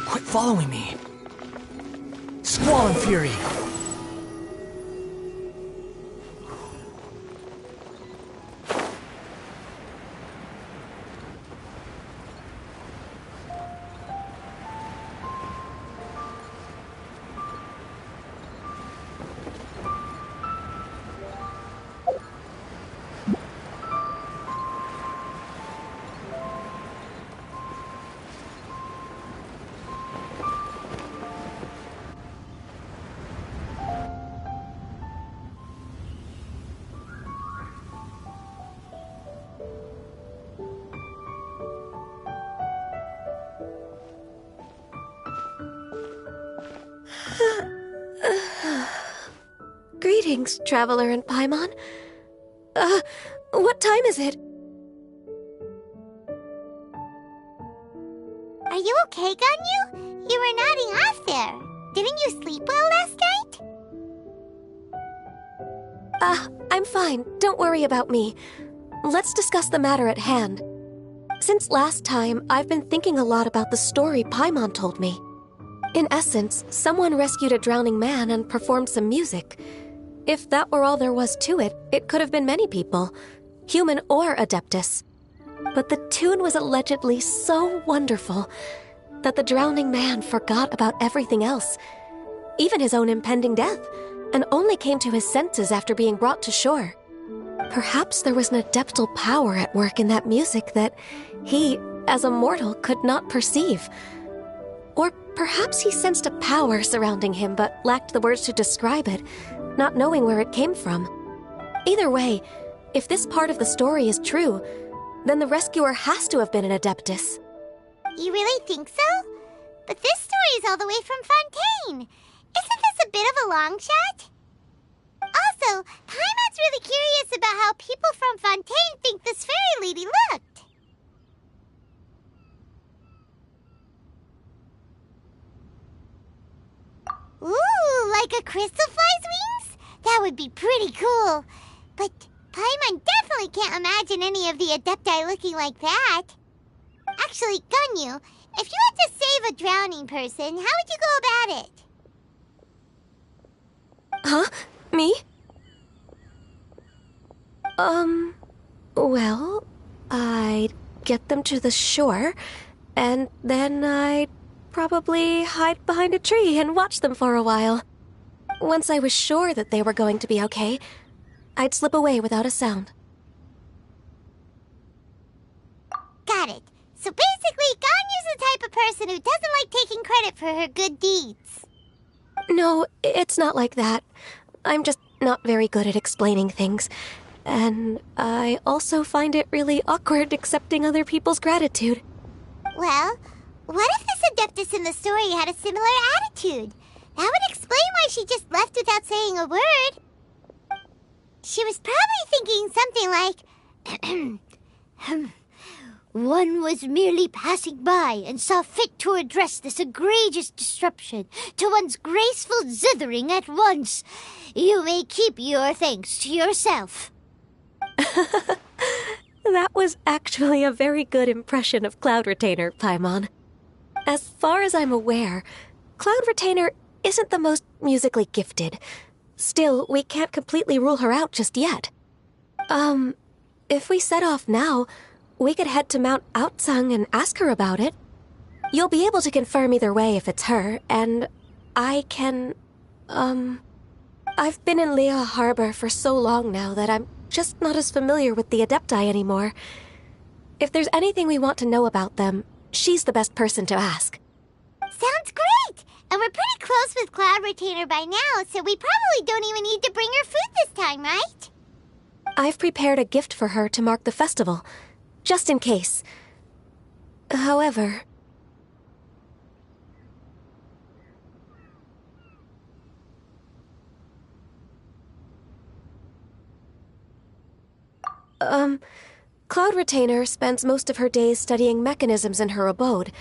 Quit following me! Squall and Fury! Greetings, Traveler and Paimon. What time is it? Are you okay, Ganyu? You were nodding off there. Didn't you sleep well last night? I'm fine. Don't worry about me. Let's discuss the matter at hand. Since last time, I've been thinking a lot about the story Paimon told me. In essence, someone rescued a drowning man and performed some music. If that were all there was to it, it could have been many people, human or Adeptus. But the tune was allegedly so wonderful that the drowning man forgot about everything else, even his own impending death, and only came to his senses after being brought to shore. Perhaps there was an adeptal power at work in that music that he, as a mortal, could not perceive. Or perhaps he sensed a power surrounding him but lacked the words to describe it, not knowing where it came from. Either way, if this part of the story is true, then the rescuer has to have been an Adeptus. You really think so? But this story is all the way from Fontaine. Isn't this a bit of a long shot? Also, Paimon's really curious about how people from Fontaine think this fairy lady looked. Ooh, like a crystal fly's wings? That would be pretty cool. But Paimon definitely can't imagine any of the Adepti looking like that. Actually, Ganyu, if you had to save a drowning person, how would you go about it? Huh? Me? Well, I'd get them to the shore, and then I'd probably hide behind a tree and watch them for a while. Once I was sure that they were going to be okay, I'd slip away without a sound. Got it. So basically, Ganyu's the type of person who doesn't like taking credit for her good deeds. No, it's not like that. I'm just not very good at explaining things. And I also find it really awkward accepting other people's gratitude. Well, what if this Adeptus in the story had a similar attitude? That would explain why she just left without saying a word. She was probably thinking something like, One was merely passing by and saw fit to address this egregious disruption to one's graceful zithering at once. You may keep your thanks to yourself. That was actually a very good impression of Cloud Retainer, Paimon. As far as I'm aware, Cloud Retainer isn't the most musically gifted. Still, we can't completely rule her out just yet. If we set off now, we could head to Mount Outsung and ask her about it. You'll be able to confirm either way if it's her, and I can, I've been in Lea Harbor for so long now that I'm just not as familiar with the Adepti anymore. If there's anything we want to know about them, she's the best person to ask. Sounds great! And we're pretty close with Cloud Retainer by now, so we probably don't even need to bring her food this time, right? I've prepared a gift for her to mark the festival, just in case. However... Cloud Retainer spends most of her days studying mechanisms in her abode.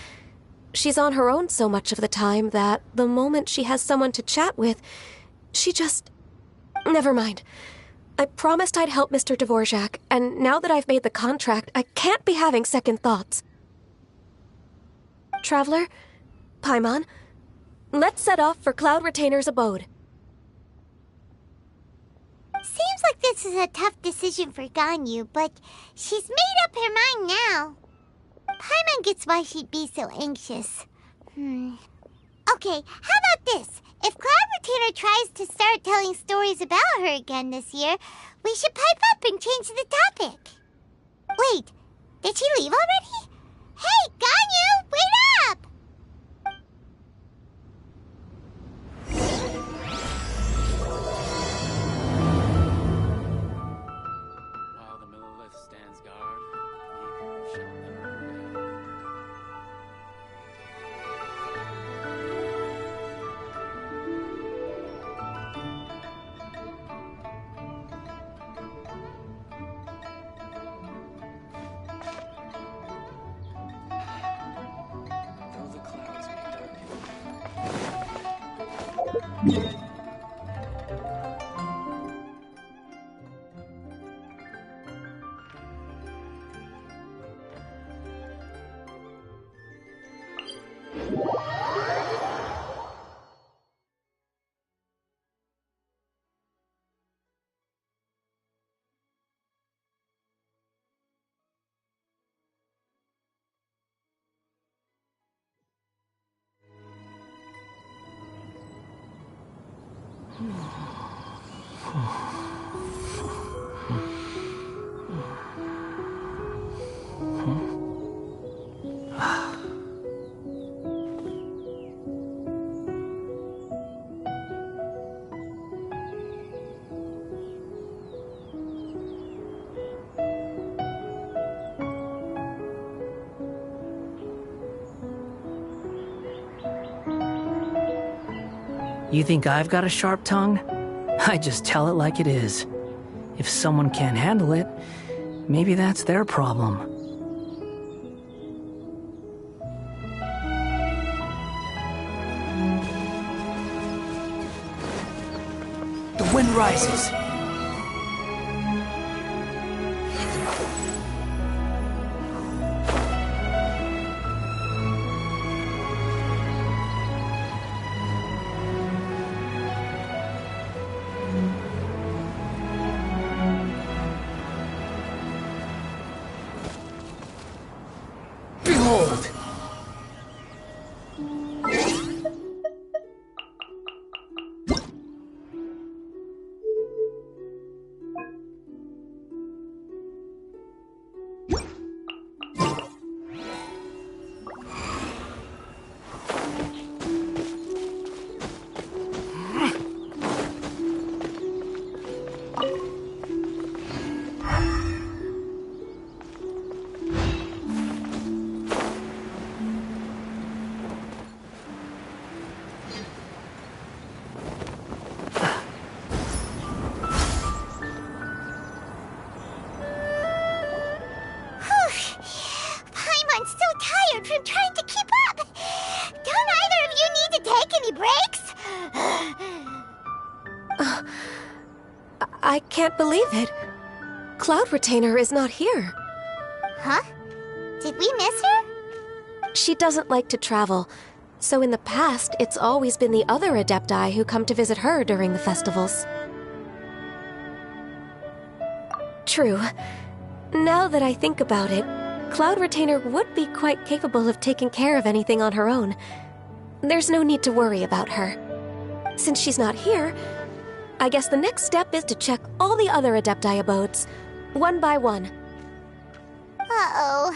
She's on her own so much of the time that the moment she has someone to chat with, she just... Never mind. I promised I'd help Mr. Dvorak, and now that I've made the contract, I can't be having second thoughts. Traveler, Paimon, let's set off for Cloud Retainer's abode. Seems like this is a tough decision for Ganyu, but she's made up her mind now. Paimon gets why she'd be so anxious. Okay, how about this? If Cloud Retainer tries to start telling stories about her again this year, we should pipe up and change the topic. Wait, did she leave already? Hey, Ganyu, wait up! While the Millilith stands guard, evil shall never prevail. Though the clouds may darken. You think I've got a sharp tongue? I just tell it like it is. If someone can't handle it, maybe that's their problem. The wind rises. Behold! breaks? I can't believe it. Cloud Retainer is not here. Huh? Did we miss her? She doesn't like to travel, so in the past, it's always been the other Adepti who come to visit her during the festivals. True. Now that I think about it, Cloud Retainer would be quite capable of taking care of anything on her own. There's no need to worry about her. Since she's not here, I guess the next step is to check all the other Adepti abodes, one by one. Uh-oh.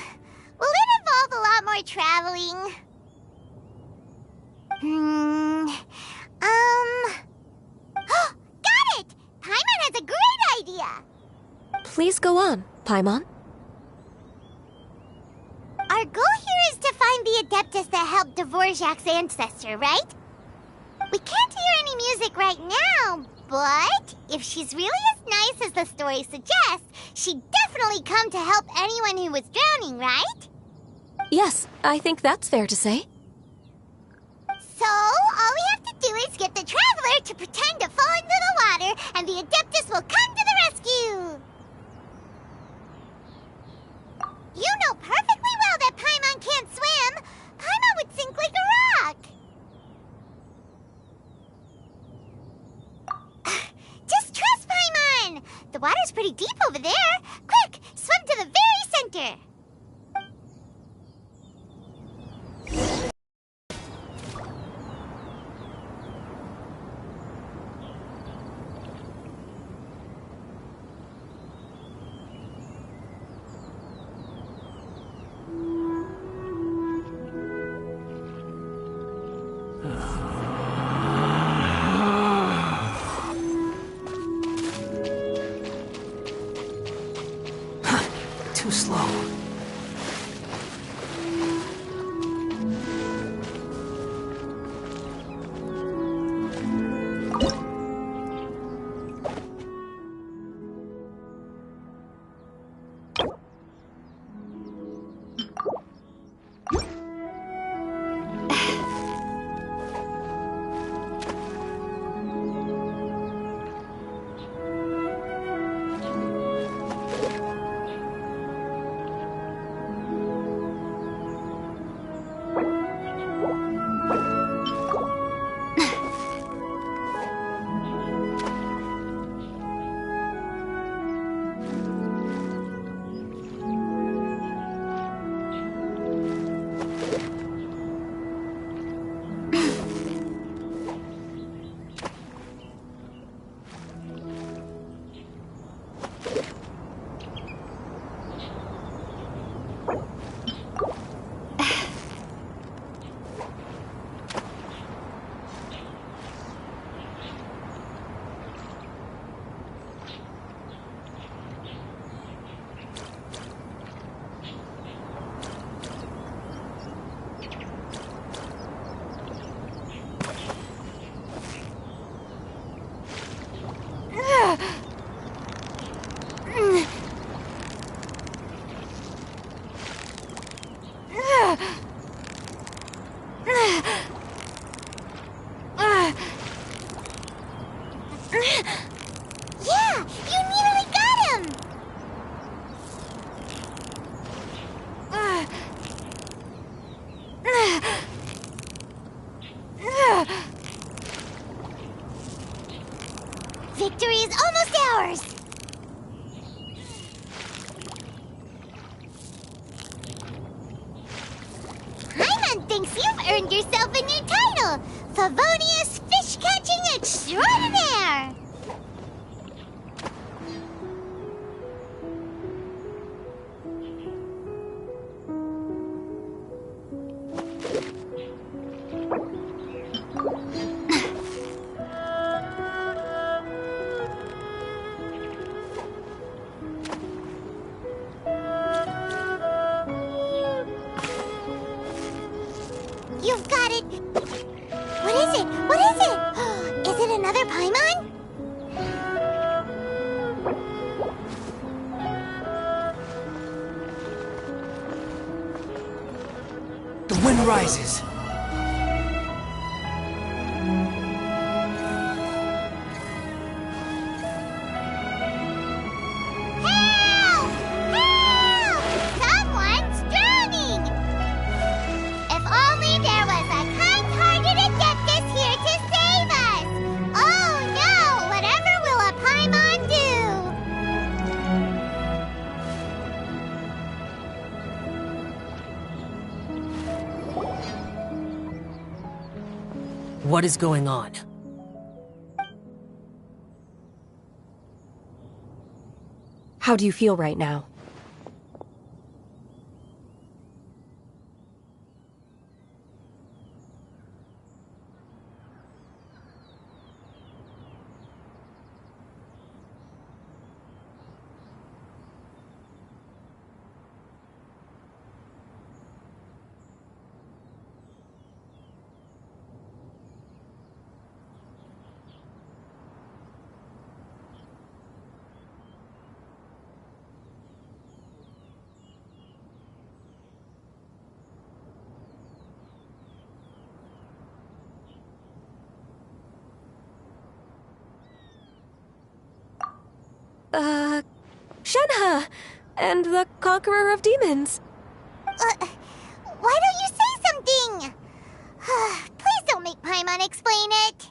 Will it involve a lot more traveling? Got it! Paimon has a great idea! Please go on, Paimon. Our goal here is to find the Adeptus that helped Dvorak's ancestor, right? We can't hear any music right now, but if she's really as nice as the story suggests, she'd definitely come to help anyone who was drowning, right? Yes, I think that's fair to say. So, all we have to do is get the Traveler to pretend to fall into the water, and the Adeptus will come to the rescue! You know perfectly well that Paimon can't swim! Paimon would sink like a rock! Just trust Paimon! The water's pretty deep over there! Quick, swim to the very center! Too slow. Yeah, you nearly got him! Victory is almost ours! Paimon thinks you've earned yourself a new title, Favonius Fish-Catching Extraordinaire! You've got it! What is it? What is it? Is it another Paimon? The wind rises. What is going on? How do you feel right now? Shenhe! And the Conqueror of Demons. Why don't you say something? Please don't make Paimon explain it.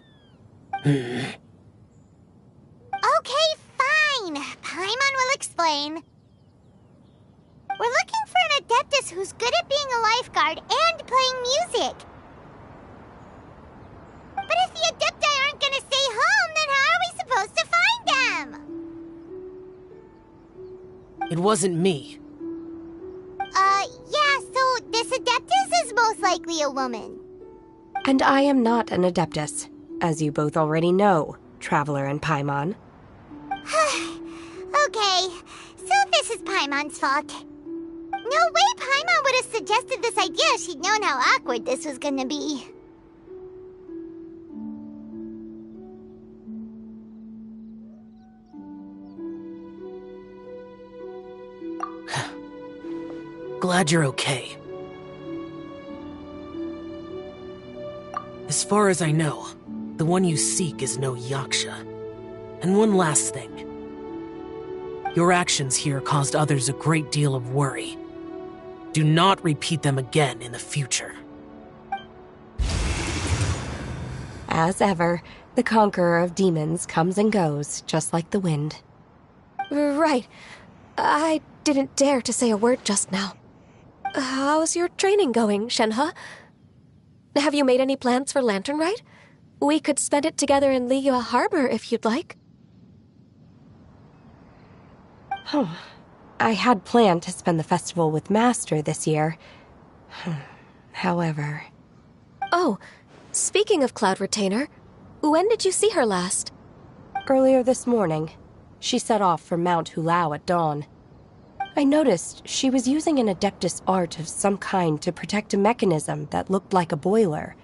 Okay, fine. Paimon will explain. We're looking for an Adeptus who's good at being a lifeguard and playing music. But if the Adepti aren't gonna stay home, then how are we supposed to find them? It wasn't me. Yeah, so this Adeptus is most likely a woman. And I am not an Adeptus, as you both already know, Traveler and Paimon. Okay, so this is Paimon's fault. No way Paimon would have suggested this idea if she'd known how awkward this was gonna be. Glad you're okay. As far as I know, the one you seek is no Yaksha. And one last thing. Your actions here caused others a great deal of worry. Do not repeat them again in the future. As ever, the Conqueror of Demons comes and goes, just like the wind. Right. I didn't dare to say a word just now. How's your training going, Shenhe? Have you made any plans for Lantern Rite? We could spend it together in Liyue Harbor if you'd like. Oh, I had planned to spend the festival with Master this year. However... Oh, speaking of Cloud Retainer, when did you see her last? Earlier this morning, she set off for Mount Hulao at dawn. I noticed she was using an Adeptus art of some kind to protect a mechanism that looked like a boiler.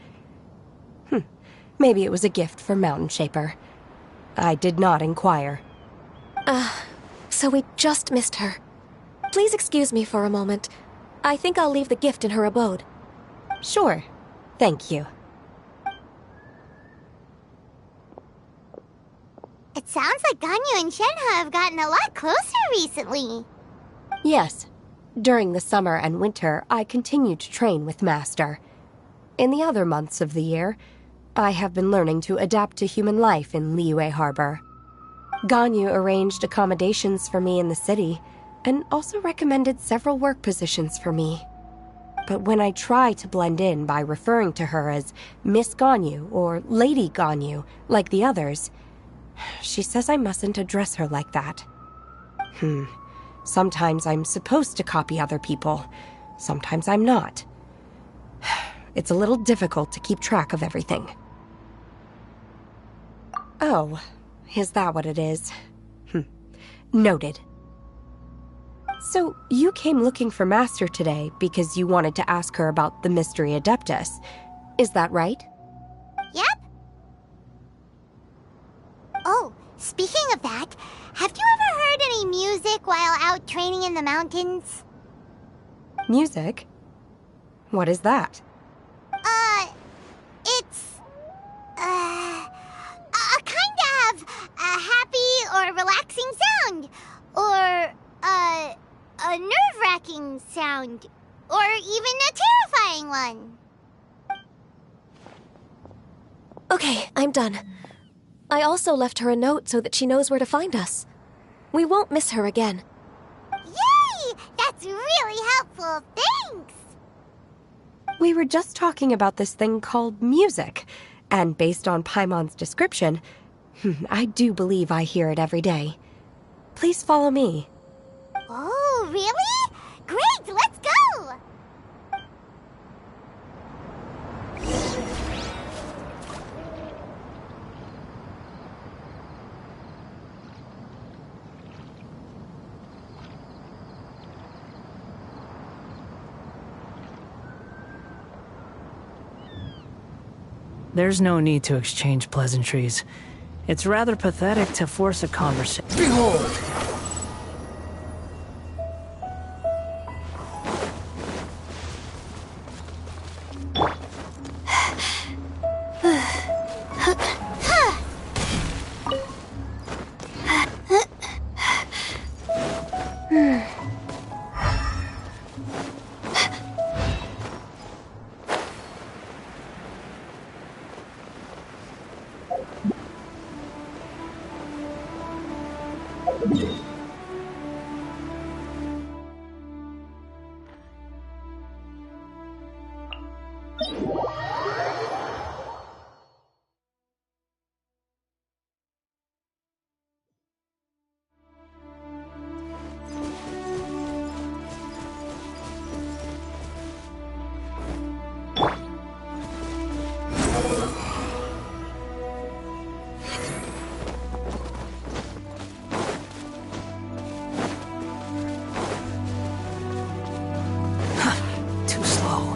Maybe it was a gift for Mountain Shaper. I did not inquire. So we just missed her. Please excuse me for a moment. I think I'll leave the gift in her abode. Sure. Thank you. It sounds like Ganyu and Shenhe have gotten a lot closer recently. Yes. During the summer and winter, I continued to train with Master. In the other months of the year, I have been learning to adapt to human life in Liyue Harbor. Ganyu arranged accommodations for me in the city, and also recommended several work positions for me. But when I try to blend in by referring to her as Miss Ganyu or Lady Ganyu, like the others, she says I mustn't address her like that. Sometimes I'm supposed to copy other people, sometimes I'm not. It's a little difficult to keep track of everything. Oh, is that what it is? Noted. So, you came looking for Master today because you wanted to ask her about the Mystery Adeptus. Is that right? Yep. Oh, speaking of that, have you ever heard any music while out training in the mountains? Music? What is that? It's... a kind of a happy or relaxing sound. Or, a nerve-wracking sound. Or even a terrifying one. Okay, I'm done. I also left her a note so that she knows where to find us. We won't miss her again. Yay! That's really helpful. Thanks! We were just talking about this thing called music, And based on Paimon's description, I do believe I hear it every day. Please follow me. Oh, really? Great, let's go! There's no need to exchange pleasantries. It's rather pathetic to force a conversation. Behold! Too slow.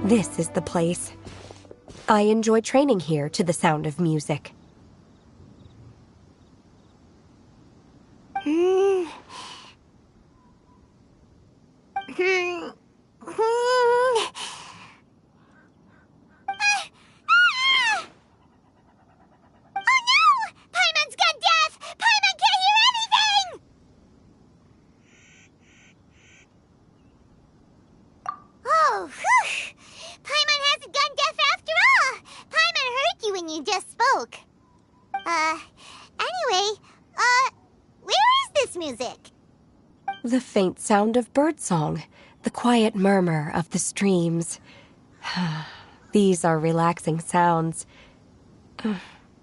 This is the place. I enjoy training here to the sound of music. Oh, whew! Paimon hasn't gone deaf after all! Paimon heard you when you just spoke. Anyway, where is this music? The faint sound of birdsong, the quiet murmur of the streams. These are relaxing sounds.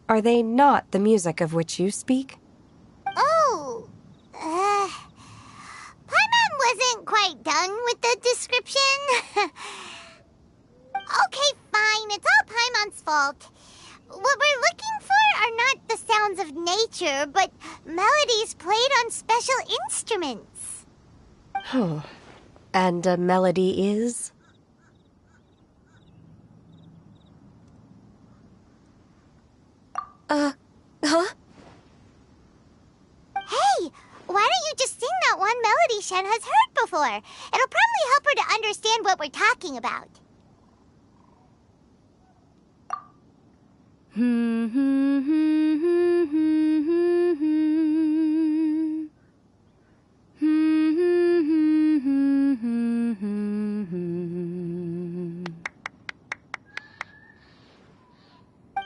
Are they not the music of which you speak? Oh, Paimon wasn't quite done with the description. Okay, fine, it's all Paimon's fault. What we're looking for are not the sounds of nature, but melodies played on special instruments. Oh, and a melody is? Huh? Hey, why don't you just sing that one melody Shen has heard before? It'll probably help her to understand what we're talking about.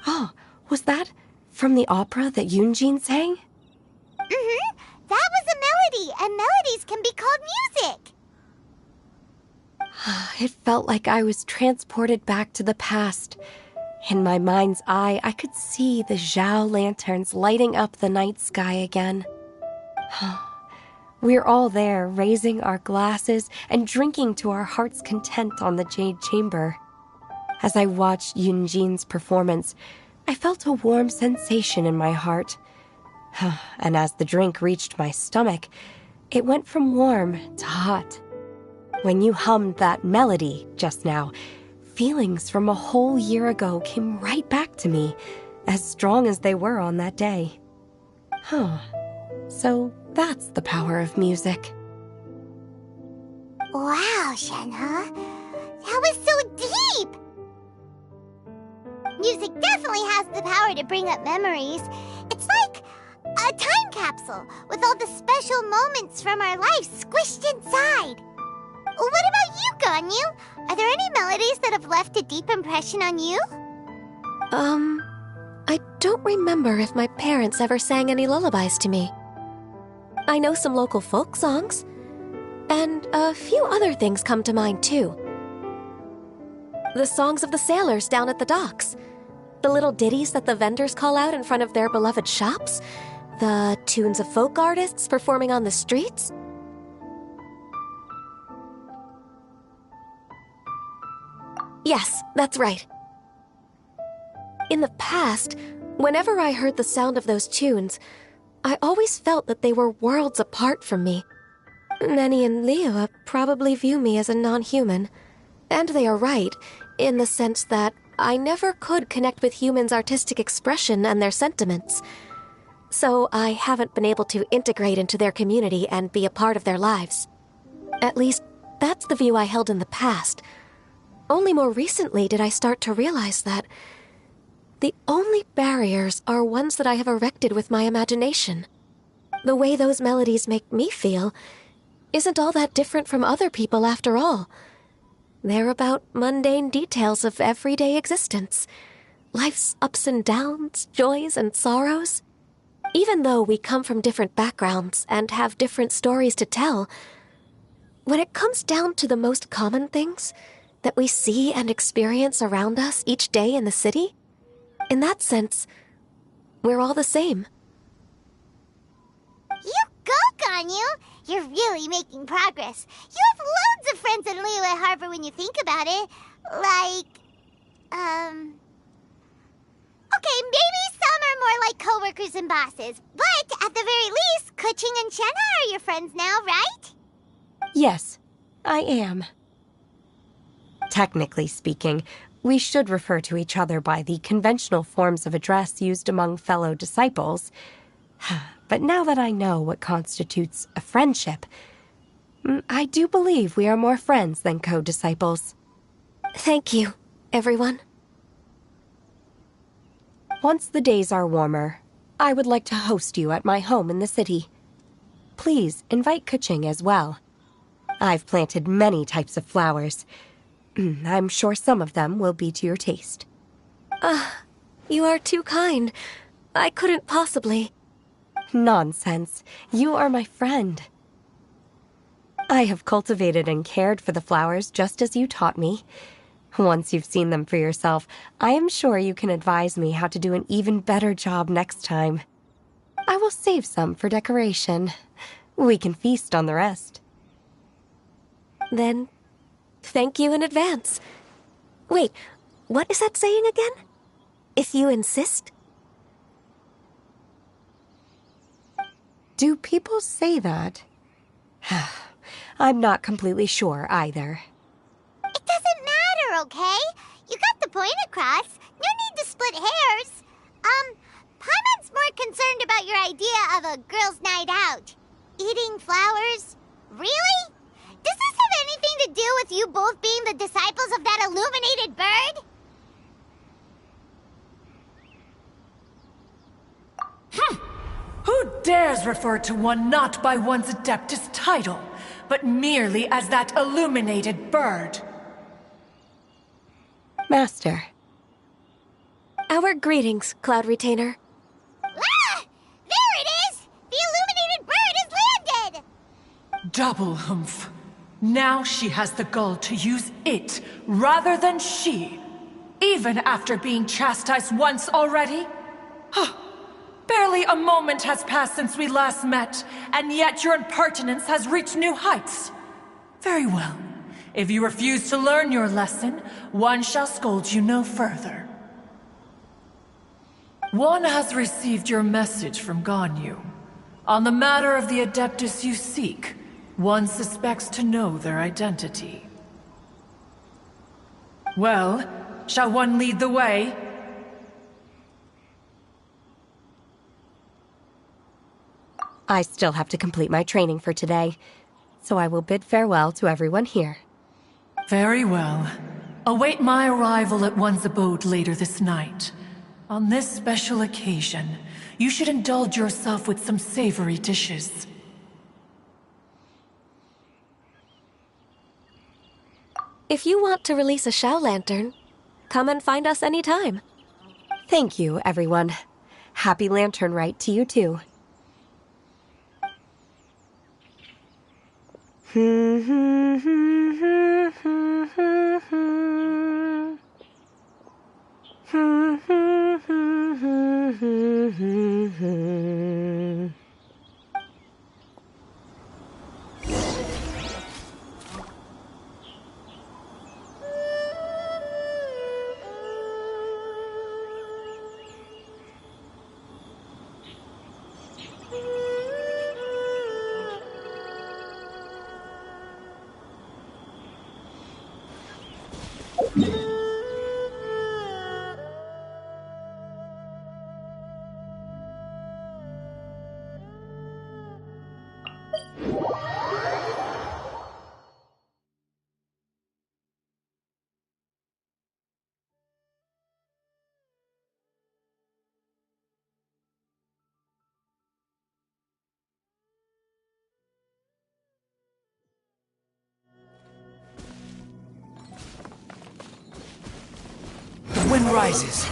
Oh, was that from the opera that Yunjin sang? Mm-hmm. That was a melody, and melodies can be called music. It felt like I was transported back to the past. In my mind's eye, I could see the Zhao lanterns lighting up the night sky again. We're all there, raising our glasses and drinking to our heart's content on the Jade Chamber. As I watched Yunjin's performance, I felt a warm sensation in my heart. And as the drink reached my stomach, it went from warm to hot. When you hummed that melody just now, feelings from a whole year ago came right back to me, as strong as they were on that day. So that's the power of music. Wow, Shenhe. That was so deep! Music definitely has the power to bring up memories. It's like a time capsule with all the special moments from our life squished inside. What about you, Ganyu? Are there any melodies that have left a deep impression on you? I don't remember if my parents ever sang any lullabies to me. I know some local folk songs, and a few other things come to mind too. The songs of the sailors down at the docks, the little ditties that the vendors call out in front of their beloved shops, the tunes of folk artists performing on the streets. Yes, that's right. In the past, whenever I heard the sound of those tunes, I always felt that they were worlds apart from me. Nenny and Liyue probably view me as a non-human. And they are right, in the sense that I never could connect with humans' artistic expression and their sentiments. So I haven't been able to integrate into their community and be a part of their lives. At least, that's the view I held in the past. Only more recently did I start to realize that the only barriers are ones that I have erected with my imagination. The way those melodies make me feel isn't all that different from other people after all. They're about mundane details of everyday existence. Life's ups and downs, joys and sorrows. Even though we come from different backgrounds and have different stories to tell, when it comes down to the most common things that we see and experience around us each day in the city, in that sense, we're all the same. You go, Ganyu! You're really making progress. You have loads of friends in Liyue Harbor when you think about it. Okay, maybe some are more like coworkers and bosses, but at the very least, Keqing and Shenhe are your friends now, right? Yes, I am. Technically speaking, we should refer to each other by the conventional forms of address used among fellow disciples. But now that I know what constitutes a friendship, I do believe we are more friends than co-disciples. Thank you, everyone. Once the days are warmer, I would like to host you at my home in the city. Please invite Keqing as well. I've planted many types of flowers. I'm sure some of them will be to your taste. You are too kind. I couldn't possibly. Nonsense. You are my friend. I have cultivated and cared for the flowers just as you taught me. Once you've seen them for yourself, I am sure you can advise me how to do an even better job next time. I will save some for decoration. We can feast on the rest. Then, thank you in advance. Wait, what is that saying again? If you insist? Do people say that? I'm not completely sure either. It doesn't matter, okay? You got the point across. No need to split hairs. Paimon's more concerned about your idea of a girls' night out. Eating flowers? Really? Does this have anything to do with you both being the disciples of that illuminated bird? Who dares refer to one not by one's Adeptus title, but merely as that illuminated bird? Master. Our greetings, Cloud Retainer. Ah! There it is! The illuminated bird has landed! Double humph. Now she has the gall to use it rather than she, even after being chastised once already? Barely a moment has passed since we last met, and yet your impertinence has reached new heights. Very well. If you refuse to learn your lesson, one shall scold you no further. One has received your message from Ganyu. On the matter of the Adeptus you seek, one suspects to know their identity. Well, shall one lead the way? I still have to complete my training for today, so I will bid farewell to everyone here. Very well. Await my arrival at one's abode later this night. On this special occasion, you should indulge yourself with some savory dishes. If you want to release a Shao Lantern, come and find us anytime. Thank you, everyone. Happy Lantern Rite to you too. The wind rises.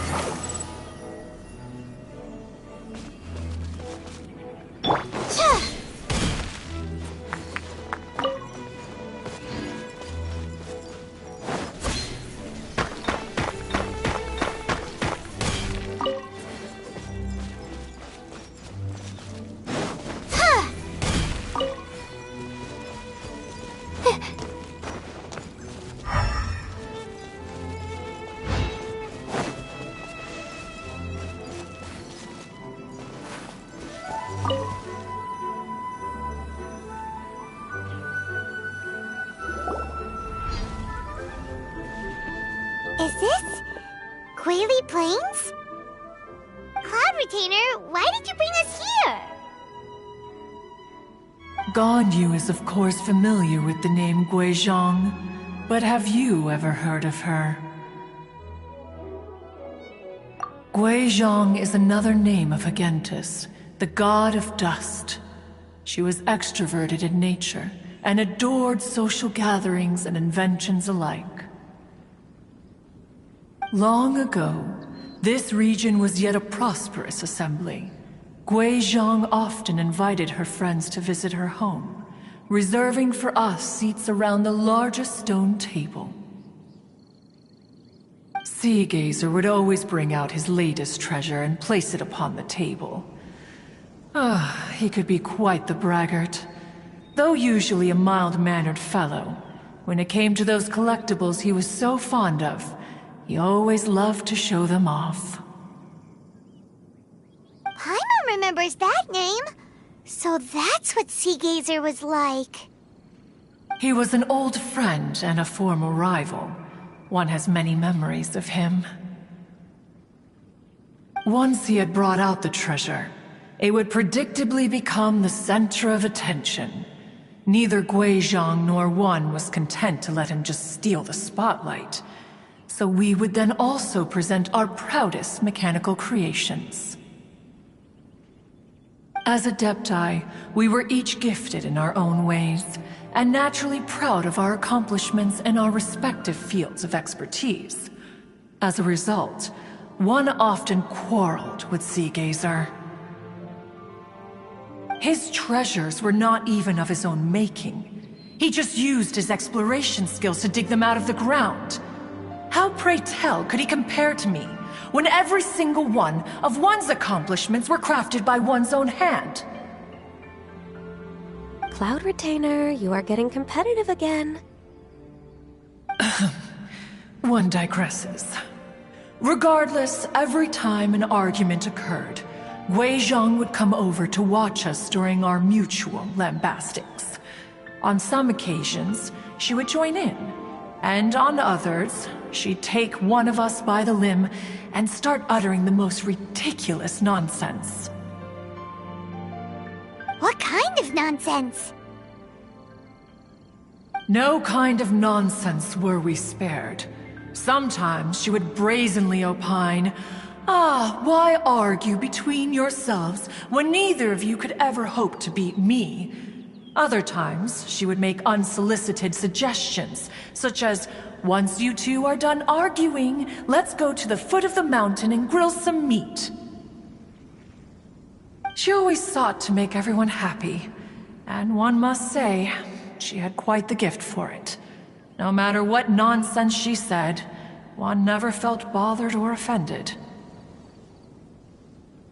Is this Quaily Plains? Cloud Retainer, why did you bring us here? Ganyu is of course familiar with the name Guizhong, but have you ever heard of her? Guizhong is another name of Agentis, the god of dust. She was extroverted in nature and adored social gatherings and inventions alike. Long ago, this region was yet a prosperous assembly. Guizhong often invited her friends to visit her home, reserving for us seats around the largest stone table. Sea Gazer would always bring out his latest treasure and place it upon the table. He could be quite the braggart. Though usually a mild-mannered fellow, when it came to those collectibles he was so fond of, he always loved to show them off. Paimon remembers that name. So that's what Sea Gazer was like. He was an old friend and a former rival. One has many memories of him. Once he had brought out the treasure, it would predictably become the center of attention. Neither Guizhong nor one was content to let him just steal the spotlight. So we would then also present our proudest mechanical creations. As Adepti, we were each gifted in our own ways, and naturally proud of our accomplishments in our respective fields of expertise. As a result, one often quarreled with Sea Gazer. His treasures were not even of his own making. He just used his exploration skills to dig them out of the ground. How, pray tell, could he compare to me, when every single one of one's accomplishments were crafted by one's own hand? Cloud Retainer, you are getting competitive again. One digresses. Regardless, every time an argument occurred, Guizhong would come over to watch us during our mutual lambastics. On some occasions, she would join in, and on others, she'd take one of us by the limb and start uttering the most ridiculous nonsense. What kind of nonsense? No kind of nonsense were we spared. Sometimes she would brazenly opine, why argue between yourselves when neither of you could ever hope to beat me? Other times, she would make unsolicited suggestions, such as, once you two are done arguing, let's go to the foot of the mountain and grill some meat. She always sought to make everyone happy, and one must say, she had quite the gift for it. No matter what nonsense she said, one never felt bothered or offended.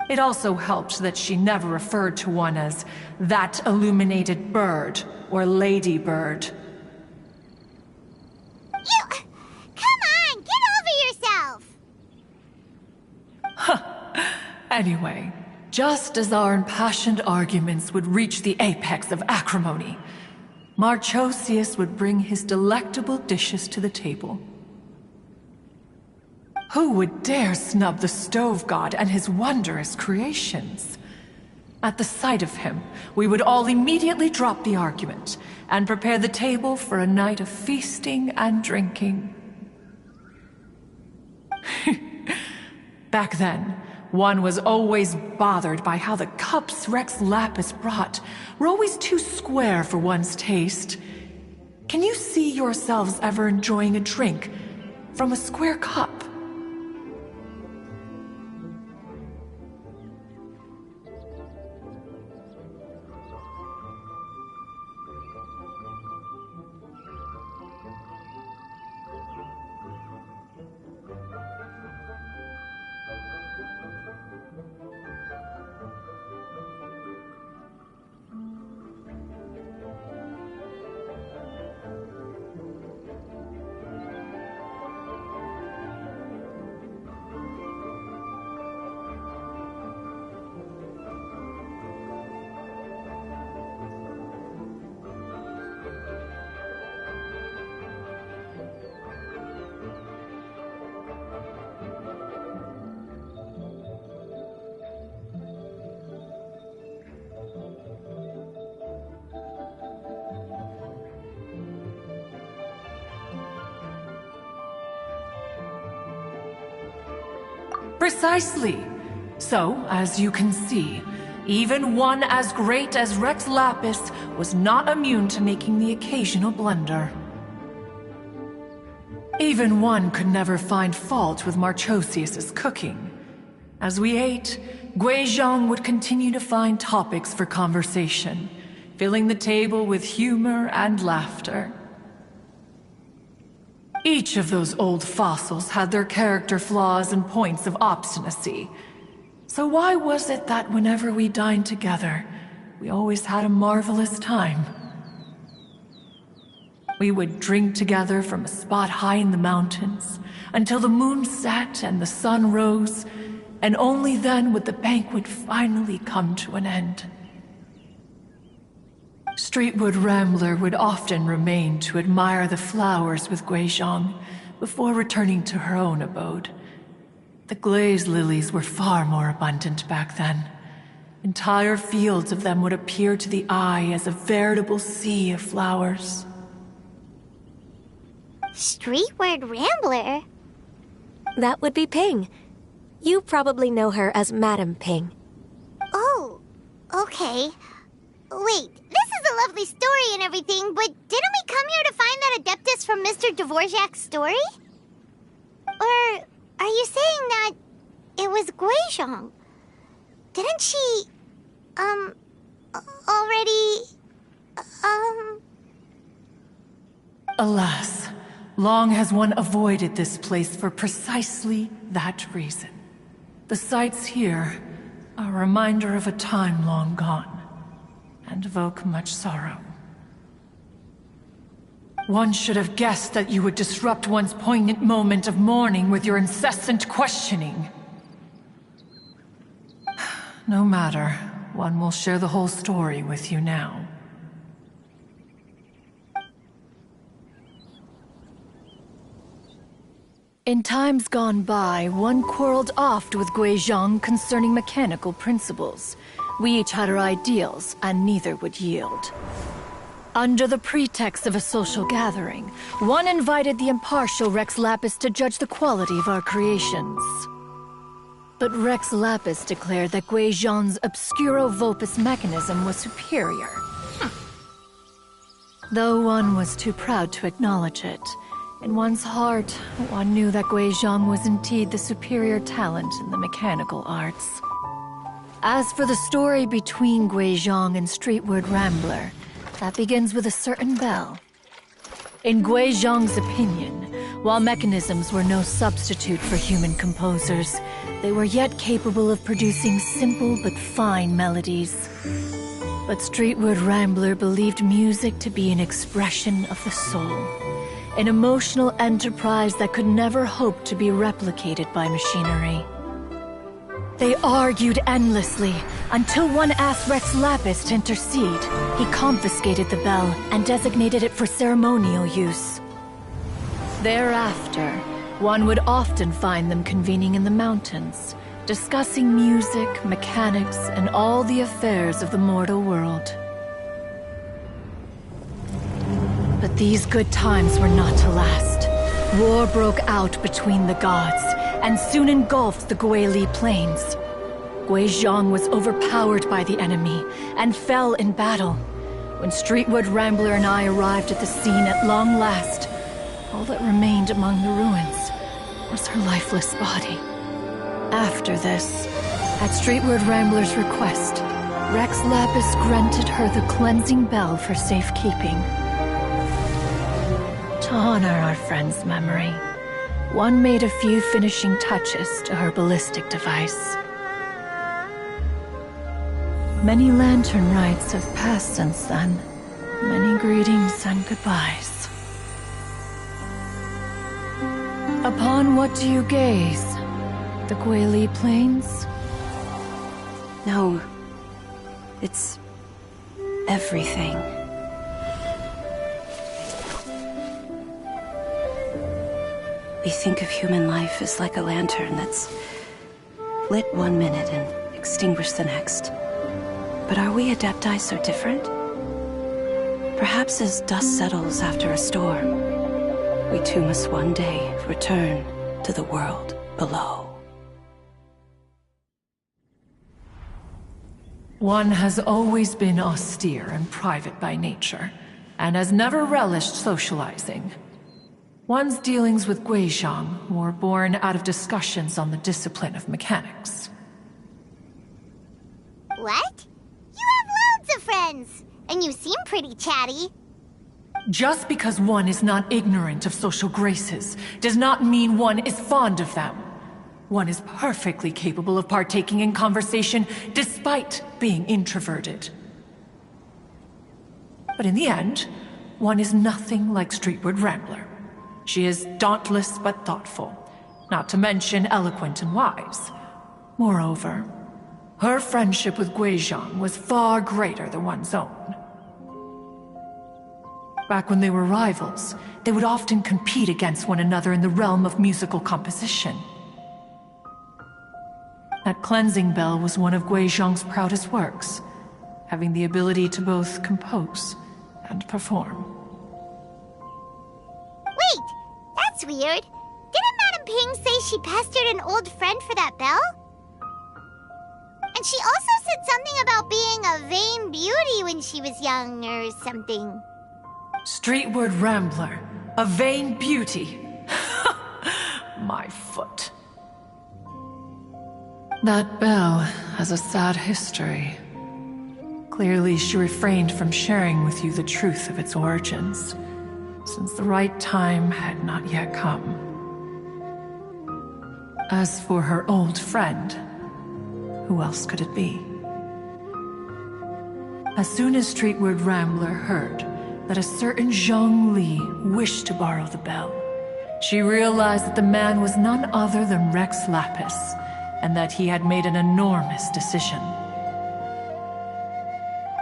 It also helped that she never referred to one as that illuminated bird or lady bird. Come on, get over yourself! Anyway, just as our impassioned arguments would reach the apex of acrimony, Marchosius would bring his delectable dishes to the table. Who would dare snub the stove god and his wondrous creations? At the sight of him, we would all immediately drop the argument and prepare the table for a night of feasting and drinking. Back then, one was always bothered by how the cups Rex Lapis brought were always too square for one's taste. Can you see yourselves ever enjoying a drink from a square cup? Precisely. So, as you can see, even one as great as Rex Lapis was not immune to making the occasional blunder. Even one could never find fault with Marchosius's cooking. As we ate, Guizhong would continue to find topics for conversation, filling the table with humor and laughter. Each of those old fossils had their character flaws and points of obstinacy. So why was it that whenever we dined together, we always had a marvelous time? We would drink together from a spot high in the mountains until the moon set and the sun rose, and only then would the banquet finally come to an end. Streetwood Rambler would often remain to admire the flowers with Guizhong before returning to her own abode. The glaze lilies were far more abundant back then. Entire fields of them would appear to the eye as a veritable sea of flowers. Streetward Rambler? That would be Ping. You probably know her as Madam Ping. Oh, okay. Wait, this is a lovely story and everything, but didn't we come here to find that Adeptus from Mr. Dvorak's story? Or are you saying that it was Guizhong? Didn't she, already, Alas, long has one avoided this place for precisely that reason. The sights here are a reminder of a time long gone, and evoke much sorrow. One should have guessed that you would disrupt one's poignant moment of mourning with your incessant questioning. No matter, one will share the whole story with you now. In times gone by, one quarreled oft with Guizhong concerning mechanical principles. We each had our ideals, and neither would yield. Under the pretext of a social gathering, one invited the impartial Rex Lapis to judge the quality of our creations. But Rex Lapis declared that Guizhong's Obscuro Vulpus mechanism was superior. Though one was too proud to acknowledge it, in one's heart, one knew that Guizhong was indeed the superior talent in the mechanical arts. As for the story between Guizhong and Streetward Rambler, that begins with a certain bell. In Guizhong's opinion, while mechanisms were no substitute for human composers, they were yet capable of producing simple but fine melodies. But Streetward Rambler believed music to be an expression of the soul, an emotional enterprise that could never hope to be replicated by machinery. They argued endlessly, until one asked Rex Lapis to intercede. He confiscated the bell and designated it for ceremonial use. Thereafter, one would often find them convening in the mountains, discussing music, mechanics, and all the affairs of the mortal world. But these good times were not to last. War broke out between the gods, and soon engulfed the Guili Plains. Guizhong was overpowered by the enemy, and fell in battle. When Streetward Rambler and I arrived at the scene at long last, all that remained among the ruins was her lifeless body. After this, at Streetward Rambler's request, Rex Lapis granted her the cleansing bell for safekeeping. To honor our friend's memory, one made a few finishing touches to her ballistic device. Many lantern rites have passed since then. Many greetings and goodbyes. Upon what do you gaze? The Guili Plains? No. It's everything. We think of human life as like a lantern that's lit one minute and extinguished the next. But are we Adepti so different? Perhaps as dust settles after a storm, we too must one day return to the world below. One has always been austere and private by nature, and has never relished socializing. One's dealings with Guizhong were born out of discussions on the discipline of mechanics. What? You have loads of friends, and you seem pretty chatty. Just because one is not ignorant of social graces does not mean one is fond of them. One is perfectly capable of partaking in conversation despite being introverted. But in the end, one is nothing like Streetward Rambler. She is dauntless but thoughtful, not to mention eloquent and wise. Moreover, her friendship with Guizhong was far greater than one's own. Back when they were rivals, they would often compete against one another in the realm of musical composition. That cleansing bell was one of Guizhong's proudest works, having the ability to both compose and perform. Wait, that's weird. Didn't Madame Ping say she pestered an old friend for that bell? And she also said something about being a vain beauty when she was young or something. Streetward Rambler, a vain beauty. My foot. That bell has a sad history. Clearly, she refrained from sharing with you the truth of its origins, since the right time had not yet come. As for her old friend, who else could it be? As soon as Streetward Rambler heard that a certain Zhang Li wished to borrow the bell, she realized that the man was none other than Rex Lapis, and that he had made an enormous decision.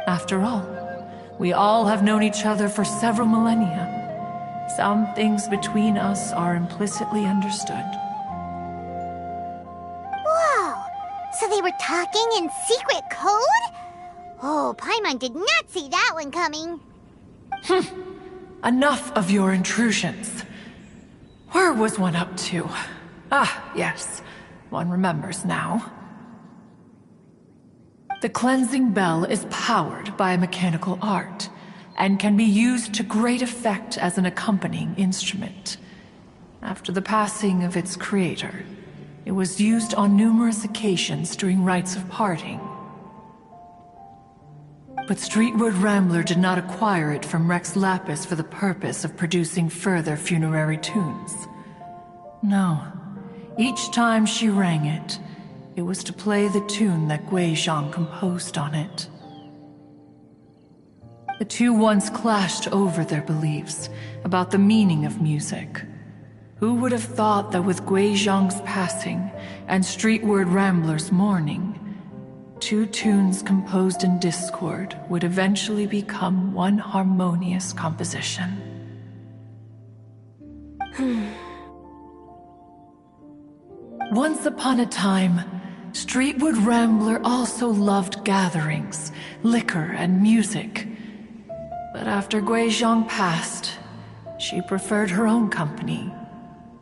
After all, we all have known each other for several millennia. Some things between us are implicitly understood. Whoa! So they were talking in secret code? Oh, Paimon did not see that one coming. Enough of your intrusions. Where was one up to? Ah, yes. One remembers now. The cleansing bell is powered by a mechanical art, and can be used to great effect as an accompanying instrument. After the passing of its creator, It was used on numerous occasions during rites of parting. But Streetward Rambler did not acquire it from Rex Lapis for the purpose of producing further funerary tunes. No. Each time she rang it, it was to play the tune that Guizhong composed on it. The two once clashed over their beliefs about the meaning of music. Who would have thought that with Guizhong's passing and Streetward Rambler's mourning, two tunes composed in discord would eventually become one harmonious composition? Once upon a time, Streetward Rambler also loved gatherings, liquor, and music. But after Guizhong passed, she preferred her own company.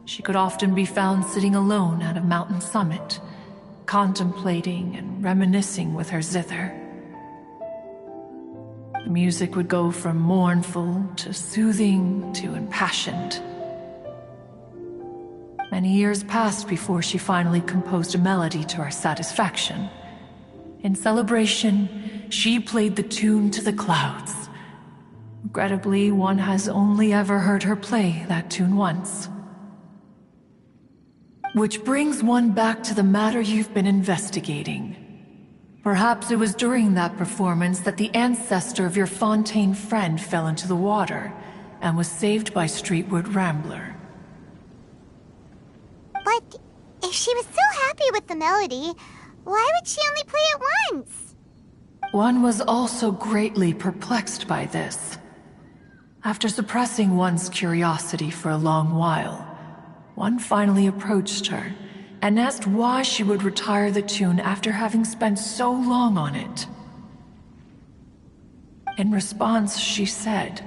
She could often be found sitting alone at a mountain summit, contemplating and reminiscing with her zither. The music would go from mournful to soothing to impassioned. Many years passed before she finally composed a melody to her satisfaction. In celebration, she played the tune to the clouds. Regrettably, one has only ever heard her play that tune once. Which brings one back to the matter you've been investigating. Perhaps it was during that performance that the ancestor of your Fontaine friend fell into the water and was saved by Streetward Rambler. But if she was so happy with the melody, why would she only play it once? One was also greatly perplexed by this. After suppressing one's curiosity for a long while, one finally approached her and asked why she would retire the tune after having spent so long on it. In response, she said,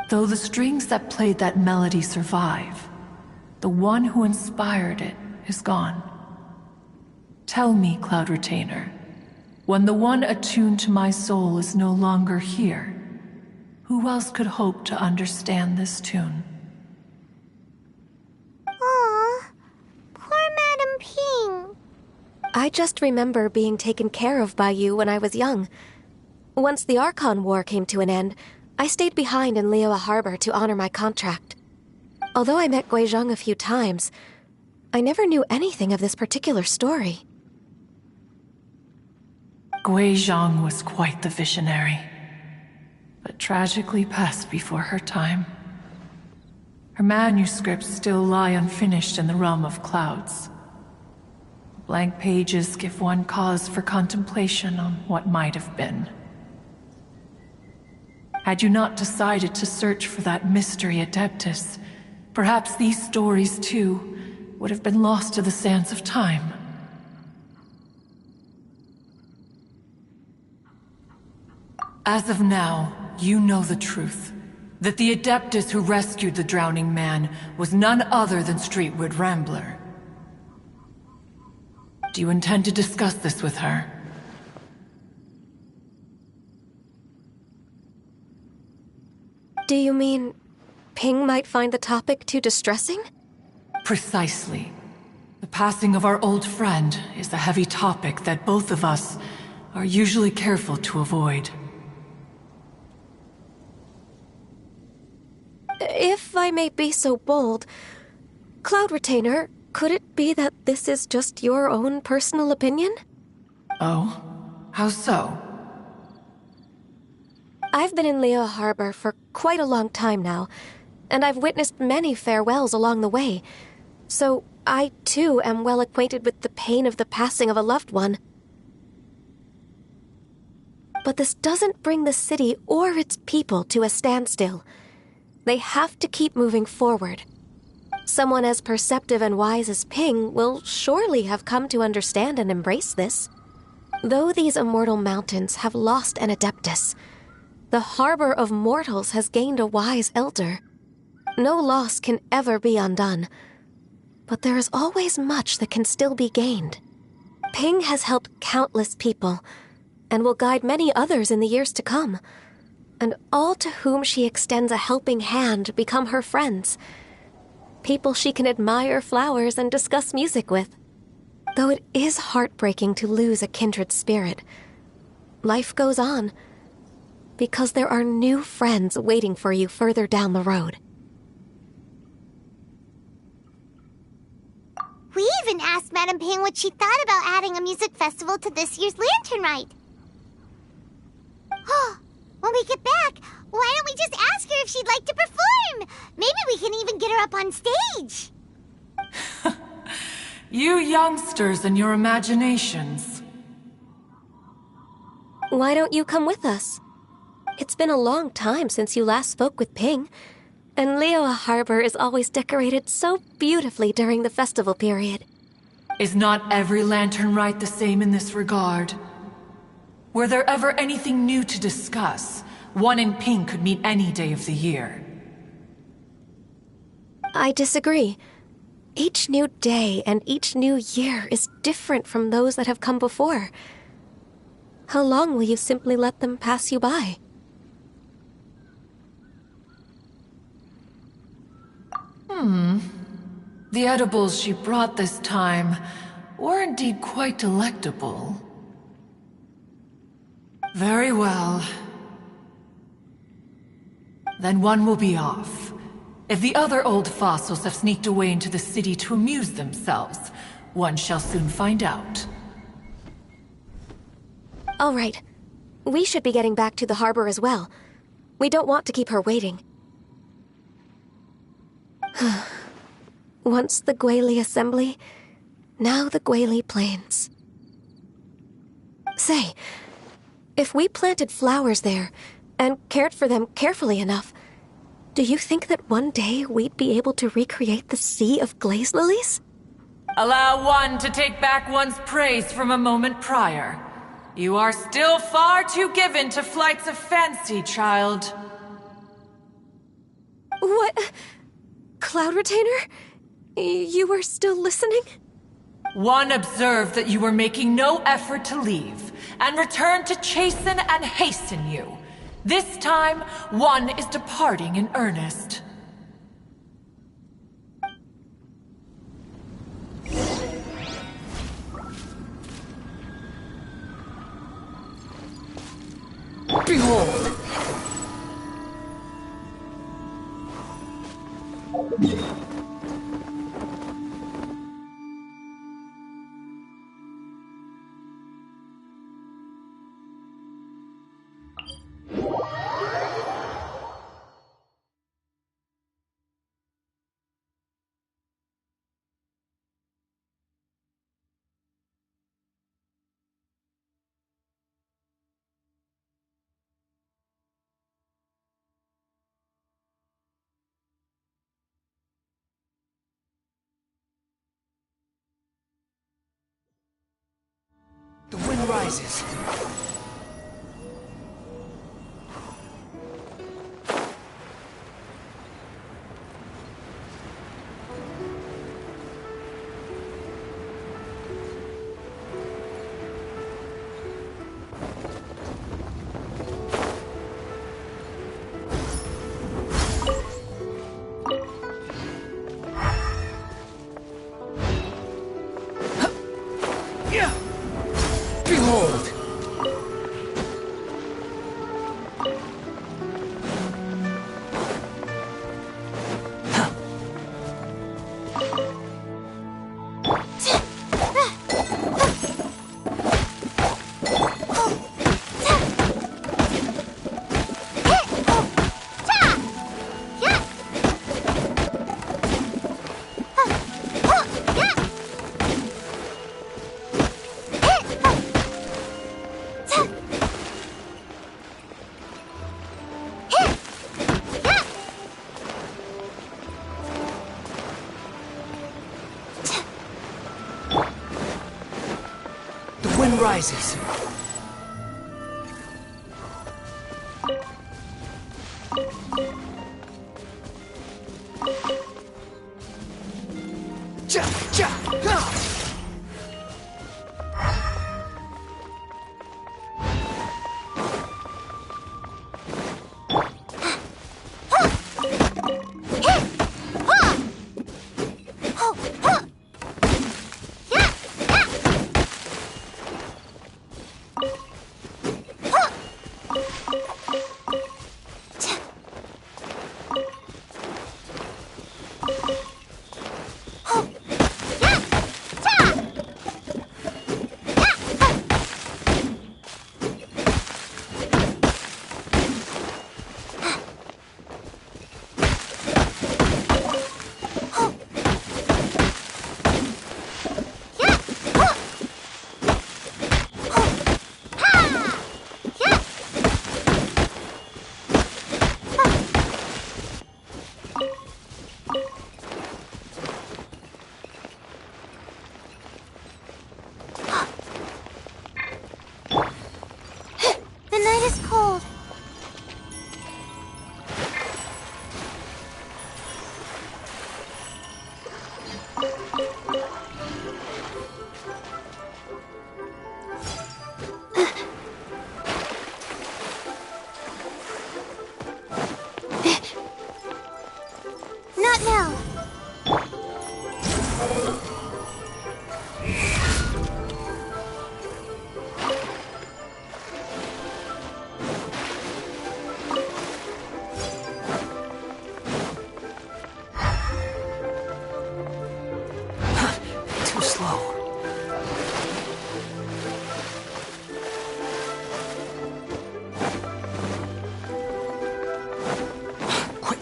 "Though the strings that played that melody survive, the one who inspired it is gone. Tell me, Cloud Retainer, when the one attuned to my soul is no longer here, who else could hope to understand this tune?" Aw, poor Madam Ping. I just remember being taken care of by you when I was young. Once the Archon War came to an end, I stayed behind in Liyue Harbor to honor my contract. Although I met Guizhong a few times, I never knew anything of this particular story. Guizhong was quite the visionary, but tragically passed before her time. Her manuscripts still lie unfinished in the realm of clouds. Blank pages give one cause for contemplation on what might have been. Had you not decided to search for that mystery Adeptus, perhaps these stories, too, would have been lost to the sands of time. As of now, you know the truth. That the Adeptus who rescued the drowning man was none other than Streetward Rambler. Do you intend to discuss this with her? Do you mean Ping might find the topic too distressing? Precisely. The passing of our old friend is a heavy topic that both of us are usually careful to avoid. If I may be so bold, Cloud Retainer, could it be that this is just your own personal opinion? Oh? How so? I've been in Liyue Harbor for quite a long time now, and I've witnessed many farewells along the way, so I too am well acquainted with the pain of the passing of a loved one. But this doesn't bring the city or its people to a standstill. They have to keep moving forward. Someone as perceptive and wise as Ping will surely have come to understand and embrace this. Though these immortal mountains have lost an Adeptus, the harbor of mortals has gained a wise elder. No loss can ever be undone, but there is always much that can still be gained. Ping has helped countless people, and will guide many others in the years to come. And all to whom she extends a helping hand become her friends. people she can admire flowers and discuss music with. Though it is heartbreaking to lose a kindred spirit, life goes on, because there are new friends waiting for you further down the road. We even asked Madame Ping what she thought about adding a music festival to this year's Lantern Rite. Oh, when we get back, why don't we just ask her if she'd like to perform? Maybe we can even get her up on stage. You youngsters and your imaginations. Why don't you come with us? It's been a long time since you last spoke with Ping, and Liyue Harbor is always decorated so beautifully during the festival period. Is not every Lantern Rite the same in this regard? Were there ever anything new to discuss, one in Ping could meet any day of the year. I disagree. Each new day and each new year is different from those that have come before. How long will you simply let them pass you by? The edibles she brought this time were indeed quite delectable. Very well. Then one will be off. If the other old fossils have sneaked away into the city to amuse themselves, one shall soon find out. All right. We should be getting back to the harbor as well. We don't want to keep her waiting. Once the Guili Assembly, now the Guili Plains. Say, if we planted flowers there and cared for them carefully enough, do you think that one day we'd be able to recreate the sea of glaze lilies? Allow one to take back one's praise from a moment prior. You are still far too given to flights of fancy, child. What? Cloud Retainer? You were still listening? One observed that you were making no effort to leave, and returned to chasten and hasten you. This time, one is departing in earnest. Behold! The wind rises. Behold! The wind rises. Cha, cha, ha!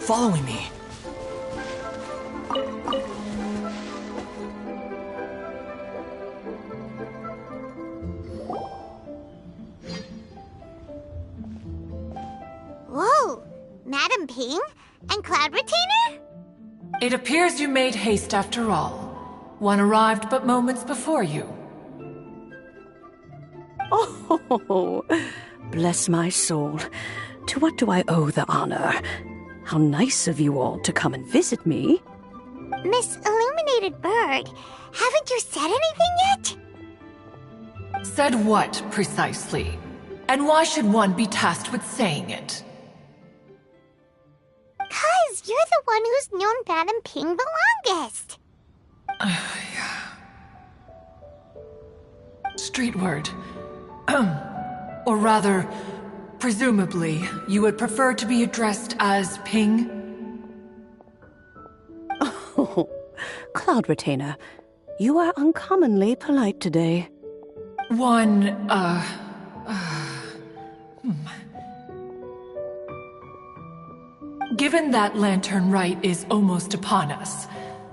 following me. Whoa! Madam Ping? And Cloud Retainer? It appears you made haste after all. One arrived but moments before you. Oh, bless my soul. To what do I owe the honor? How nice of you all to come and visit me. Miss Illuminated Bird, haven't you said anything yet? Said what, precisely? And why should one be tasked with saying it? 'Cause you're the one who's known Madam Ping the longest. Street word. Or rather, presumably, you would prefer to be addressed as Ping? Oh, Cloud Retainer, you are uncommonly polite today. Given that Lantern Rite is almost upon us,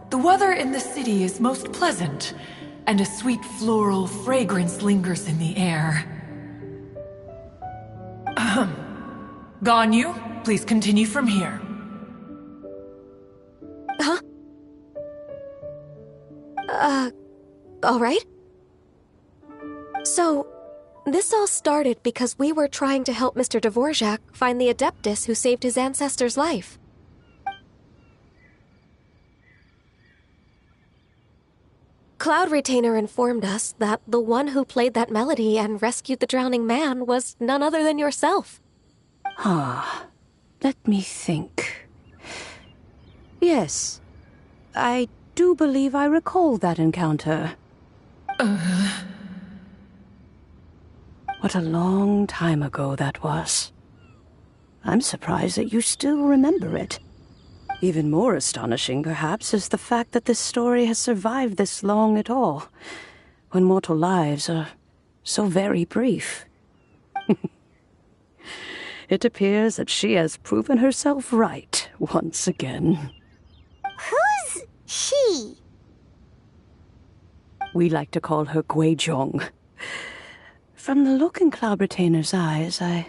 the weather in the city is most pleasant, and a sweet floral fragrance lingers in the air. Ganyu, please continue from here. Huh? All right. So, this all started because we were trying to help Mr. Dvorak find the Adeptus who saved his ancestor's life. Cloud Retainer informed us that the one who played that melody and rescued the drowning man was none other than yourself. Ah, let me think. Yes, I do believe I recall that encounter. What a long time ago that was. I'm surprised that you still remember it. Even more astonishing, perhaps, is the fact that this story has survived this long at all, when mortal lives are so very brief. It appears that she has proven herself right once again. Who's she? We like to call her Guizhong. From the look in Cloud Retainer's eyes, I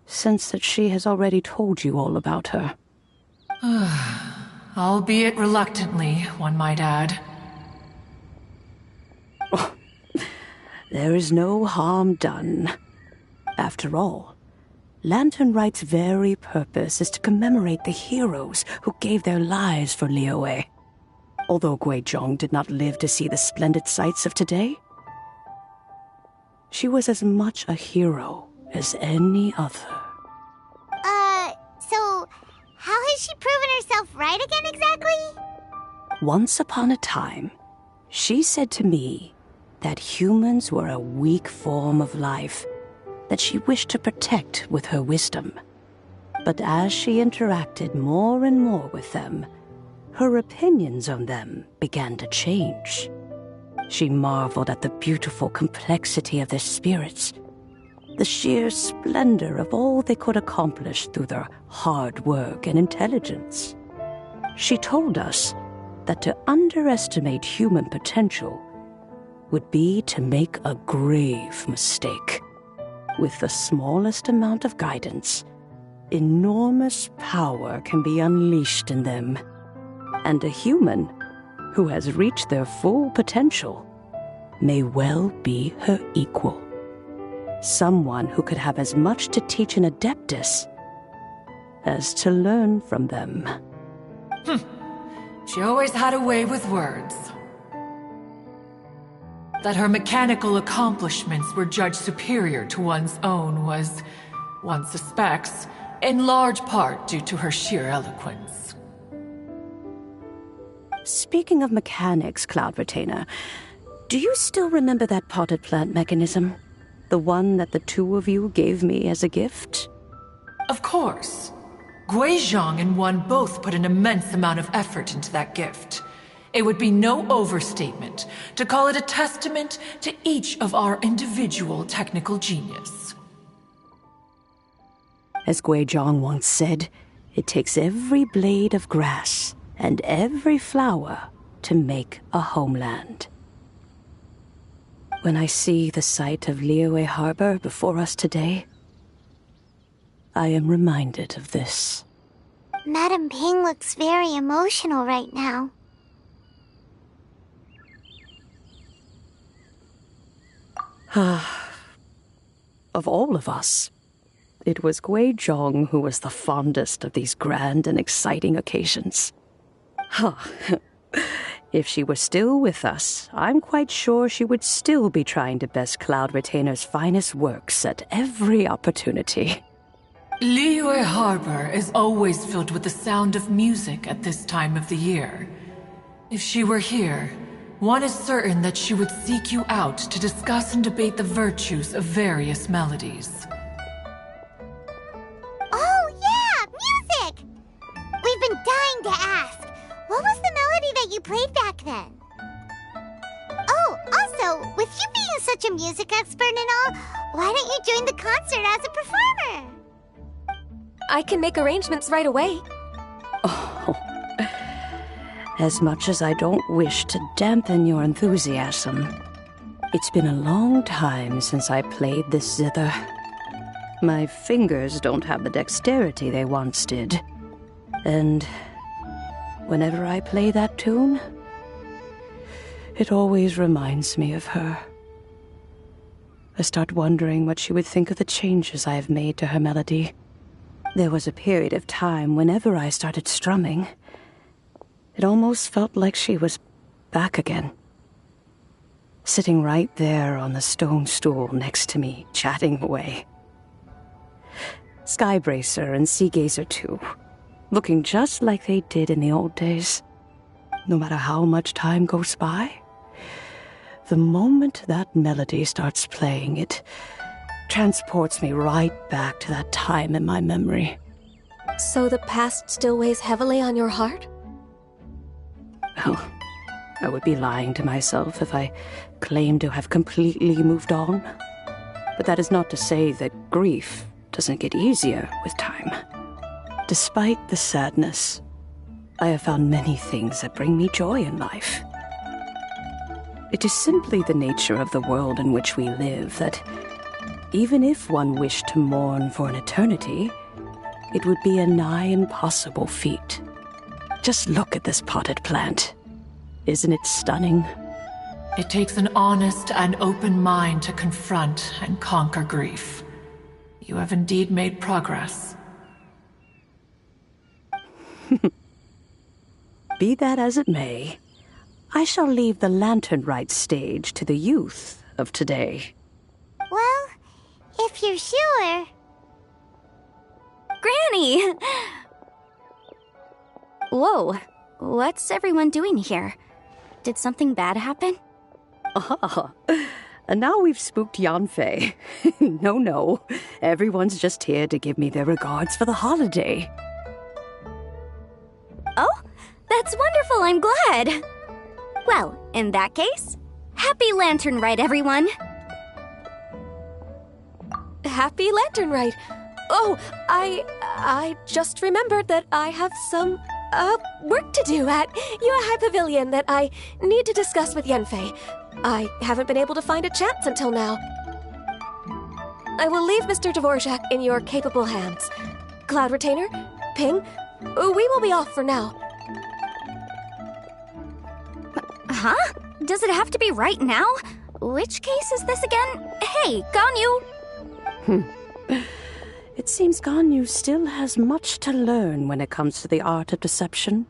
sense that she has already told you all about her. Albeit reluctantly, one might add. Oh, there is no harm done. After all, Lantern Rite's very purpose is to commemorate the heroes who gave their lives for Liyue. Although Guizhong did not live to see the splendid sights of today, she was as much a hero as any other. So how has she proven herself right again exactly? Once upon a time, she said to me that humans were a weak form of life that she wished to protect with her wisdom. But as she interacted more and more with them, her opinions on them began to change. She marveled at the beautiful complexity of their spirits, the sheer splendor of all they could accomplish through their hard work and intelligence. She told us that to underestimate human potential would be to make a grave mistake. With the smallest amount of guidance, enormous power can be unleashed in them. And a human who has reached their full potential may well be her equal. Someone who could have as much to teach an Adeptus as to learn from them. She always had a way with words. That her mechanical accomplishments were judged superior to one's own was, one suspects, in large part due to her sheer eloquence. Speaking of mechanics, Cloud Retainer, do you still remember that potted plant mechanism? The one that the two of you gave me as a gift? Of course. Guizhong and one both put an immense amount of effort into that gift. It would be no overstatement to call it a testament to each of our individual technical genius. As Guizhong once said, It takes every blade of grass and every flower to make a homeland. When I see the sight of Liyue Harbor before us today, I am reminded of this. Madam Ping looks very emotional right now. Of all of us, it was Guizhong who was the fondest of these grand and exciting occasions. If she were still with us, I'm quite sure she would still be trying to best Cloud Retainer's finest works at every opportunity. Liyue Harbor is always filled with the sound of music at this time of the year. If she were here, one is certain that she would seek you out to discuss and debate the virtues of various melodies. Oh yeah, music! We've been dying to ask. What was the melody that you played back then? Oh, also, with you being such a music expert and all, why don't you join the concert as a performer? I can make arrangements right away. Oh, as much as I don't wish to dampen your enthusiasm, it's been a long time since I played this zither. My fingers don't have the dexterity they once did. And whenever I play that tune, it always reminds me of her. I start wondering what she would think of the changes I have made to her melody. There was a period of time whenever I started strumming, it almost felt like she was back again. Sitting right there on the stone stool next to me, chatting away. Skybracer and Seagazer too, looking just like they did in the old days. No matter how much time goes by, the moment that melody starts playing, it transports me right back to that time in my memory. So the past still weighs heavily on your heart? Oh, I would be lying to myself if I claimed to have completely moved on. But that is not to say that grief doesn't get easier with time. Despite the sadness, I have found many things that bring me joy in life. It is simply the nature of the world in which we live that even if one wished to mourn for an eternity, it would be a nigh impossible feat. Just look at this potted plant. Isn't it stunning? It takes an honest and open mind to confront and conquer grief. You have indeed made progress. Be that as it may, I shall leave the lantern rite stage to the youth of today. Well, if you're sure. Granny! Whoa, what's everyone doing here? Did something bad happen? Ah, and now we've spooked Yanfei. No, everyone's just here to give me their regards for the holiday. Oh, that's wonderful, I'm glad. Well, in that case, happy Lantern Rite, everyone. Happy Lantern Rite. Oh, I just remembered that I have some work to do at Yuehai Pavilion that I need to discuss with Yanfei. I haven't been able to find a chance until now. I will leave Mr. Dvorak in your capable hands. Cloud Retainer, Ping, we will be off for now. Huh? Does it have to be right now? Which case is this again? Hey, Ganyu! It seems Ganyu still has much to learn when it comes to the art of deception.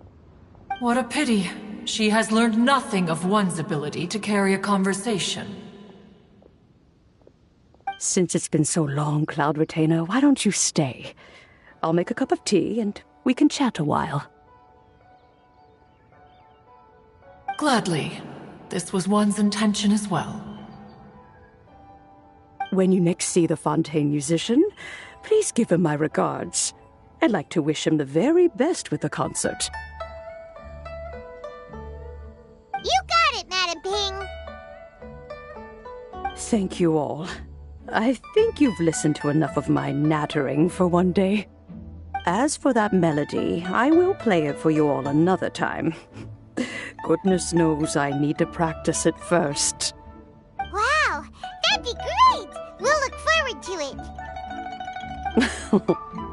What a pity. She has learned nothing of one's ability to carry a conversation. Since it's been so long, Cloud Retainer, why don't you stay? I'll make a cup of tea and we can chat a while. Gladly. This was one's intention as well. When you next see the Fontaine musician, please give him my regards. I'd like to wish him the very best with the concert. You got it, Madam Ping. Thank you all. I think you've listened to enough of my nattering for one day. As for that melody, I will play it for you all another time. Goodness knows I need to practice it first. Wow, that'd be great! We'll look forward to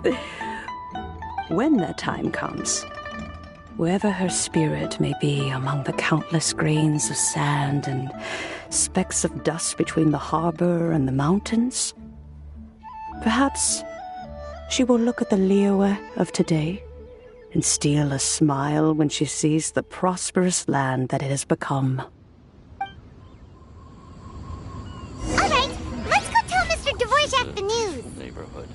it. When that time comes, wherever her spirit may be among the countless grains of sand and specks of dust between the harbor and the mountains, perhaps she will look at the Liyue of today and steal a smile when she sees the prosperous land that it has become. All right, let's go tell Mr. Dvorak the news. Neighborhood.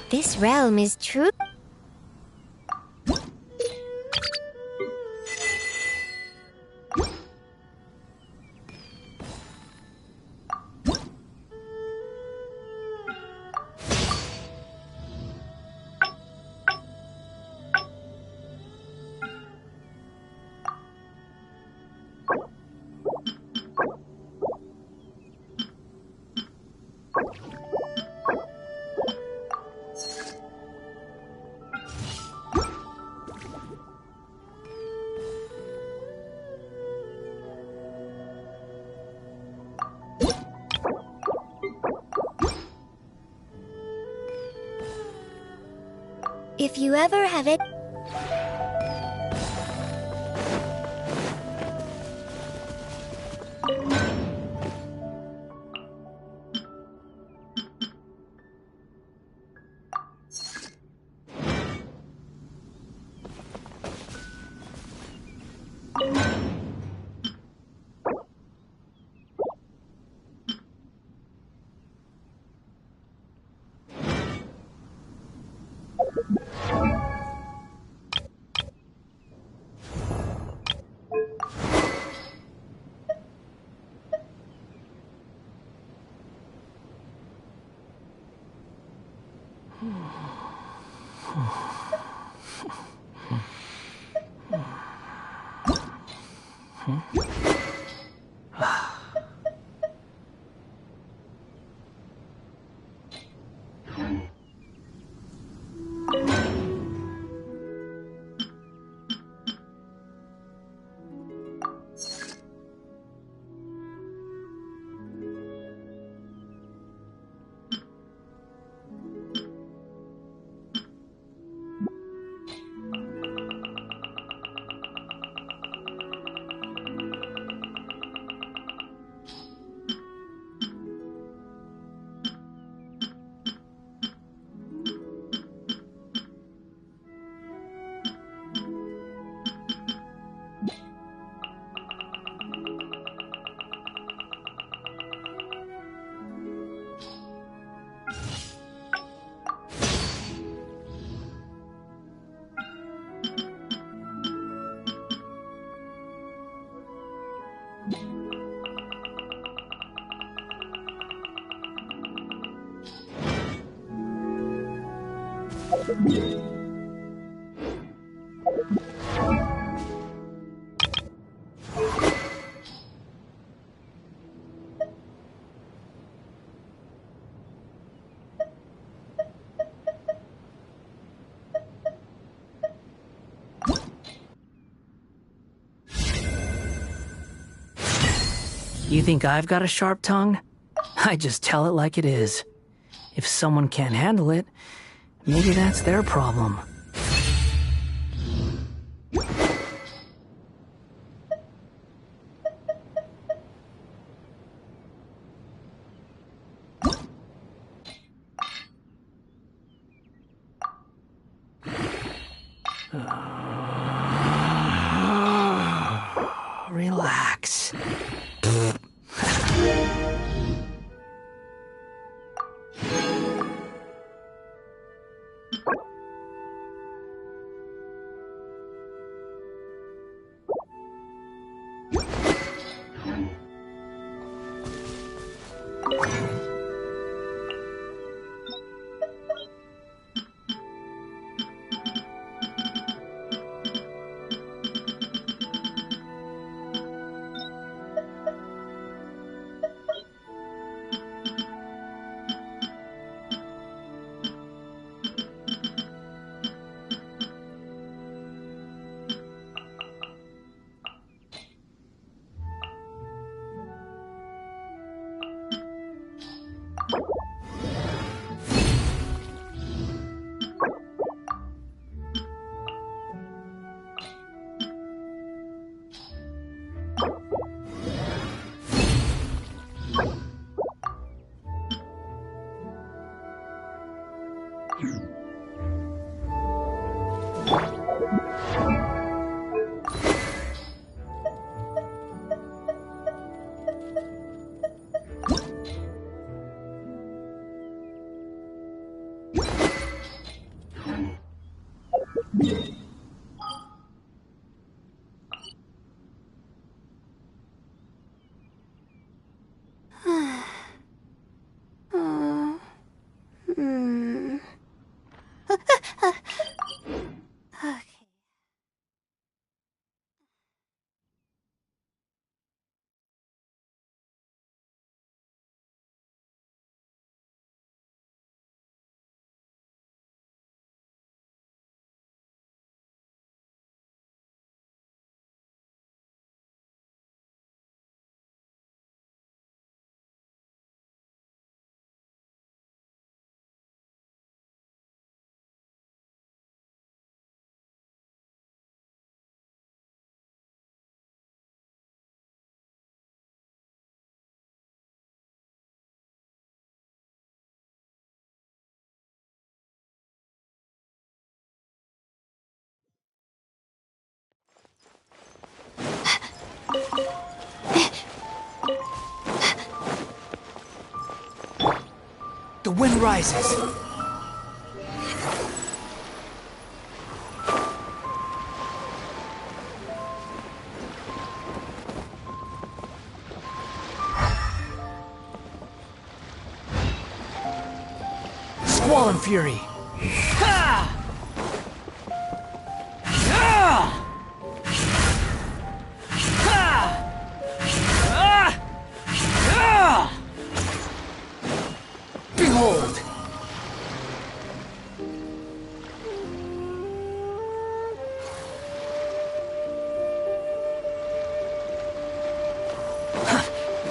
This realm is true. If you ever have it... You think I've got a sharp tongue? I just tell it like it is. If someone can't handle it, maybe that's their problem. Relax. The wind rises. Squall and fury. Ha! Behold!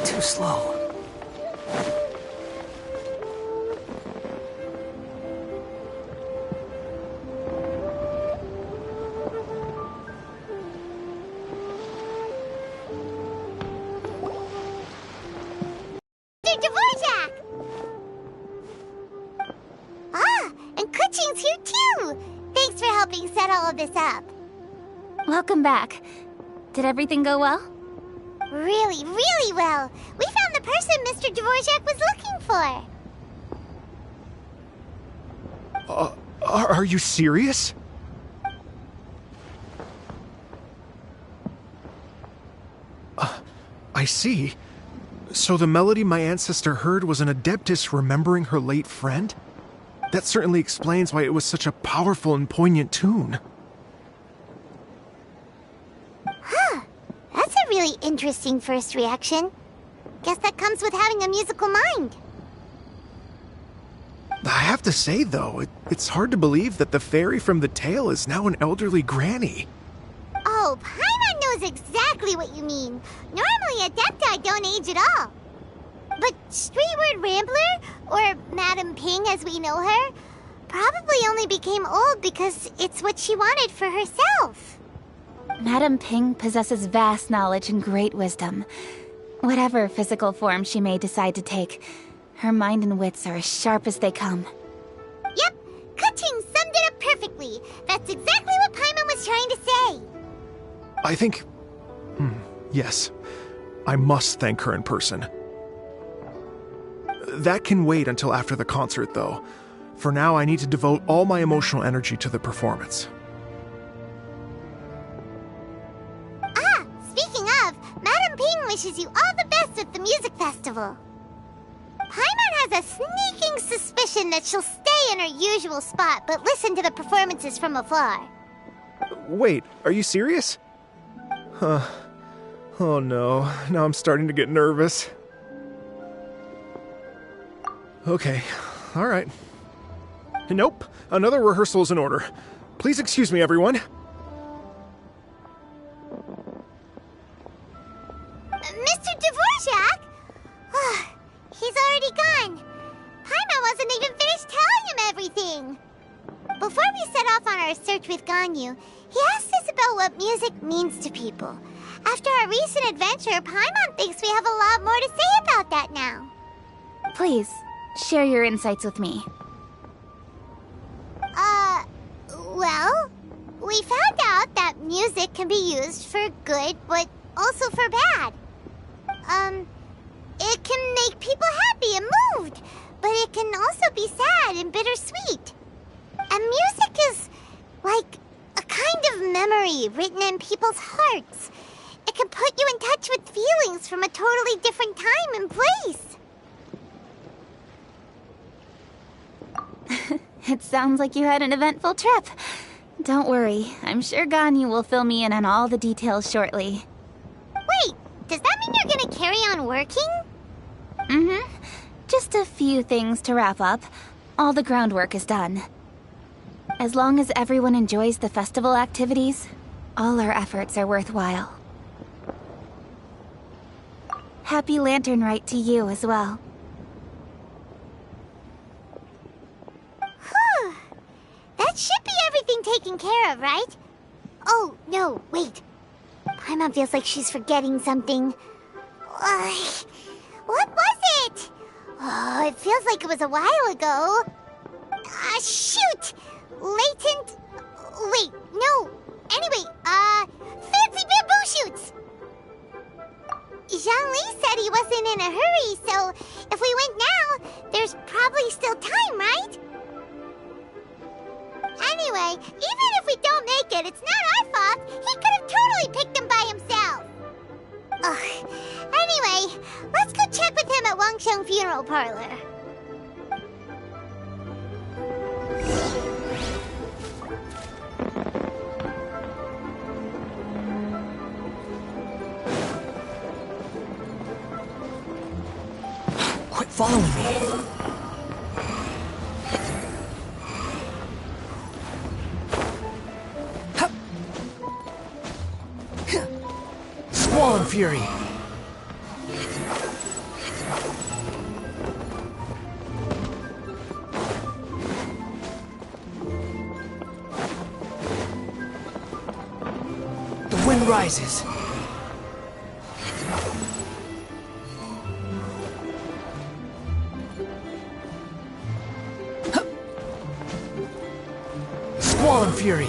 Too slow. This up. Welcome back. Did everything go well? Really, really well. We found the person Mr. Dvorak was looking for. Are you serious? I see. So the melody my ancestor heard was an adeptus remembering her late friend? That certainly explains why it was such a powerful and poignant tune. That's a really interesting first reaction. Guess that comes with having a musical mind. I have to say, though, it's hard to believe that the fairy from the tale is now an elderly granny. Oh, Paimon knows exactly what you mean. Normally, Adepti don't age at all. But Streetward Rambler, or Madam Ping as we know her, probably only became old because it's what she wanted for herself. Madam Ping possesses vast knowledge and great wisdom. Whatever physical form she may decide to take, her mind and wits are as sharp as they come. Yep, Ka-Ching summed it up perfectly. That's exactly what Paimon was trying to say. I think... yes. I must thank her in person. That can wait until after the concert, though. For now, I need to devote all my emotional energy to the performance. Ah, speaking of, Madam Ping wishes you all the best at the music festival. Paimon has a sneaking suspicion that she'll stay in her usual spot, but listen to the performances from afar. Wait, are you serious? Huh. Oh no, now I'm starting to get nervous. Okay, alright. Nope, another rehearsal is in order. Please excuse me, everyone. Mr. Dvorak? He's already gone. Paimon wasn't even finished telling him everything. Before we set off on our search with Ganyu, he asked us about what music means to people. After our recent adventure, Paimon thinks we have a lot more to say about that now. Please, share your insights with me. Well, we found out that music can be used for good, but also for bad. It can make people happy and moved, but it can also be sad and bittersweet. And music is like a kind of memory written in people's hearts. It can put you in touch with feelings from a totally different time and place. It sounds like you had an eventful trip. Don't worry, I'm sure Ganyu will fill me in on all the details shortly. Wait, does that mean you're gonna carry on working? Mm-hmm. Just a few things to wrap up. All the groundwork is done. As long as everyone enjoys the festival activities, all our efforts are worthwhile. Happy Lantern Rite to you as well. Whew. That should be everything taken care of, right? Oh, no, wait. Paimon feels like she's forgetting something. What was it? Oh, it feels like it was a while ago. Shoot! Latent... Wait, no. Anyway, fancy bamboo shoots! Zhang-Li said he wasn't in a hurry, so if we went now, there's probably still time, right? Anyway, even if we don't make it, it's not our fault. He could have totally picked them by himself. Ugh. Anyway, let's go check with him at Wangsheng Funeral Parlor. Quit following me. Squall Fury. The wind rises. Squall Fury.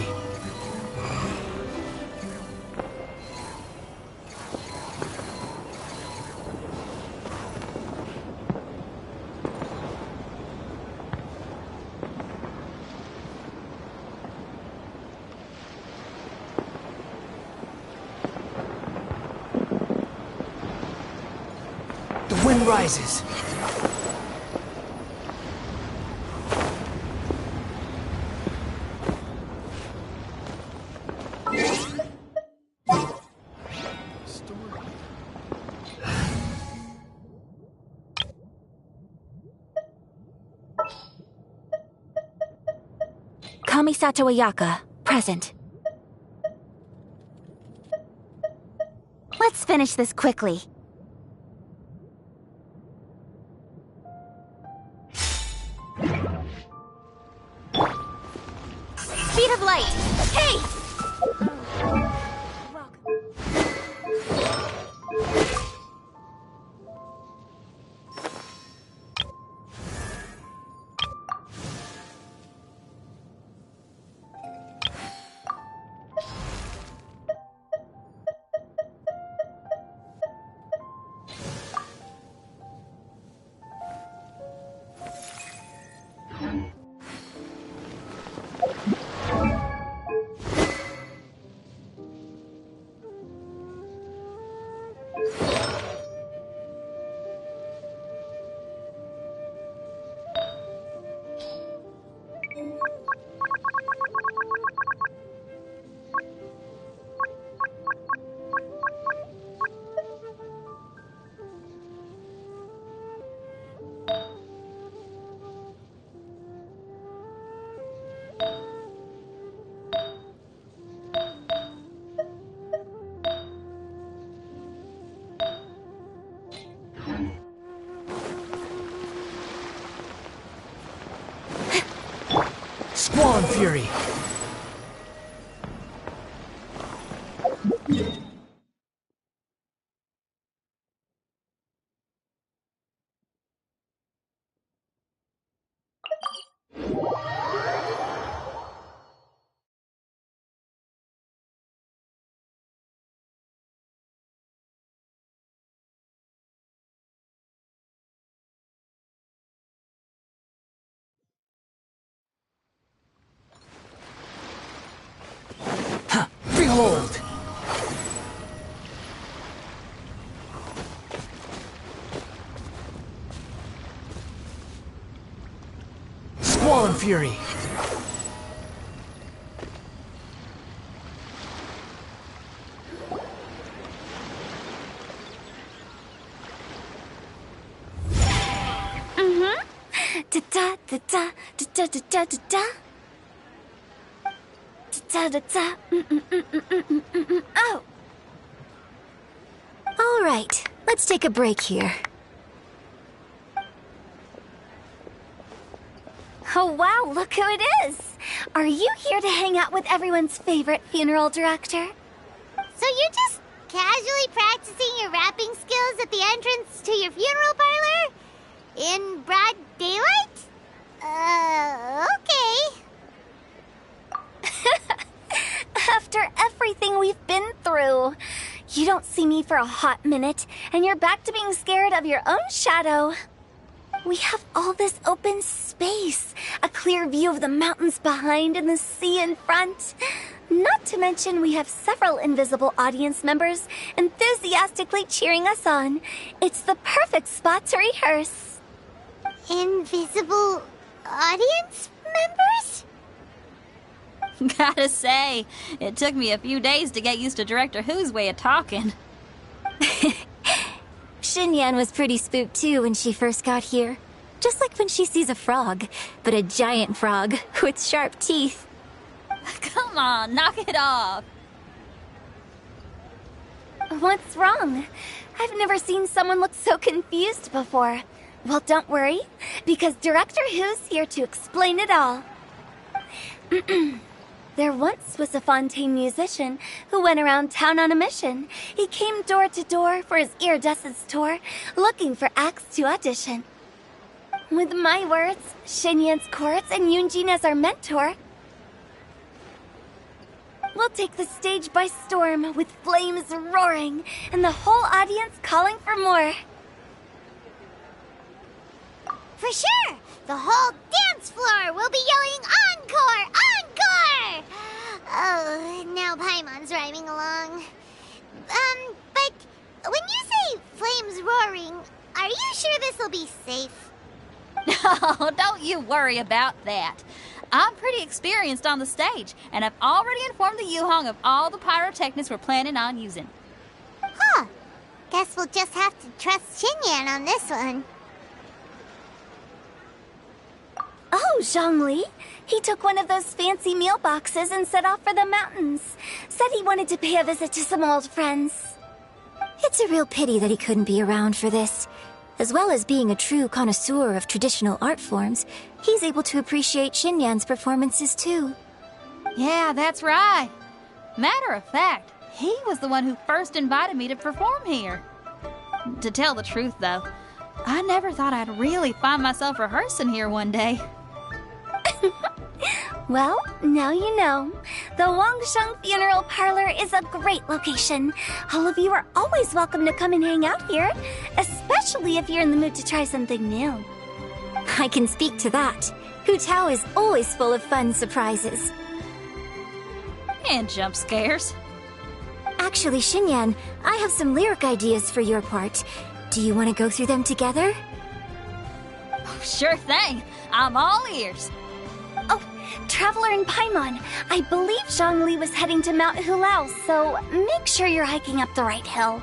The wind rises. Kamisato Ayaka, present. Let's finish this quickly. Hey! Squall Fury! Behold! Squall and Fury! Da da da da da da da da da. Da da da. Oh. All right, let's take a break here. Oh wow, look who it is! Are you here to hang out with everyone's favorite funeral director? So you're just casually practicing your rapping skills at the entrance to your funeral parlor? In broad daylight? Okay. After everything we've been through, you don't see me for a hot minute, and you're back to being scared of your own shadow. We have all this open space, a clear view of the mountains behind and the sea in front. Not to mention we have several invisible audience members enthusiastically cheering us on. It's the perfect spot to rehearse. Invisible audience members? Gotta say, it took me a few days to get used to Director Who's way of talking. Xinyan was pretty spooked too when she first got here. Just like when she sees a frog, but a giant frog with sharp teeth. Come on, knock it off. What's wrong? I've never seen someone look so confused before. Well, don't worry, because Director Who's here to explain it all. There once was a Fontaine musician who went around town on a mission. He came door to door for his iridescence tour, looking for acts to audition. With my words, Xinyan's chords, and Yunjin as our mentor, we'll take the stage by storm with flames roaring and the whole audience calling for more. For sure! The whole dance floor will be yelling encore! Encore! Oh, now Paimon's rhyming along. But when you say flames roaring, are you sure this'll be safe? No, don't you worry about that. I'm pretty experienced on the stage, and I've already informed the Yuhong of all the pyrotechnics we're planning on using. Huh. Guess we'll just have to trust Xinyan on this one. Oh, Zhongli. He took one of those fancy meal boxes and set off for the mountains. Said he wanted to pay a visit to some old friends. It's a real pity that he couldn't be around for this. As well as being a true connoisseur of traditional art forms, he's able to appreciate Xinyan's performances too. Yeah, that's right. Matter of fact, he was the one who first invited me to perform here. To tell the truth, though, I never thought I'd really find myself rehearsing here one day. Well, now you know. The Wangsheng Funeral Parlor is a great location. All of you are always welcome to come and hang out here, especially if you're in the mood to try something new. I can speak to that. Hu Tao is always full of fun surprises. And jump scares. Actually, Xinyan, I have some lyric ideas for your part. Do you want to go through them together? Sure thing. I'm all ears. Oh, Traveler in Paimon, I believe Zhongli was heading to Mount Hulao, so make sure you're hiking up the right hill.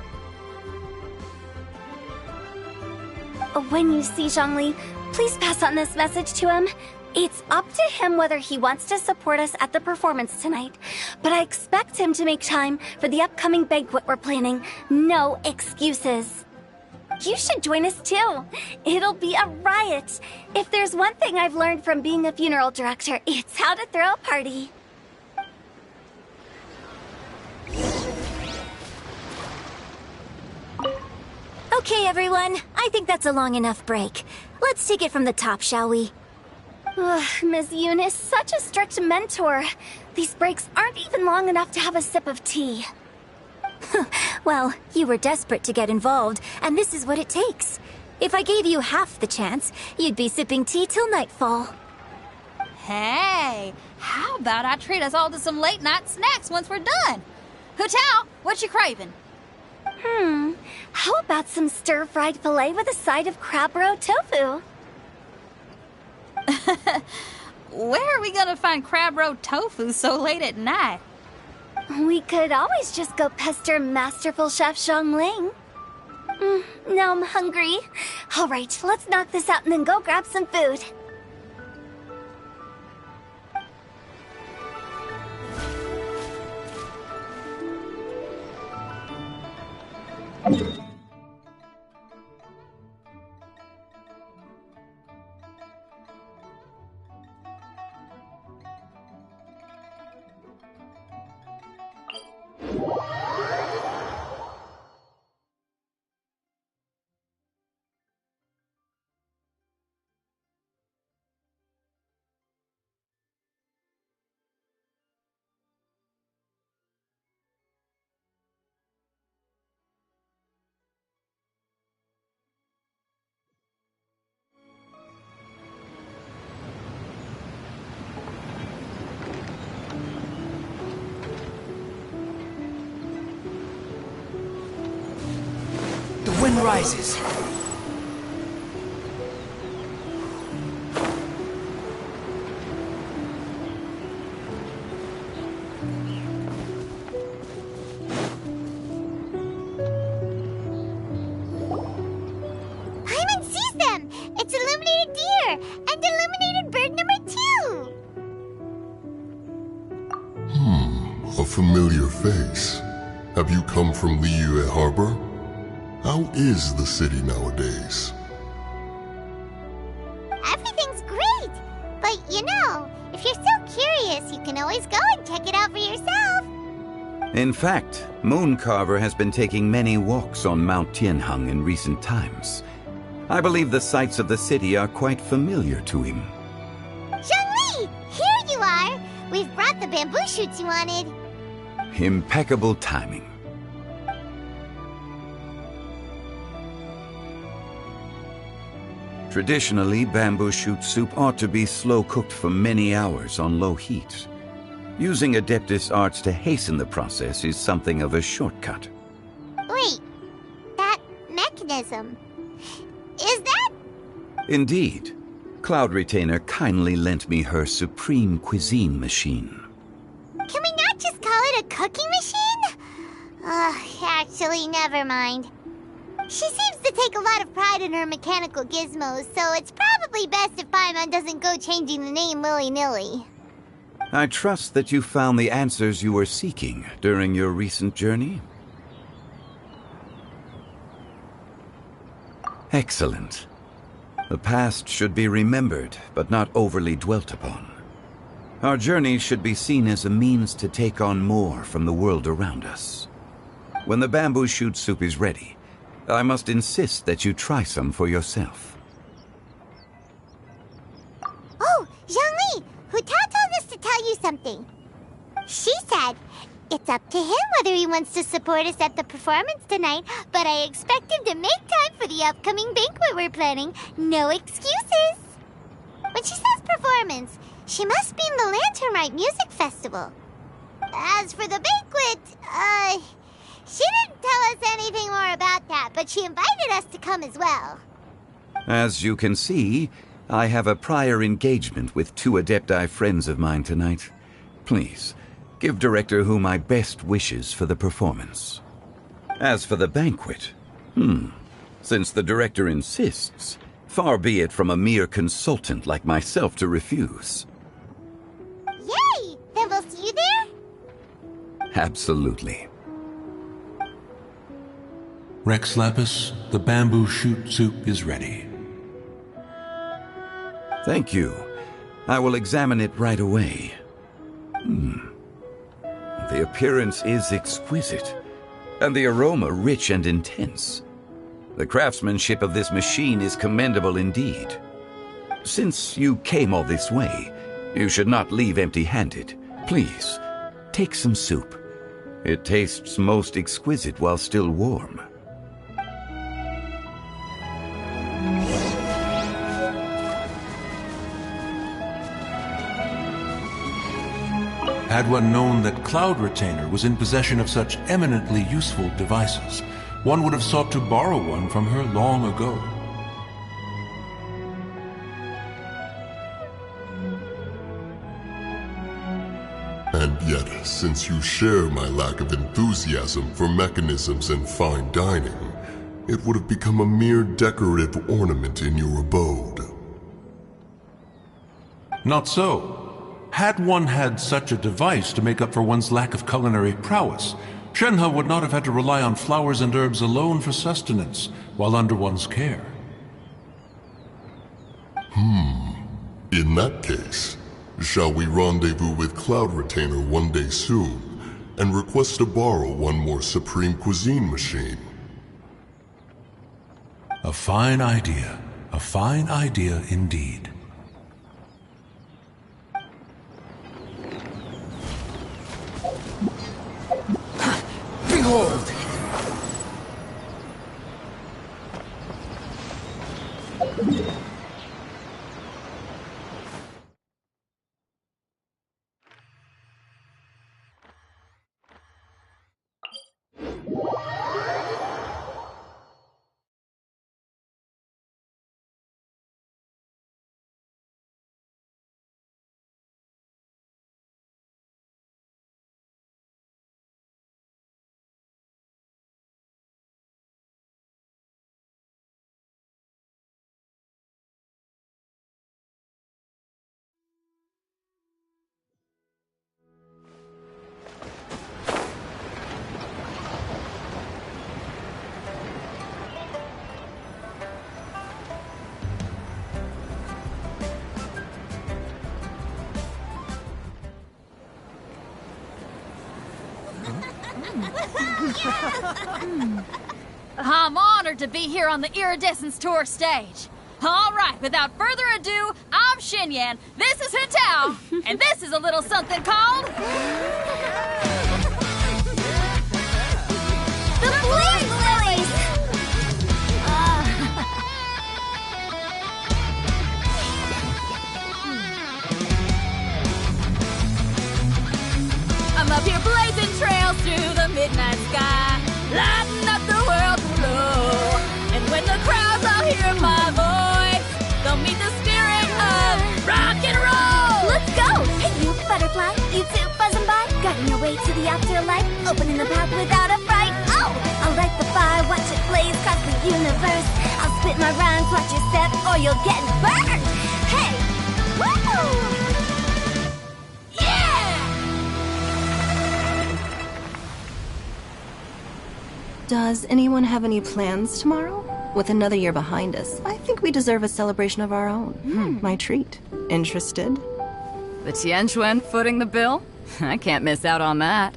When you see Zhongli, please pass on this message to him. It's up to him whether he wants to support us at the performance tonight, but I expect him to make time for the upcoming banquet we're planning. No excuses. You should join us too. It'll be a riot. If there's one thing I've learned from being a funeral director, it's how to throw a party. Okay, everyone. I think that's a long enough break. Let's take it from the top, shall we? Ms. Eunice, such a strict mentor. These breaks aren't even long enough to have a sip of tea. Well, you were desperate to get involved, and this is what it takes. If I gave you half the chance, you'd be sipping tea till nightfall. Hey, how about I treat us all to some late-night snacks once we're done? Hu Tao, what you craving? How about some stir-fried filet with a side of crab roe tofu? Where are we gonna find crab roe tofu so late at night? We could always just go pester masterful chef Zhongling. Now I'm hungry. All right, let's knock this out and then go grab some food. The wind rises. Paimon sees them! It's illuminated deer! And illuminated bird number 2! A familiar face. Have you come from Liyue Harbor? How is the city nowadays? Everything's great! But you know, if you're so curious, you can always go and check it out for yourself! In fact, Mooncarver has been taking many walks on Mount Tianheng in recent times. I believe the sights of the city are quite familiar to him. Zhongli! Here you are! We've brought the bamboo shoots you wanted. Impeccable timing. Traditionally, bamboo shoot soup ought to be slow-cooked for many hours on low heat. Using Adeptus arts to hasten the process is something of a shortcut. Wait, that mechanism... is that... Indeed. Cloud Retainer kindly lent me her supreme cuisine machine. Can we not just call it a cooking machine? Actually, never mind. She seems to take a lot of pride in her mechanical gizmos, so it's probably best if Paimon doesn't go changing the name willy-nilly. I trust that you found the answers you were seeking during your recent journey. Excellent. The past should be remembered, but not overly dwelt upon. Our journey should be seen as a means to take on more from the world around us. When the bamboo shoot soup is ready, I must insist that you try some for yourself. Oh, Zhangli! Huta told us to tell you something. She said, it's up to him whether he wants to support us at the performance tonight, but I expect him to make time for the upcoming banquet we're planning. No excuses! When she says performance, she must mean the Lantern Rite Music Festival. As for the banquet, she didn't tell us anything more about that, but she invited us to come as well. As you can see, I have a prior engagement with 2 Adepti friends of mine tonight. Please, give Director Hu my best wishes for the performance. As for the banquet, since the Director insists, far be it from a mere consultant like myself to refuse. Yay! Then we'll see you there? Absolutely. Rex Lapis, the bamboo shoot soup is ready. Thank you. I will examine it right away. The appearance is exquisite, and the aroma rich and intense. The craftsmanship of this machine is commendable indeed. Since you came all this way, you should not leave empty-handed. Please, take some soup. It tastes most exquisite while still warm. Had one known that Cloud Retainer was in possession of such eminently useful devices, one would have sought to borrow one from her long ago. And yet, since you share my lack of enthusiasm for mechanisms and fine dining, it would have become a mere decorative ornament in your abode. Not so. Had one had such a device to make up for one's lack of culinary prowess, Shenhe would not have had to rely on flowers and herbs alone for sustenance while under one's care. In that case, shall we rendezvous with Cloud Retainer one day soon and request to borrow one more Supreme Cuisine machine? A fine idea. A fine idea indeed. Behold! I'm honored to be here on the Iridescence Tour stage. All right, without further ado, I'm Xinyan, this is Hutao, and this is a little something called... The Flame Lilies! I'm up here blazing trails through the midnight sky, lighting up the world below. And when the crowds all hear my voice, they'll meet the spirit of rock and roll. Let's go! Hey, you butterfly, you too buzzing by, guiding your way to the afterlife, opening the path without a fright. Oh, I'll light the fire, watch it blaze across the universe. I'll spit my rhymes, watch your step, or you'll get burned. Hey, woo! Does anyone have any plans tomorrow? With another year behind us, I think we deserve a celebration of our own. My treat. Interested? The Tianquan footing the bill? I can't miss out on that.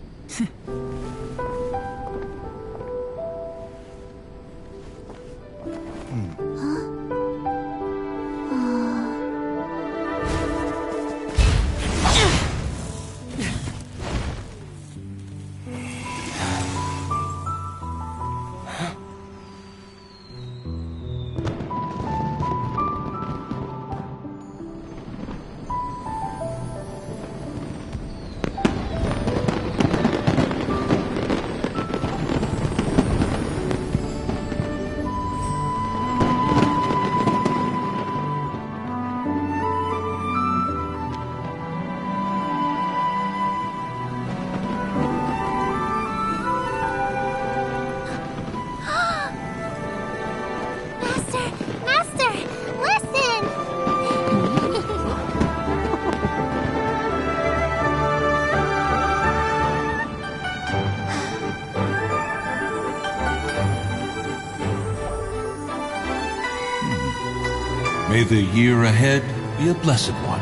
May the year ahead be a blessed one.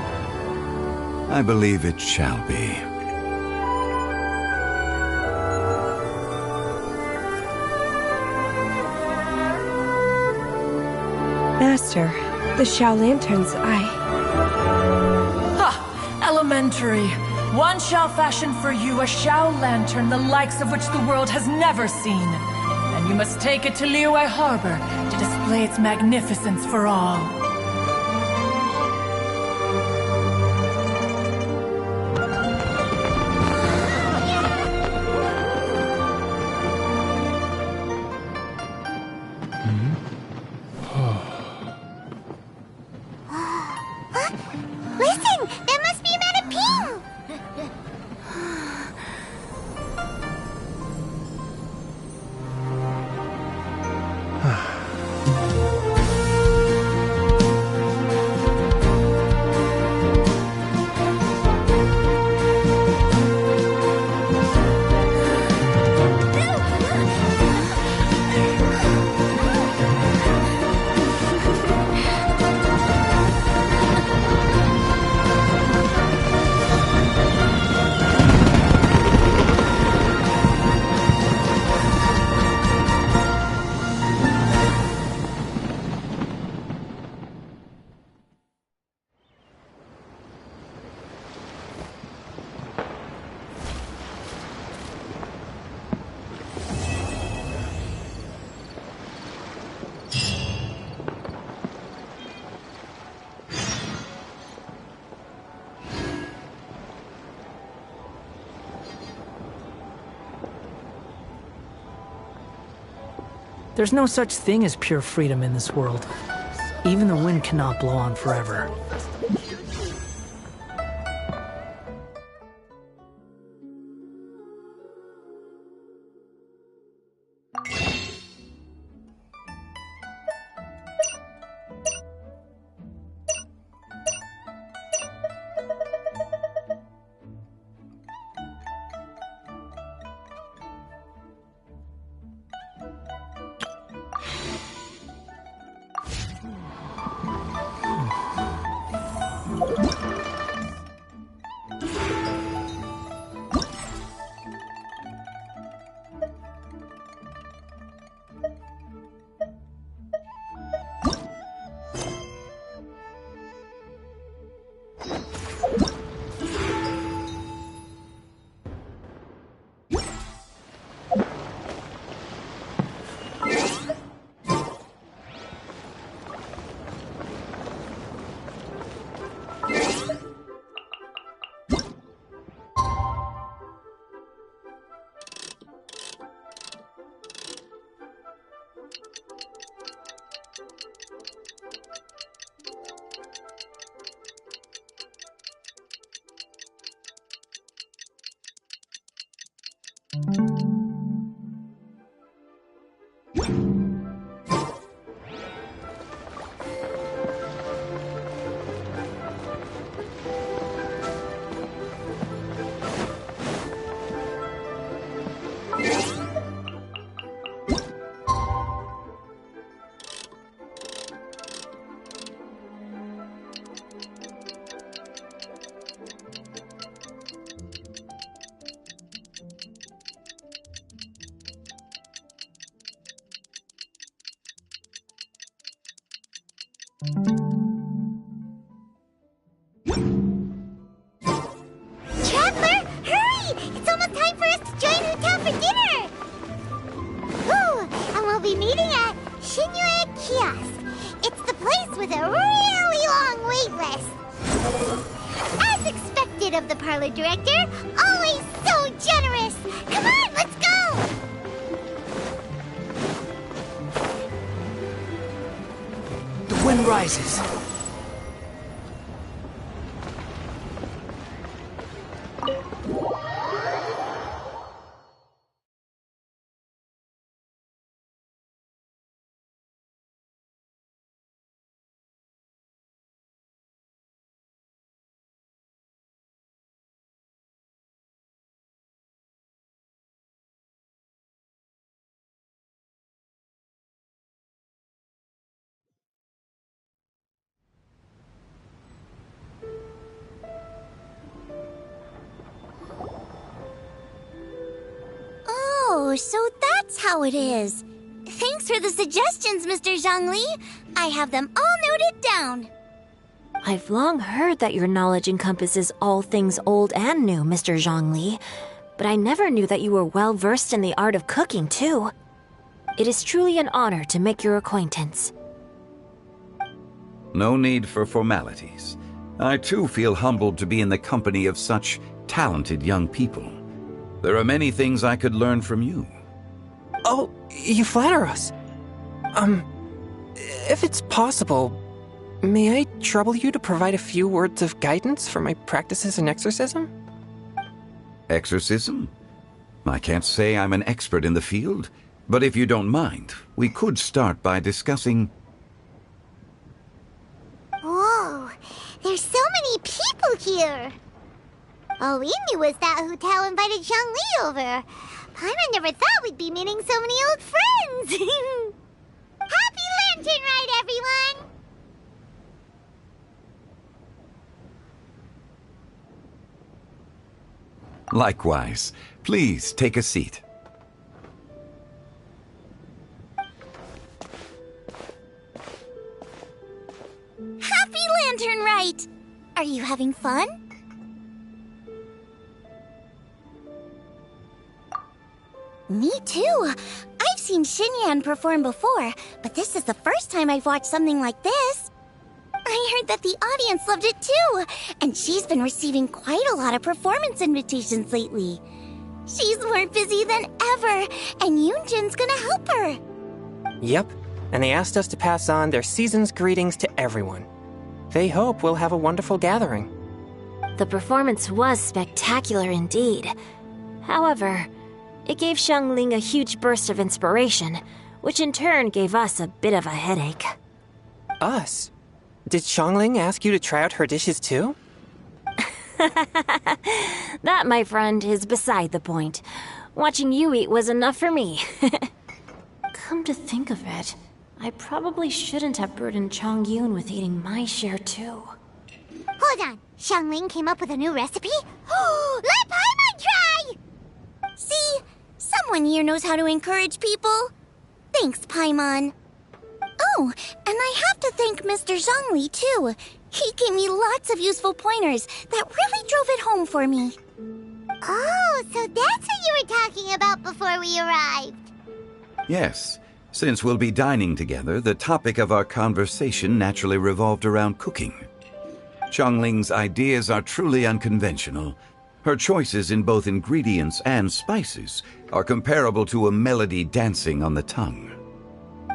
I believe it shall be. Master, the Xiao Lanterns, Ha! Elementary. One shall fashion for you a Xiao Lantern the likes of which the world has never seen. And you must take it to Liyue Harbor to display its magnificence for all. Listen! That must be Manaping! There's no such thing as pure freedom in this world. Even the wind cannot blow on forever. Traveler, hurry! It's almost time for us to join Hotel for dinner! Ooh, and we'll be meeting at Shinue Kiosk. It's the place with a really long wait list. As expected of the parlor director, always so generous! Come on, let's go! The wind rises. Oh, so that's how it is. Thanks for the suggestions, Mr. Zhongli. I have them all noted down. I've long heard that your knowledge encompasses all things old and new, Mr. Zhongli, but I never knew that you were well versed in the art of cooking, too. It is truly an honor to make your acquaintance. No need for formalities. I too feel humbled to be in the company of such talented young people. There are many things I could learn from you. Oh, you flatter us. If it's possible, may I trouble you to provide a few words of guidance for my practices in exorcism? Exorcism? I can't say I'm an expert in the field, but if you don't mind, we could start by discussing... Whoa, there's so many people here! All we knew was that Hotel invited Zhongli over. Paimon never thought we'd be meeting so many old friends! Happy Lantern Rite, everyone! Likewise. Please take a seat. Happy Lantern Rite! Are you having fun? Me too. I've seen Xinyan perform before, but this is the first time I've watched something like this. I heard that the audience loved it too, and she's been receiving quite a lot of performance invitations lately. She's more busy than ever, and Yoonjin's gonna help her. Yep, and they asked us to pass on their season's greetings to everyone. They hope we'll have a wonderful gathering. The performance was spectacular indeed. However, it gave Xiangling a huge burst of inspiration, which in turn gave us a bit of a headache. Us? Did Xiangling ask you to try out her dishes too? That, my friend, is beside the point. Watching you eat was enough for me. Come to think of it, I probably shouldn't have burdened Chongyun with eating my share too. Hold on, Xiangling came up with a new recipe? Let Paimon try! See? Someone here knows how to encourage people. Thanks, Paimon. Oh, and I have to thank Mr. Zhongli, too. He gave me lots of useful pointers that really drove it home for me. Oh, so that's what you were talking about before we arrived. Yes. Since we'll be dining together, the topic of our conversation naturally revolved around cooking. Xiangling's ideas are truly unconventional. Her choices in both ingredients and spices are comparable to a melody dancing on the tongue.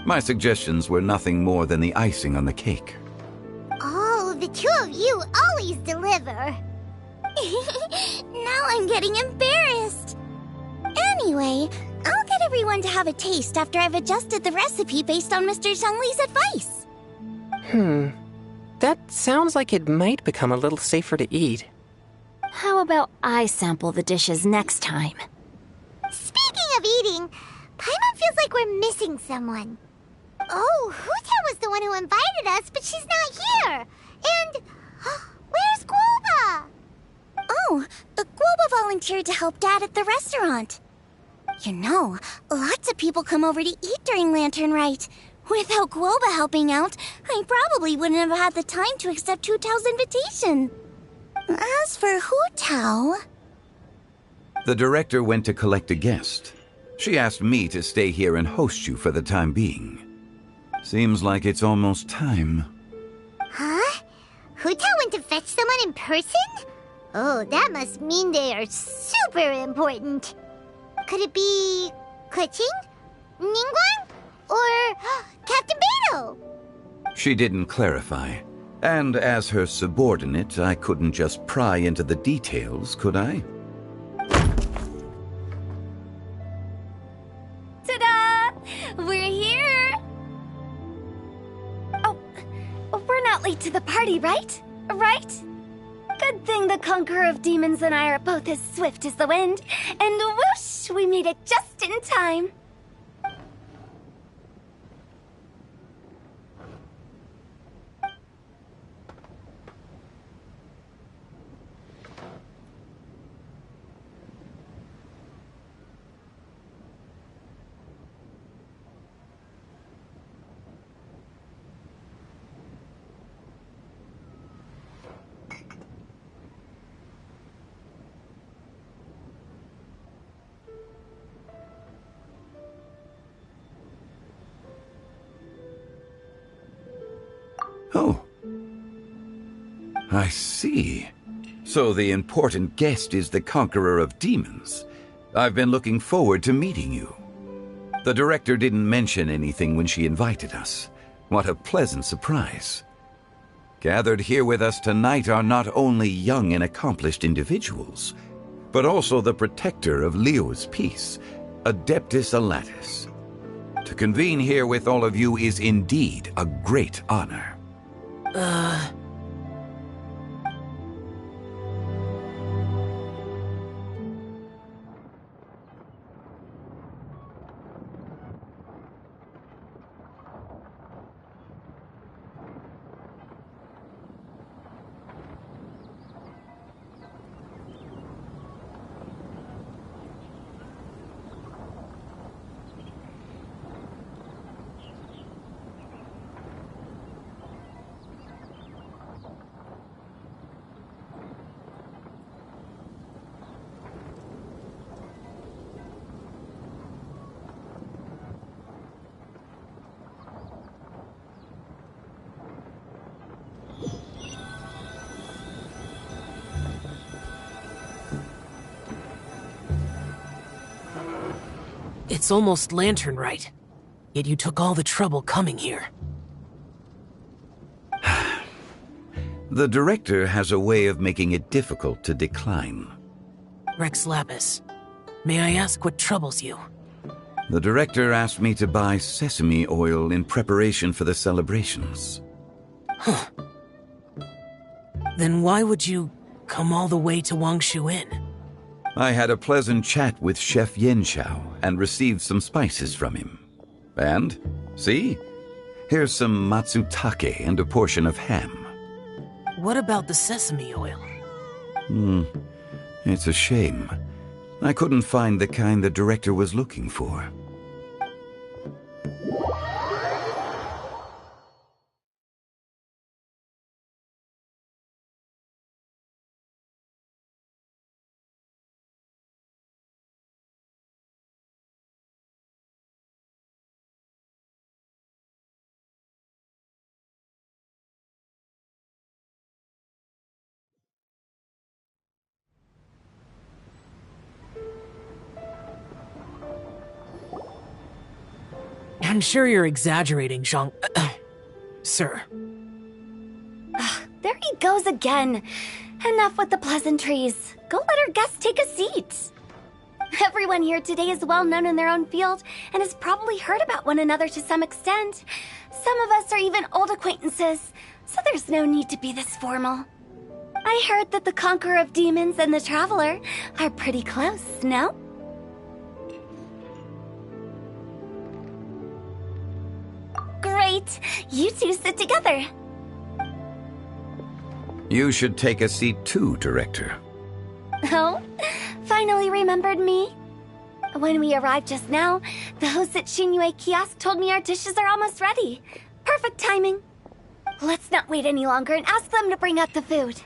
My suggestions were nothing more than the icing on the cake. Oh, the two of you always deliver. Now I'm getting embarrassed. Anyway, I'll get everyone to have a taste after I've adjusted the recipe based on Mr. Zhongli's advice. That sounds like it might become a little safer to eat. How about I sample the dishes next time? Speaking of eating, Paimon feels like we're missing someone. Oh, Huta was the one who invited us, but she's not here. And where's Guoba? Oh, Guoba volunteered to help Dad at the restaurant. You know, lots of people come over to eat during Lantern Rite. Without Guoba helping out, I probably wouldn't have had the time to accept Hu Tao's invitation. As for Hu Tao... The director went to collect a guest. She asked me to stay here and host you for the time being. Seems like it's almost time. Huh? Hu Tao went to fetch someone in person? Oh, that must mean they are super important. Could it be... Keqing? Ningguang? Or Captain Beidou? She didn't clarify. And as her subordinate, I couldn't just pry into the details, could I? Ta-da! We're here! Oh, we're not late to the party, right? Right? Good thing the Conqueror of Demons and I are both as swift as the wind. And whoosh, we made it just in time. Oh. I see. So the important guest is the Conqueror of Demons. I've been looking forward to meeting you. The director didn't mention anything when she invited us. What a pleasant surprise. Gathered here with us tonight are not only young and accomplished individuals, but also the protector of Leo's peace, Adeptus Alatus. To convene here with all of you is indeed a great honor. It's almost lantern right. Yet you took all the trouble coming here. The director has a way of making it difficult to decline. Rex Lapis, may I ask what troubles you? The director asked me to buy sesame oil in preparation for the celebrations. Huh. Then why would you come all the way to Wangshu Inn? I had a pleasant chat with Chef Yanxiao and received some spices from him. And, see? Here's some matsutake and a portion of ham. What about the sesame oil? It's a shame. I couldn't find the kind the director was looking for. I'm sure you're exaggerating, Zhang... Sir. There he goes again. Enough with the pleasantries. Go let our guests take a seat. Everyone here today is well known in their own field and has probably heard about one another to some extent. Some of us are even old acquaintances, so there's no need to be this formal. I heard that the Conqueror of Demons and the Traveler are pretty close, no? Great! You two sit together. You should take a seat too, Director. Oh? Finally remembered me? When we arrived just now, The host at Xinyue Kiosk told me our dishes are almost ready. Perfect timing. Let's not wait any longer and ask them to bring out the food.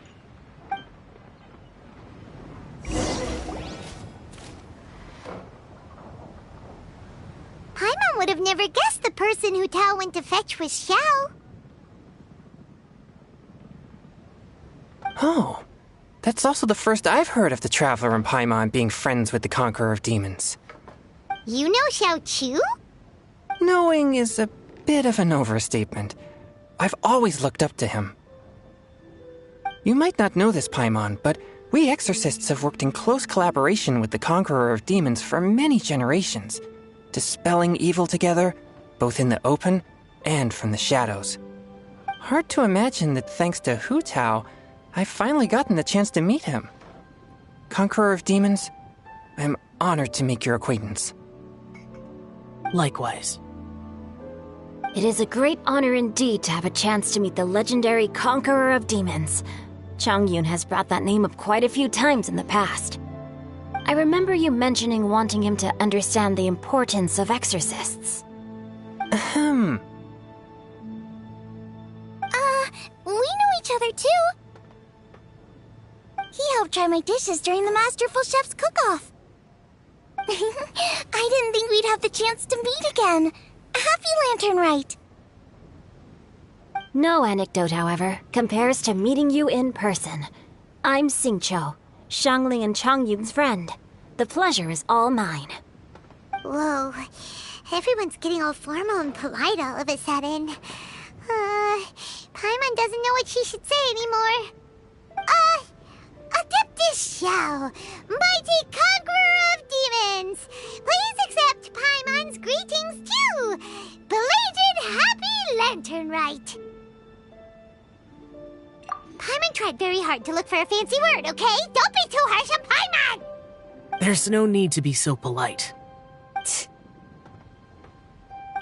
Paimon would have never guessed the person who Tao went to fetch was Xiao. Oh, that's also the first I've heard of the Traveler and Paimon being friends with the Conqueror of Demons. You know Xiao Chu? Knowing is a bit of an overstatement. I've always looked up to him. You might not know this, Paimon, but we exorcists have worked in close collaboration with the Conqueror of Demons for many generations, dispelling evil together, both in the open and from the shadows. Hard to imagine that thanks to Hu Tao, I've finally gotten the chance to meet him. Conqueror of Demons, I'm honored to make your acquaintance. Likewise. It is a great honor indeed to have a chance to meet the legendary Conqueror of Demons. Changyun has brought that name up quite a few times in the past. I remember you mentioning wanting him to understand the importance of exorcists. We know each other too. He helped try my dishes during the Masterful Chef's cook-off. I didn't think we'd have the chance to meet again. Happy Lantern Rite. No anecdote, however, compares to meeting you in person. I'm Xingqiu, Shangling and Changyun's friend. The pleasure is all mine. Whoa, everyone's getting all formal and polite all of a sudden. Paimon doesn't know what she should say anymore. Adeptus Xiao, mighty Conqueror of Demons, please accept Paimon's greetings too. Belated Happy Lantern Rite. Paimon tried very hard to look for a fancy word, okay? Don't be too harsh on Paimon! There's no need to be so polite.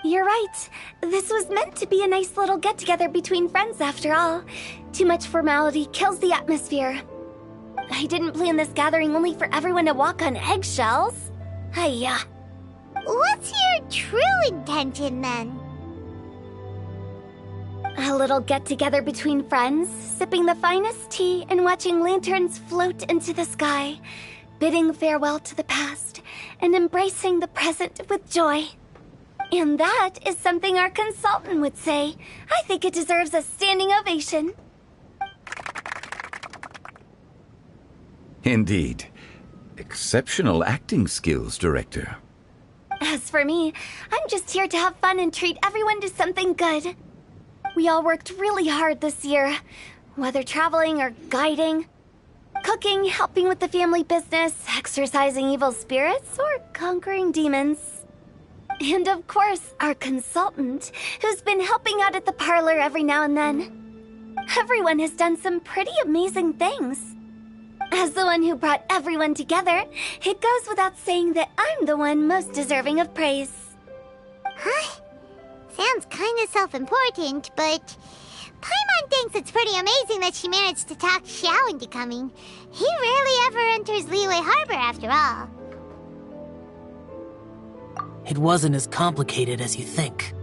You're right. This was meant to be a nice little get-together between friends after all. Too much formality kills the atmosphere. I didn't plan this gathering only for everyone to walk on eggshells. Hiya. What's your true intention then? A little get-together between friends, sipping the finest tea and watching lanterns float into the sky, bidding farewell to the past and embracing the present with joy. And that is something our consultant would say. I think it deserves a standing ovation. Indeed. Exceptional acting skills, Director. As for me, I'm just here to have fun and treat everyone to something good. We all worked really hard this year, whether traveling or guiding, cooking, helping with the family business, exorcising evil spirits, or conquering demons. And of course, our consultant, who's been helping out at the parlor every now and then. Everyone has done some pretty amazing things. As the one who brought everyone together, it goes without saying that I'm the one most deserving of praise. Huh? Sounds kinda self-important, but Paimon thinks it's pretty amazing that she managed to talk Xiao into coming. He rarely ever enters Liyue Harbor after all. It wasn't as complicated as you think.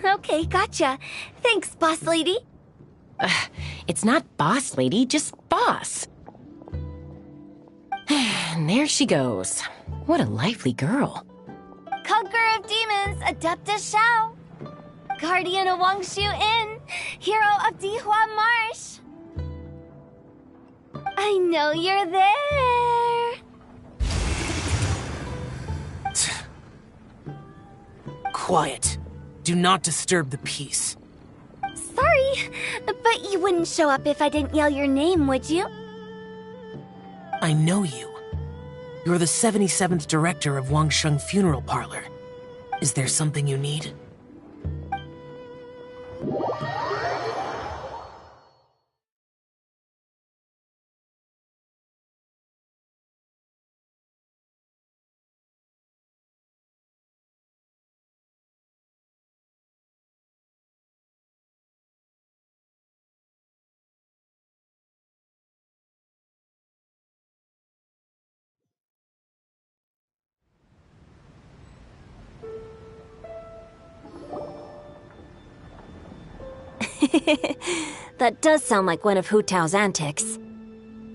Okay, gotcha. Thanks, boss lady. It's not boss lady, just boss. And there she goes. What a lively girl. Conqueror of Demons, Adeptus Xiao. Guardian of Wangshu Inn, hero of Dihua Marsh. I know you're there. Quiet. Do not disturb the peace. Sorry, but you wouldn't show up if I didn't yell your name, would you? I know you. You're the 77th director of Wangsheng Funeral Parlor. Is there something you need? That does sound like one of Hu Tao's antics.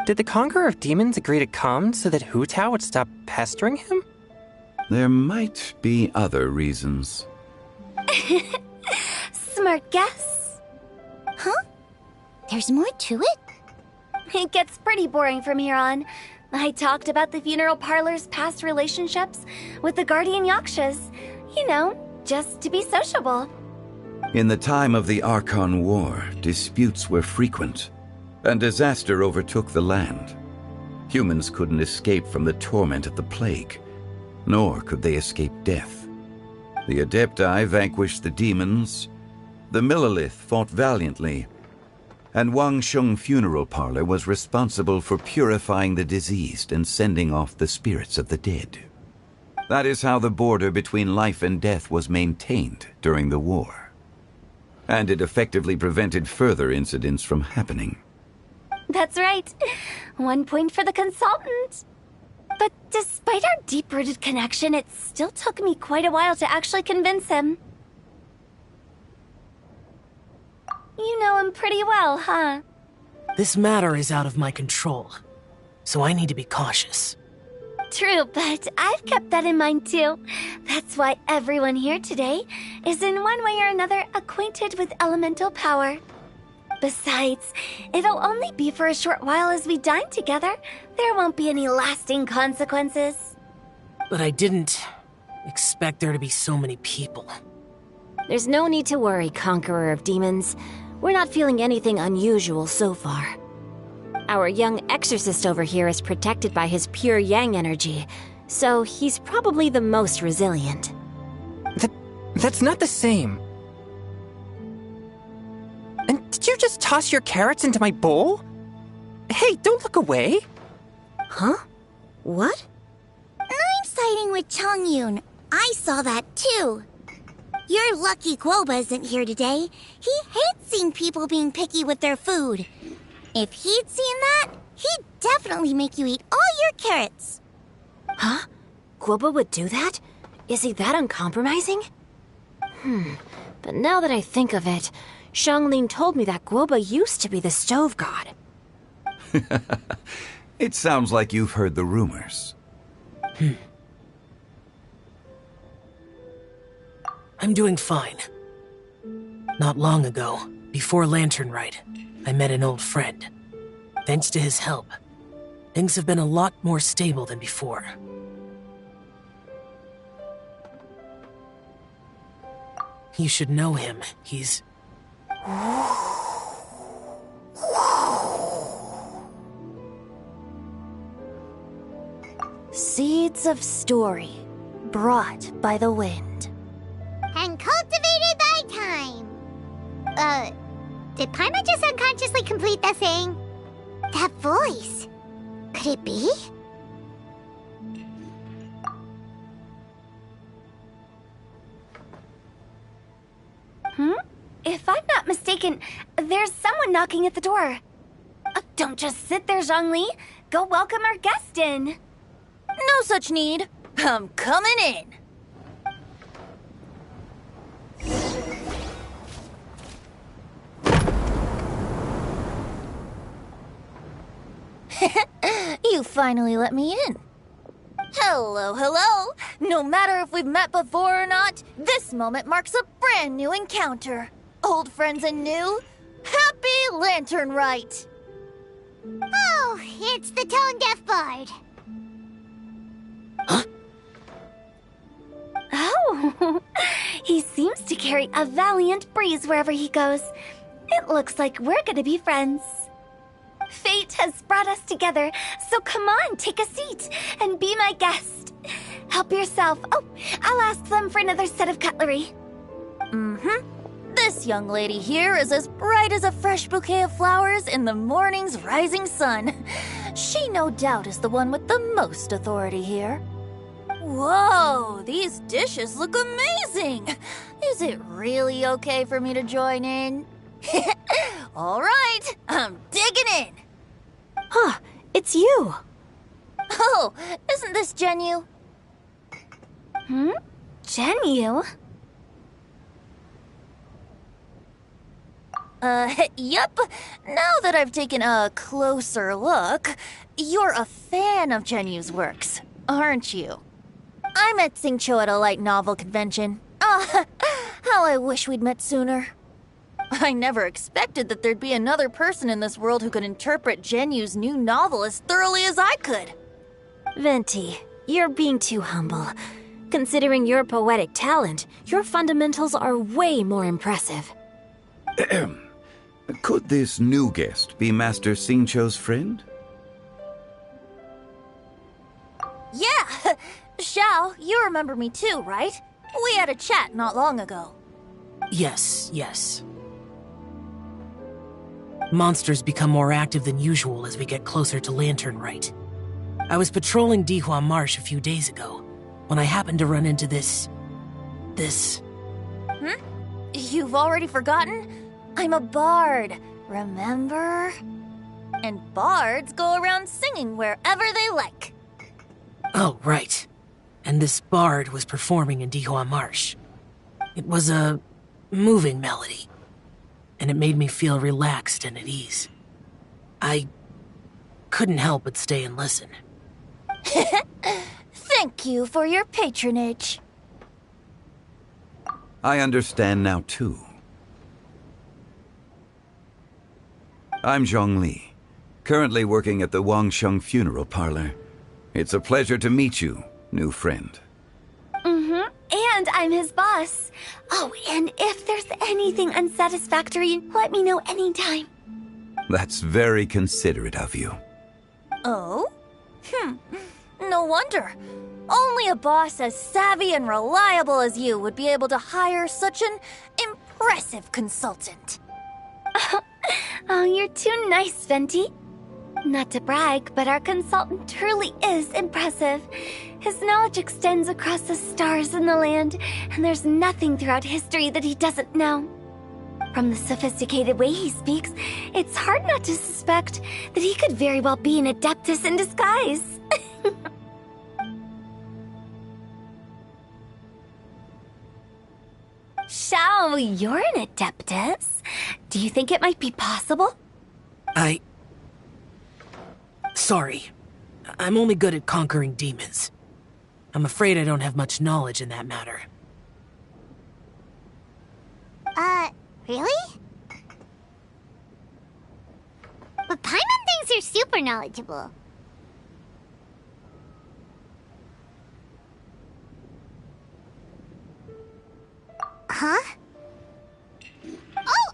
Did the Conqueror of Demons agree to come so that Hu Tao would stop pestering him? There might be other reasons. Smart guess. Huh? There's more to it? It gets pretty boring from here on. I talked about the funeral parlor's past relationships with the guardian yakshas. You know, just to be sociable. In the time of the Archon War, disputes were frequent, and disaster overtook the land. Humans couldn't escape from the torment of the plague, nor could they escape death. The Adepti vanquished the demons, the Millelith fought valiantly, and Wangsheng Funeral Parlor was responsible for purifying the diseased and sending off the spirits of the dead. That is how the border between life and death was maintained during the war. And it effectively prevented further incidents from happening. That's right. 1 point for the consultant. But despite our deep-rooted connection, it still took me quite a while to actually convince him. You know him pretty well, huh? This matter is out of my control, so I need to be cautious. True, but I've kept that in mind too. That's why everyone here today is in one way or another acquainted with elemental power. Besides, it'll only be for a short while as we dine together. There won't be any lasting consequences. But I didn't expect there to be so many people. There's no need to worry, Conqueror of Demons. We're not feeling anything unusual so far. Our young exorcist over here is protected by his pure yang energy, so he's probably the most resilient. That's not the same. And did you just toss your carrots into my bowl? Hey, don't look away. Huh? What? I'm siding with Chongyun. I saw that too. You're lucky Guoba isn't here today. He hates seeing people being picky with their food. If he'd seen that, he'd definitely make you eat all your carrots. Huh? Guoba would do that? Is he that uncompromising? But now that I think of it, Xianglin told me that Guoba used to be the stove god. It sounds like you've heard the rumors. I'm doing fine. Not long ago, before Lantern Rite, I met an old friend. Thanks to his help, things have been a lot more stable than before. You should know him. He's... Seeds of story, brought by the wind. And cultivated by time. Did Paimon just unconsciously complete that saying? That voice. Could it be? If I'm not mistaken, there's someone knocking at the door. Don't just sit there, Zhongli. Go welcome our guest in. No such need. I'm coming in. You finally let me in. Hello, hello. No matter if we've met before or not, this moment marks a brand new encounter. Old friends and new. Happy Lantern Rite. Oh, it's the tone-deaf bard. Oh, he seems to carry a valiant breeze wherever he goes. It looks like we're gonna be friends. Fate has brought us together, so come on, take a seat and be my guest. Help yourself. Oh, I'll ask them for another set of cutlery. This young lady here is as bright as a fresh bouquet of flowers in the morning's rising sun. She no doubt is the one with the most authority here. Whoa, these dishes look amazing! Is it really okay for me to join in? All right, I'm digging in. Huh, it's you. Oh, isn't this Genu? Genu? Yep. Now that I've taken a closer look, you're a fan of Genu's works, aren't you? I met Xingqiu at a light novel convention. Ah, how I wish we'd met sooner. I never expected that there'd be another person in this world who could interpret Genu's new novel as thoroughly as I could. Venti, you're being too humble. Considering your poetic talent, your fundamentals are way more impressive. Could this new guest be Master Xingqiu's friend? Yeah! Xiao, you remember me too, right? We had a chat not long ago. Yes. Monsters become more active than usual as we get closer to Lantern Rite. I was patrolling Dihua Marsh a few days ago, when I happened to run into this... You've already forgotten? I'm a bard, remember? And bards go around singing wherever they like. Oh, right. And this bard was performing in Dihua Marsh. It was a moving melody, and it made me feel relaxed and at ease. I couldn't help but stay and listen. Thank you for your patronage. I understand now, too. I'm Zhongli, currently working at the Wangsheng Funeral Parlor. It's a pleasure to meet you, new friend. And I'm his boss. Oh, and if there's anything unsatisfactory, let me know anytime. That's very considerate of you. Oh? No wonder. Only a boss as savvy and reliable as you would be able to hire such an impressive consultant. Oh, you're too nice, Venti. Not to brag, but our consultant truly is impressive. His knowledge extends across the stars and the land, and there's nothing throughout history that he doesn't know. From the sophisticated way he speaks, it's hard not to suspect that he could very well be an adeptus in disguise. Xiao, you're an adeptus. Do you think it might be possible? Sorry. I'm only good at conquering demons. I'm afraid I don't have much knowledge in that matter. Really? But Paimon thinks you're super knowledgeable. Huh?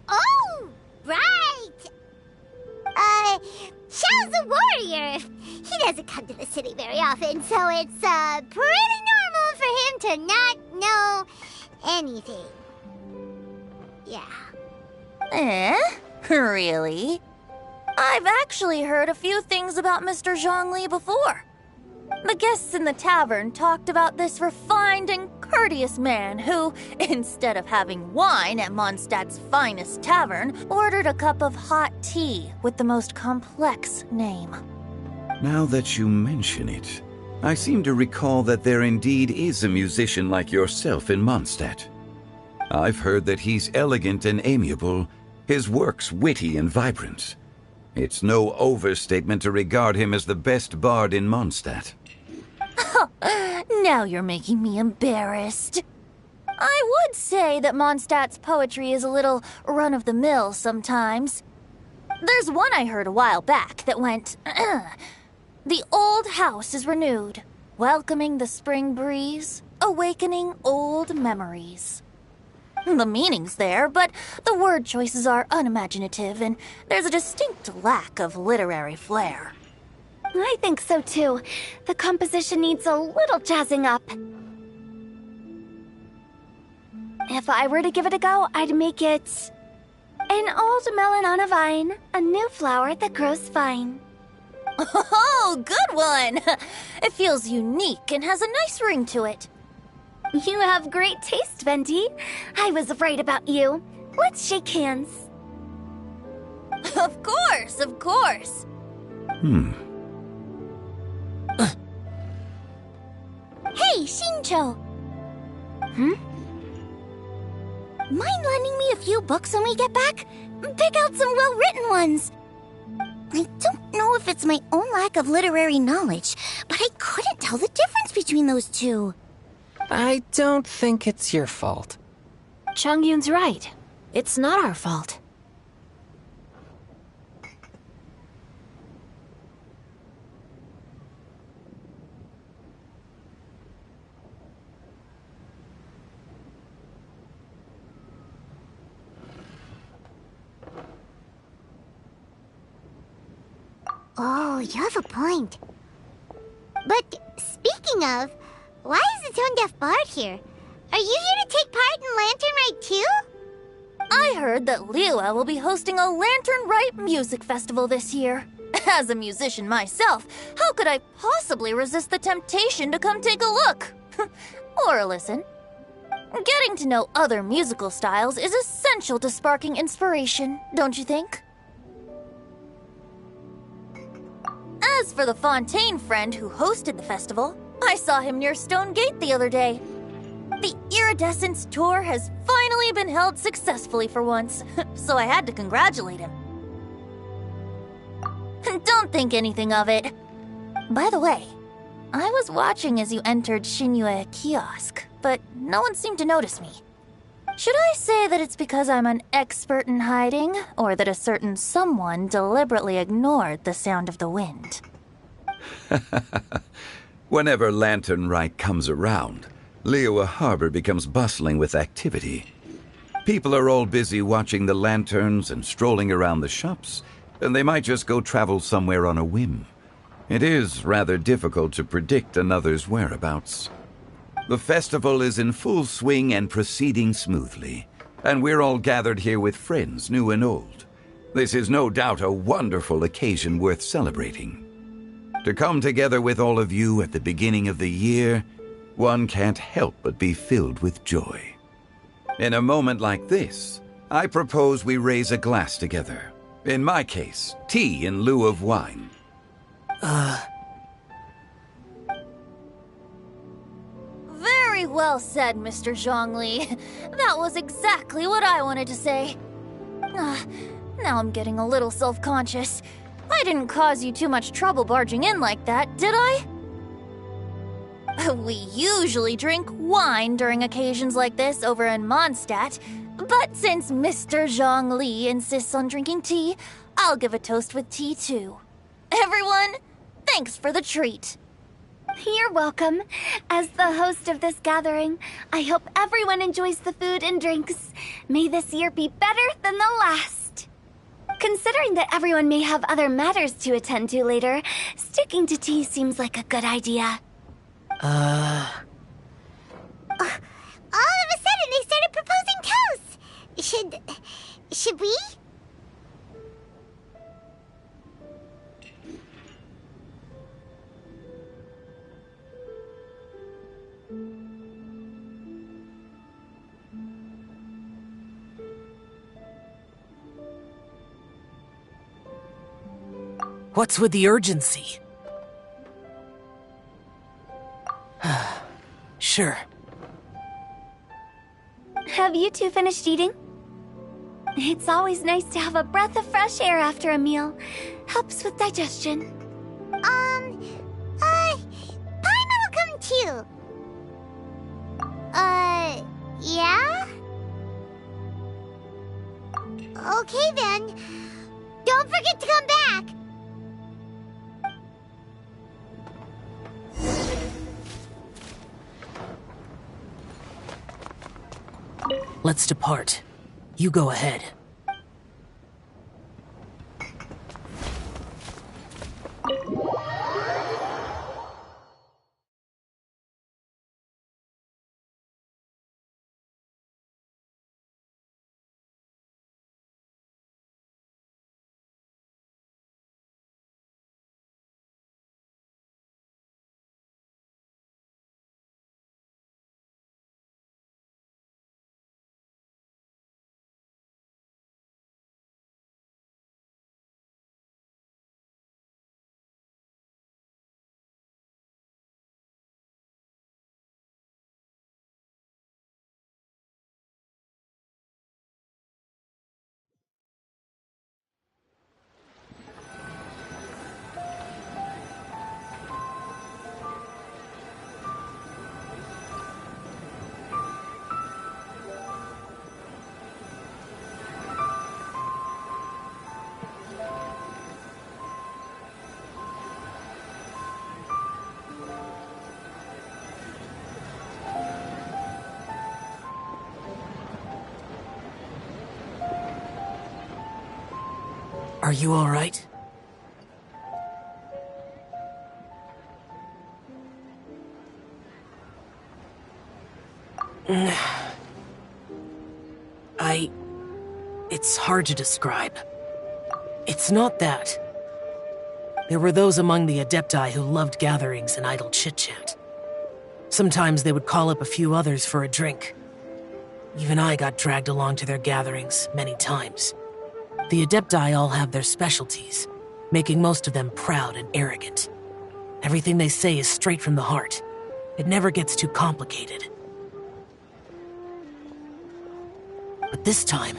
Oh, right! Xiao's a warrior. He doesn't come to the city very often, so it's, pretty normal for him to not know anything. Yeah. Really? I've actually heard a few things about Mr. Zhongli before. The guests in the tavern talked about this refined and courteous man who, instead of having wine at Mondstadt's finest tavern, ordered a cup of hot tea with the most complex name. Now that you mention it, I seem to recall that there indeed is a musician like yourself in Mondstadt. I've heard that he's elegant and amiable, his works witty and vibrant. It's no overstatement to regard him as the best bard in Mondstadt. Now you're making me embarrassed. I would say that Mondstadt's poetry is a little run-of-the-mill sometimes. There's one I heard a while back that went, the old house is renewed, welcoming the spring breeze, awakening old memories. The meaning's there, but the word choices are unimaginative, and there's a distinct lack of literary flair. I think so too. The composition needs a little jazzing up. If I were to give it a go, I'd make it an old melon on a vine, a new flower that grows fine. Oh, good one! It feels unique and has a nice ring to it. You have great taste, Venti. I was right about you. Let's shake hands. Of course, of course. Hey, Shincho! Mind lending me a few books when we get back? Pick out some well-written ones. I don't know if it's my own lack of literary knowledge, but I couldn't tell the difference between those two. I don't think it's your fault. Changyun's right. It's not our fault. Oh, you have a point. But speaking of, why is the Tone Deaf Bard here? Are you here to take part in Lantern Rite too? I heard that Liyue will be hosting a Lantern Rite music festival this year. As a musician myself, how could I possibly resist the temptation to come take a look? Or listen. Getting to know other musical styles is essential to sparking inspiration, don't you think? As for the Fontaine friend who hosted the festival, I saw him near Stone Gate the other day. The Iridescence tour has finally been held successfully for once, so I had to congratulate him. Don't think anything of it. By the way, I was watching as you entered Shinyue Kiosk, but no one seemed to notice me. Should I say that it's because I'm an expert in hiding, or that a certain someone deliberately ignored the sound of the wind? Whenever Lantern Rite comes around, Liyue Harbor becomes bustling with activity. People are all busy watching the lanterns and strolling around the shops, and they might just go travel somewhere on a whim. It is rather difficult to predict another's whereabouts. The festival is in full swing and proceeding smoothly, and we're all gathered here with friends, new and old. This is no doubt a wonderful occasion worth celebrating. To come together with all of you at the beginning of the year, one can't help but be filled with joy. In a moment like this, I propose we raise a glass together. In my case, tea in lieu of wine. Very well said, Mr. Zhongli. That was exactly what I wanted to say. Now I'm getting a little self-conscious. I didn't cause you too much trouble barging in like that, did I? We usually drink wine during occasions like this over in Mondstadt, but since Mr. Zhongli insists on drinking tea, I'll give a toast with tea too. Everyone, thanks for the treat. You're welcome. As the host of this gathering, I hope everyone enjoys the food and drinks. May this year be better than the last. Considering that everyone may have other matters to attend to later, sticking to tea seems like a good idea. All of a sudden, they started proposing toasts. Should we? What's with the urgency? Sure. Have you two finished eating? It's always nice to have a breath of fresh air after a meal. Helps with digestion. Paimon will come too. Yeah? Okay then. Don't forget to come back! Let's depart. You go ahead. Are you all right? It's hard to describe. It's not that. There were those among the Adepti who loved gatherings and idle chit-chat. Sometimes they would call up a few others for a drink. Even I got dragged along to their gatherings many times. The Adepti all have their specialties, making most of them proud and arrogant. Everything they say is straight from the heart. It never gets too complicated. But this time...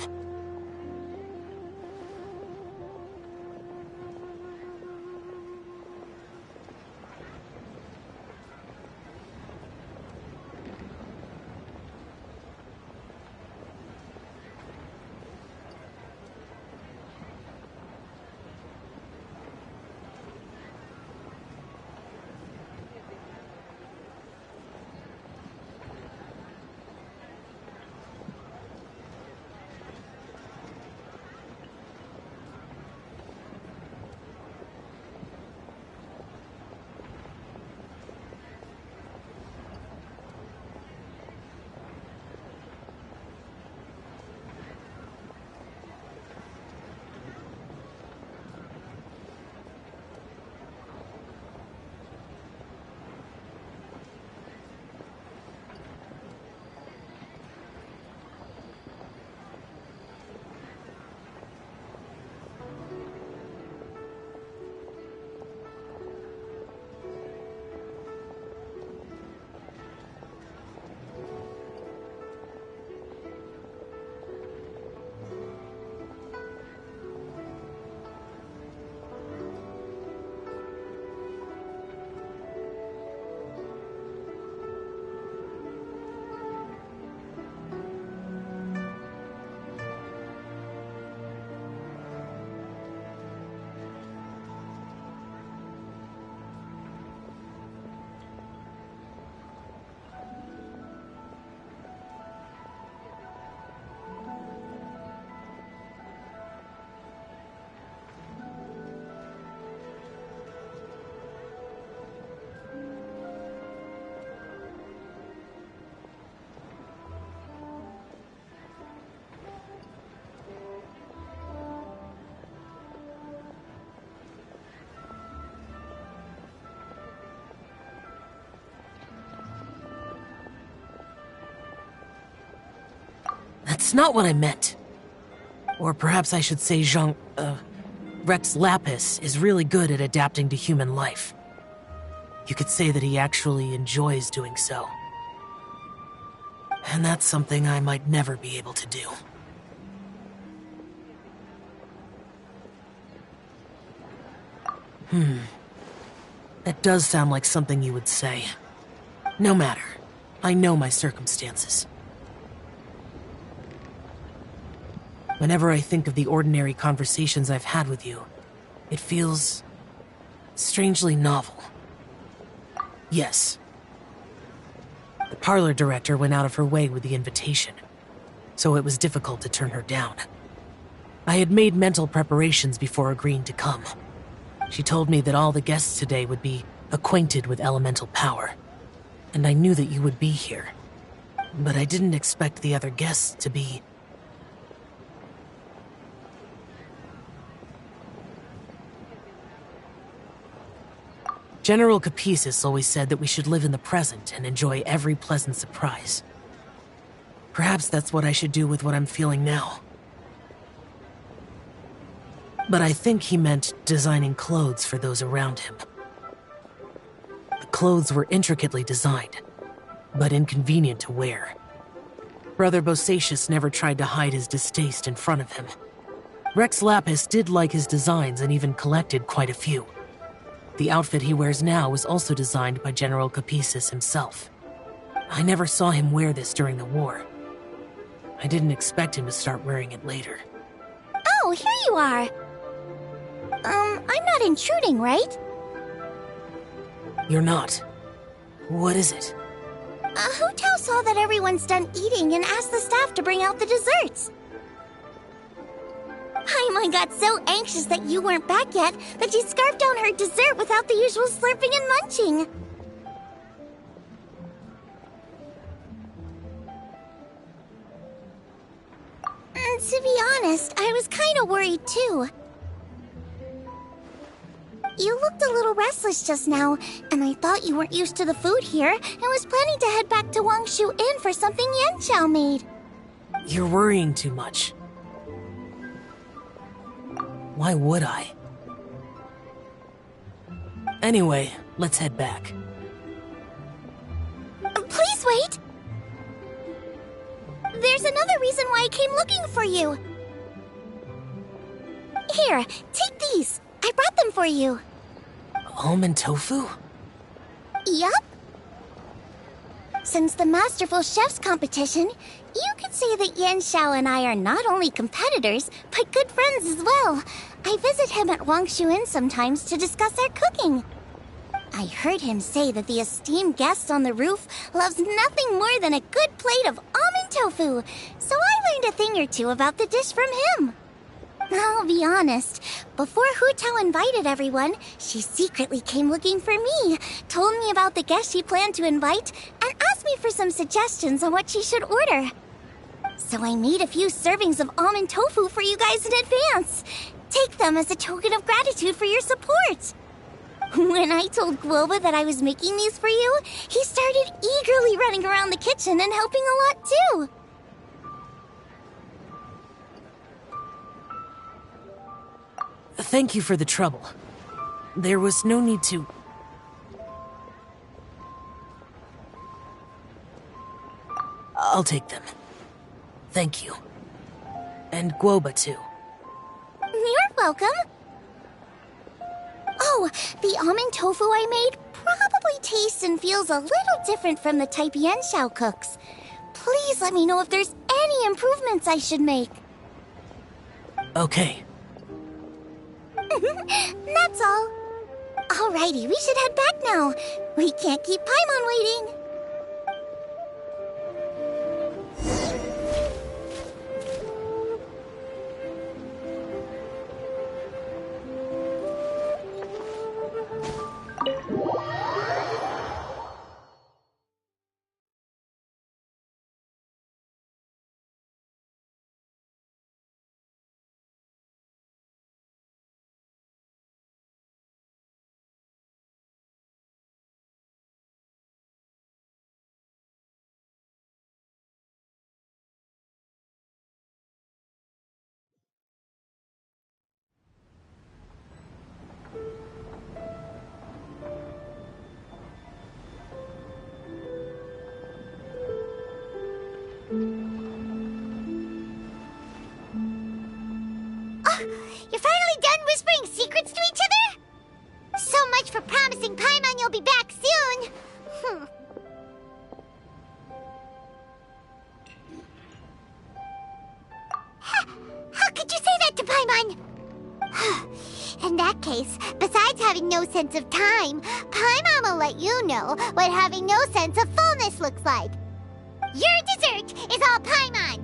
That's not what I meant. Or perhaps I should say Rex Lapis is really good at adapting to human life. You could say that he actually enjoys doing so. And that's something I might never be able to do. That does sound like something you would say. No matter. I know my circumstances. Whenever I think of the ordinary conversations I've had with you, it feels strangely novel. Yes. The parlor director went out of her way with the invitation, so it was difficult to turn her down. I had made mental preparations before agreeing to come. She told me that all the guests today would be acquainted with elemental power, and I knew that you would be here. But I didn't expect the other guests to be... General Capisis always said that we should live in the present and enjoy every pleasant surprise. Perhaps that's what I should do with what I'm feeling now. But I think he meant designing clothes for those around him. The clothes were intricately designed, but inconvenient to wear. Brother Bosacius never tried to hide his distaste in front of him. Rex Lapis did like his designs and even collected quite a few. The outfit he wears now was also designed by General Capisis himself. I never saw him wear this during the war. I didn't expect him to start wearing it later. Oh, here you are. I'm not intruding, right? You're not. What is it? Hu Tao saw that everyone's done eating and asked the staff to bring out the desserts. Paimon got so anxious that you weren't back yet that she scarfed down her dessert without the usual slurping and munching. To be honest, I was kind of worried too. You looked a little restless just now, and I thought you weren't used to the food here and was planning to head back to Wangshu Inn for something Yanxiao made. You're worrying too much. Why would I? Anyway, let's head back. Please wait! There's another reason why I came looking for you. Here, take these. I brought them for you. Almond tofu? Yup. Since the Masterful Chef's competition, you could say that Yanxiao and I are not only competitors, but good friends as well. I visit him at Wangshu Inn sometimes to discuss our cooking. I heard him say that the esteemed guest on the roof loves nothing more than a good plate of almond tofu, so I learned a thing or two about the dish from him. I'll be honest, before Hu Tao invited everyone, she secretly came looking for me, told me about the guests she planned to invite, and asked me for some suggestions on what she should order. So I made a few servings of almond tofu for you guys in advance. Take them as a token of gratitude for your support. When I told Guoba that I was making these for you, he started eagerly running around the kitchen and helping a lot too. Thank you for the trouble. There was no need to... I'll take them. Thank you. And Guoba too. You're welcome. Oh, the almond tofu I made probably tastes and feels a little different from the type Yanxiao cooks. Please let me know if there's any improvements I should make. Okay. That's all. Alrighty, we should head back now. We can't keep Paimon waiting. You're finally done whispering secrets to each other? So much for promising Paimon you'll be back soon. Paimon! In that case, besides having no sense of time, Paimon will let you know what having no sense of fullness looks like. Your dessert is all Paimon's!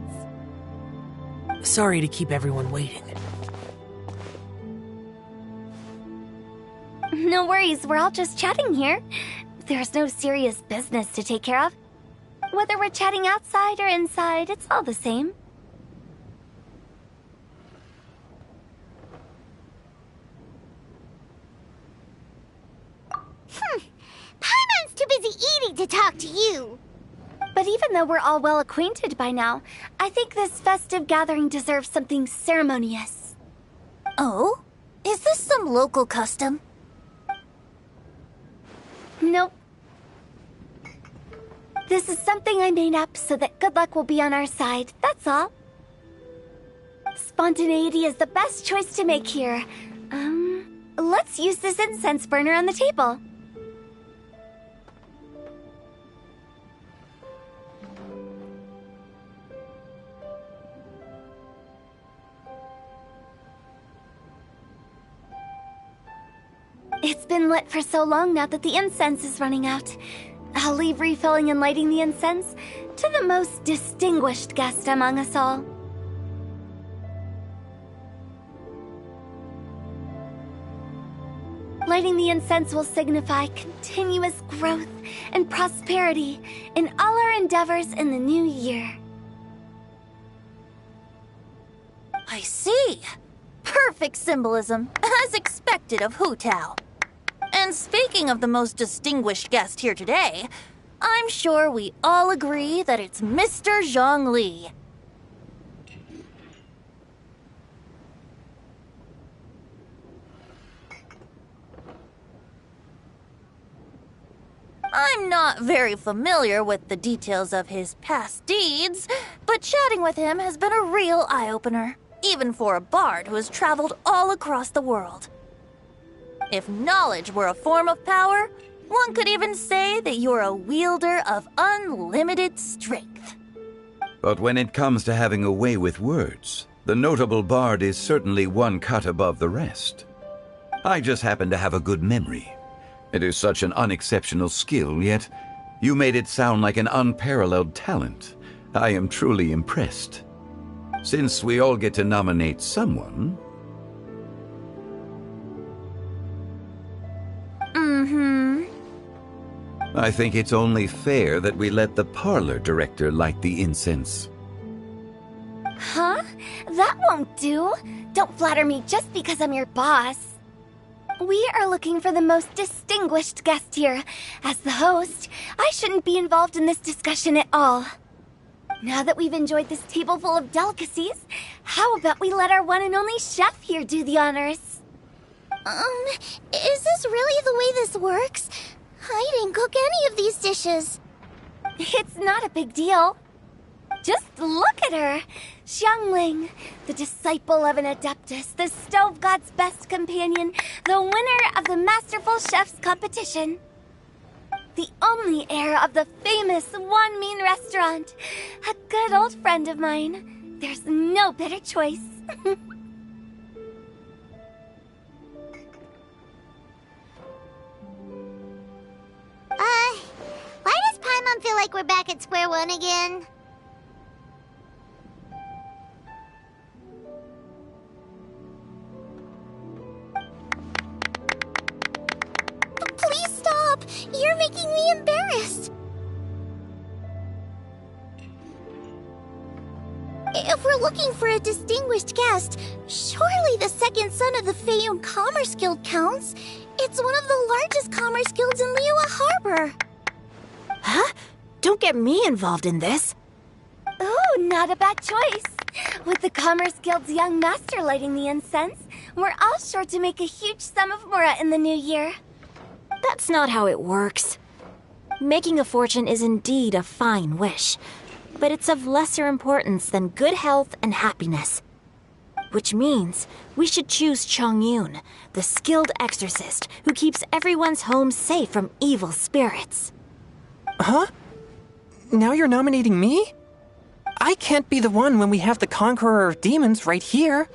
Sorry to keep everyone waiting. No worries, we're all just chatting here. There's no serious business to take care of. Whether we're chatting outside or inside, it's all the same. Paimon's too busy eating to talk to you. But even though we're all well acquainted by now, I think this festive gathering deserves something ceremonious. Oh? Is this some local custom? Nope. This is something I made up so that good luck will be on our side, that's all. Spontaneity is the best choice to make here. Let's use this incense burner on the table. It's been lit for so long now that the incense is running out. I'll leave refilling and lighting the incense to the most distinguished guest among us all. Lighting the incense will signify continuous growth and prosperity in all our endeavors in the new year. I see. Perfect symbolism, as expected of Hu Tao. And speaking of the most distinguished guest here today, I'm sure we all agree that it's Mr. Zhongli. I'm not very familiar with the details of his past deeds, but chatting with him has been a real eye-opener, even for a bard who has traveled all across the world. If knowledge were a form of power, one could even say that you're a wielder of unlimited strength. But when it comes to having a way with words, the notable bard is certainly one cut above the rest. I just happen to have a good memory. It is such an unexceptional skill, yet you made it sound like an unparalleled talent. I am truly impressed. Since we all get to nominate someone... I think it's only fair that we let the parlor director light the incense. Huh? That won't do. Don't flatter me just because I'm your boss. We are looking for the most distinguished guest here. As the host, I shouldn't be involved in this discussion at all. Now that we've enjoyed this table full of delicacies, how about we let our one and only chef here do the honors? Is this really the way this works? I didn't cook any of these dishes. It's not a big deal. Just look at her. Xiangling, the disciple of an adeptus, the stove god's best companion, the winner of the Masterful Chef's competition. The only heir of the famous One Mean restaurant. A good old friend of mine. There's no better choice. Why does Paimon feel like we're back at square one again? Please stop! You're making me embarrassed! If we're looking for a distinguished guest, surely the second son of the Feiyun Commerce Guild counts. It's one of the largest commerce guilds in Liyue Harbor. Huh? Don't get me involved in this. Oh, not a bad choice. With the Commerce Guild's young master lighting the incense, we're all sure to make a huge sum of mora in the new year. That's not how it works. Making a fortune is indeed a fine wish, but it's of lesser importance than good health and happiness. Which means we should choose Chongyun, the skilled exorcist who keeps everyone's home safe from evil spirits. Huh? Now you're nominating me? I can't be the one when we have the Conqueror of Demons right here.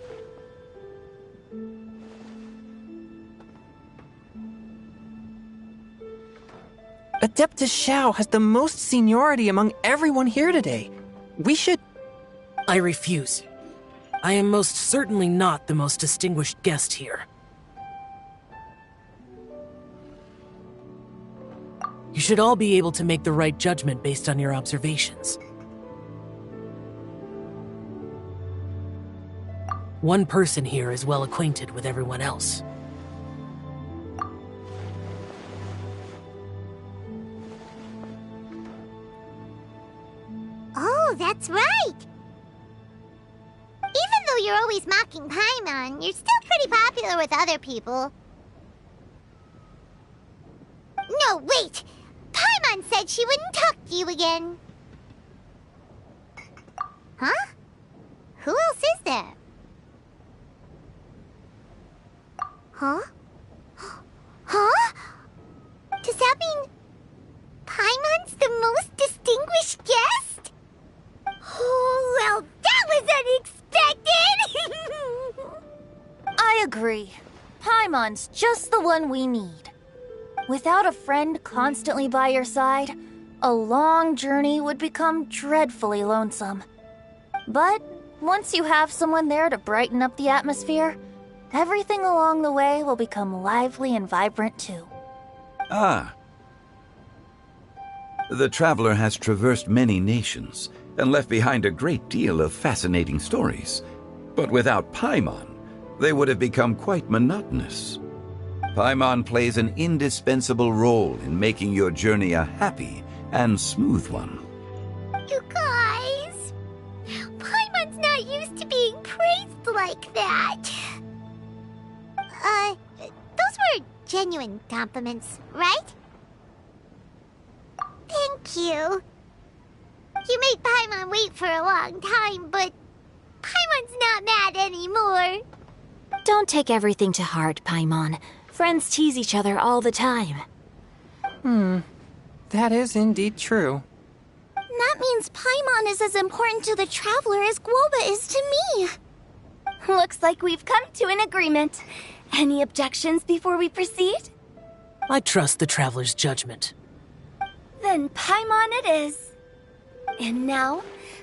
Adeptus Xiao has the most seniority among everyone here today. We should... I refuse. I am most certainly not the most distinguished guest here. You should all be able to make the right judgment based on your observations. One person here is well acquainted with everyone else. Oh, that's right! Even though you're always mocking Paimon, you're still pretty popular with other people. No, wait! Paimon said she wouldn't talk to you again. Huh? Who else is there? Huh? Huh? Does that mean Paimon's the most distinguished guest? Oh, well, that was unexpected! I agree. Paimon's just the one we need. Without a friend constantly by your side, a long journey would become dreadfully lonesome. But once you have someone there to brighten up the atmosphere, everything along the way will become lively and vibrant too. Ah. The traveler has traversed many nations and left behind a great deal of fascinating stories. But without Paimon, they would have become quite monotonous. Paimon plays an indispensable role in making your journey a happy and smooth one. You guys, Paimon's not used to being praised like that. Those were genuine compliments, right? Thank you. You made Paimon wait for a long time, but Paimon's not mad anymore. Don't take everything to heart, Paimon. Friends tease each other all the time. That is indeed true. That means Paimon is as important to the traveler as Guoba is to me. Looks like we've come to an agreement. Any objections before we proceed? I trust the traveler's judgment. Then Paimon it is. And now,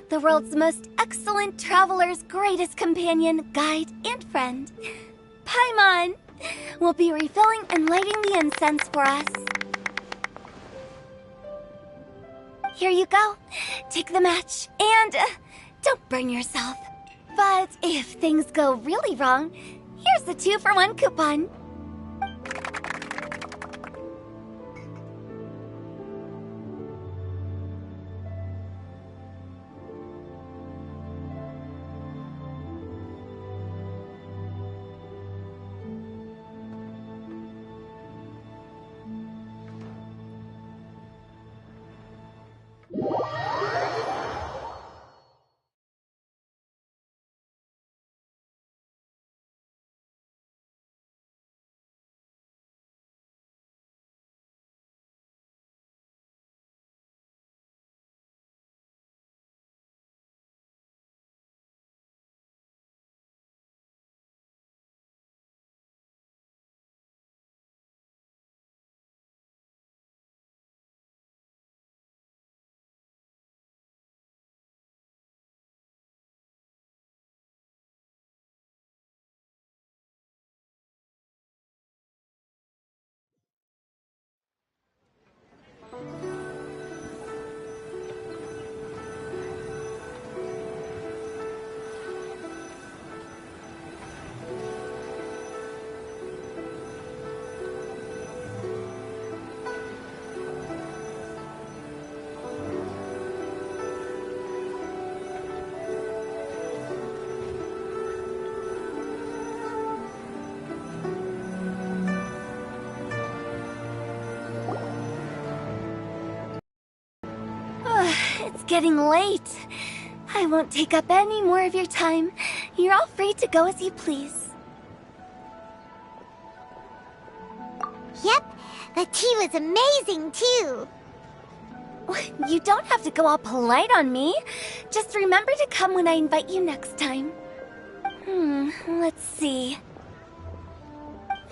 the world's most excellent traveler's greatest companion, guide, and friend, Paimon, will be refilling and lighting the incense for us. Here you go. Take the match, and don't burn yourself. But if things go really wrong, here's the 2-for-1 coupon. It's getting late. I won't take up any more of your time. You're all free to go as you please. Yep, the tea was amazing too. You don't have to go all polite on me. Just remember to come when I invite you next time. Let's see.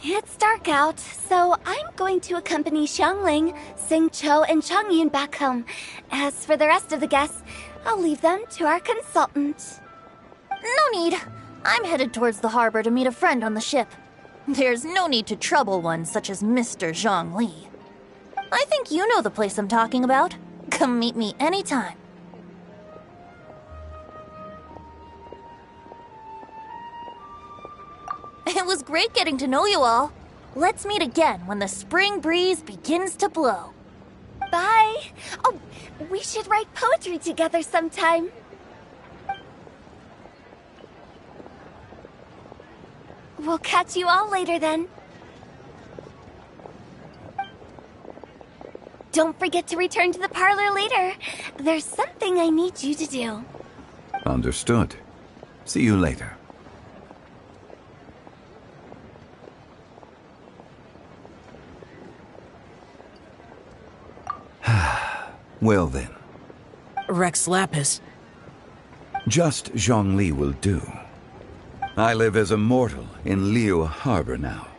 It's dark out, so I'm going to accompany Xiangling, Xingqiu, and Changyun back home. As for the rest of the guests, I'll leave them to our consultant. No need. I'm headed towards the harbor to meet a friend on the ship. There's no need to trouble one such as Mr. Zhongli. I think you know the place I'm talking about. Come meet me anytime. It was great getting to know you all. Let's meet again when the spring breeze begins to blow. Bye! Oh, we should write poetry together sometime. We'll catch you all later then. Don't forget to return to the parlor later. There's something I need you to do. Understood. See you later. Well then. Rex Lapis. Just Zhongli will do. I live as a mortal in Liyue Harbor now.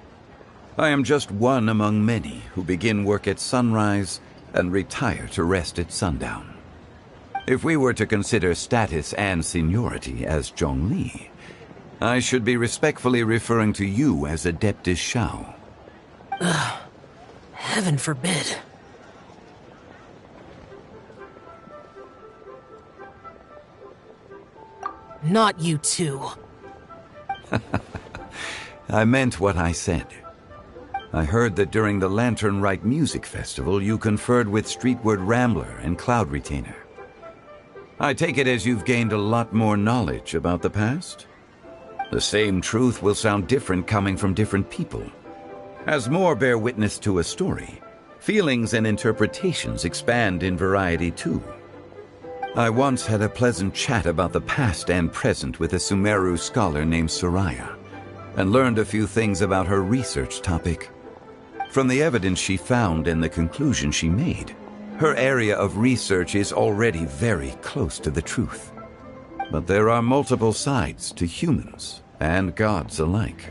I am just one among many who begin work at sunrise and retire to rest at sundown. If we were to consider status and seniority as Zhongli, I should be respectfully referring to you as Adeptus Shao. Heaven forbid. Not you two. I meant what I said. I heard that during the Lantern Rite Music Festival you conferred with Streetward Rambler and Cloud Retainer. I take it as you've gained a lot more knowledge about the past? The same truth will sound different coming from different people. As more bear witness to a story, feelings and interpretations expand in variety too. I once had a pleasant chat about the past and present with a Sumeru scholar named Soraya, and learned a few things about her research topic. From the evidence she found and the conclusion she made, her area of research is already very close to the truth. But there are multiple sides to humans and gods alike.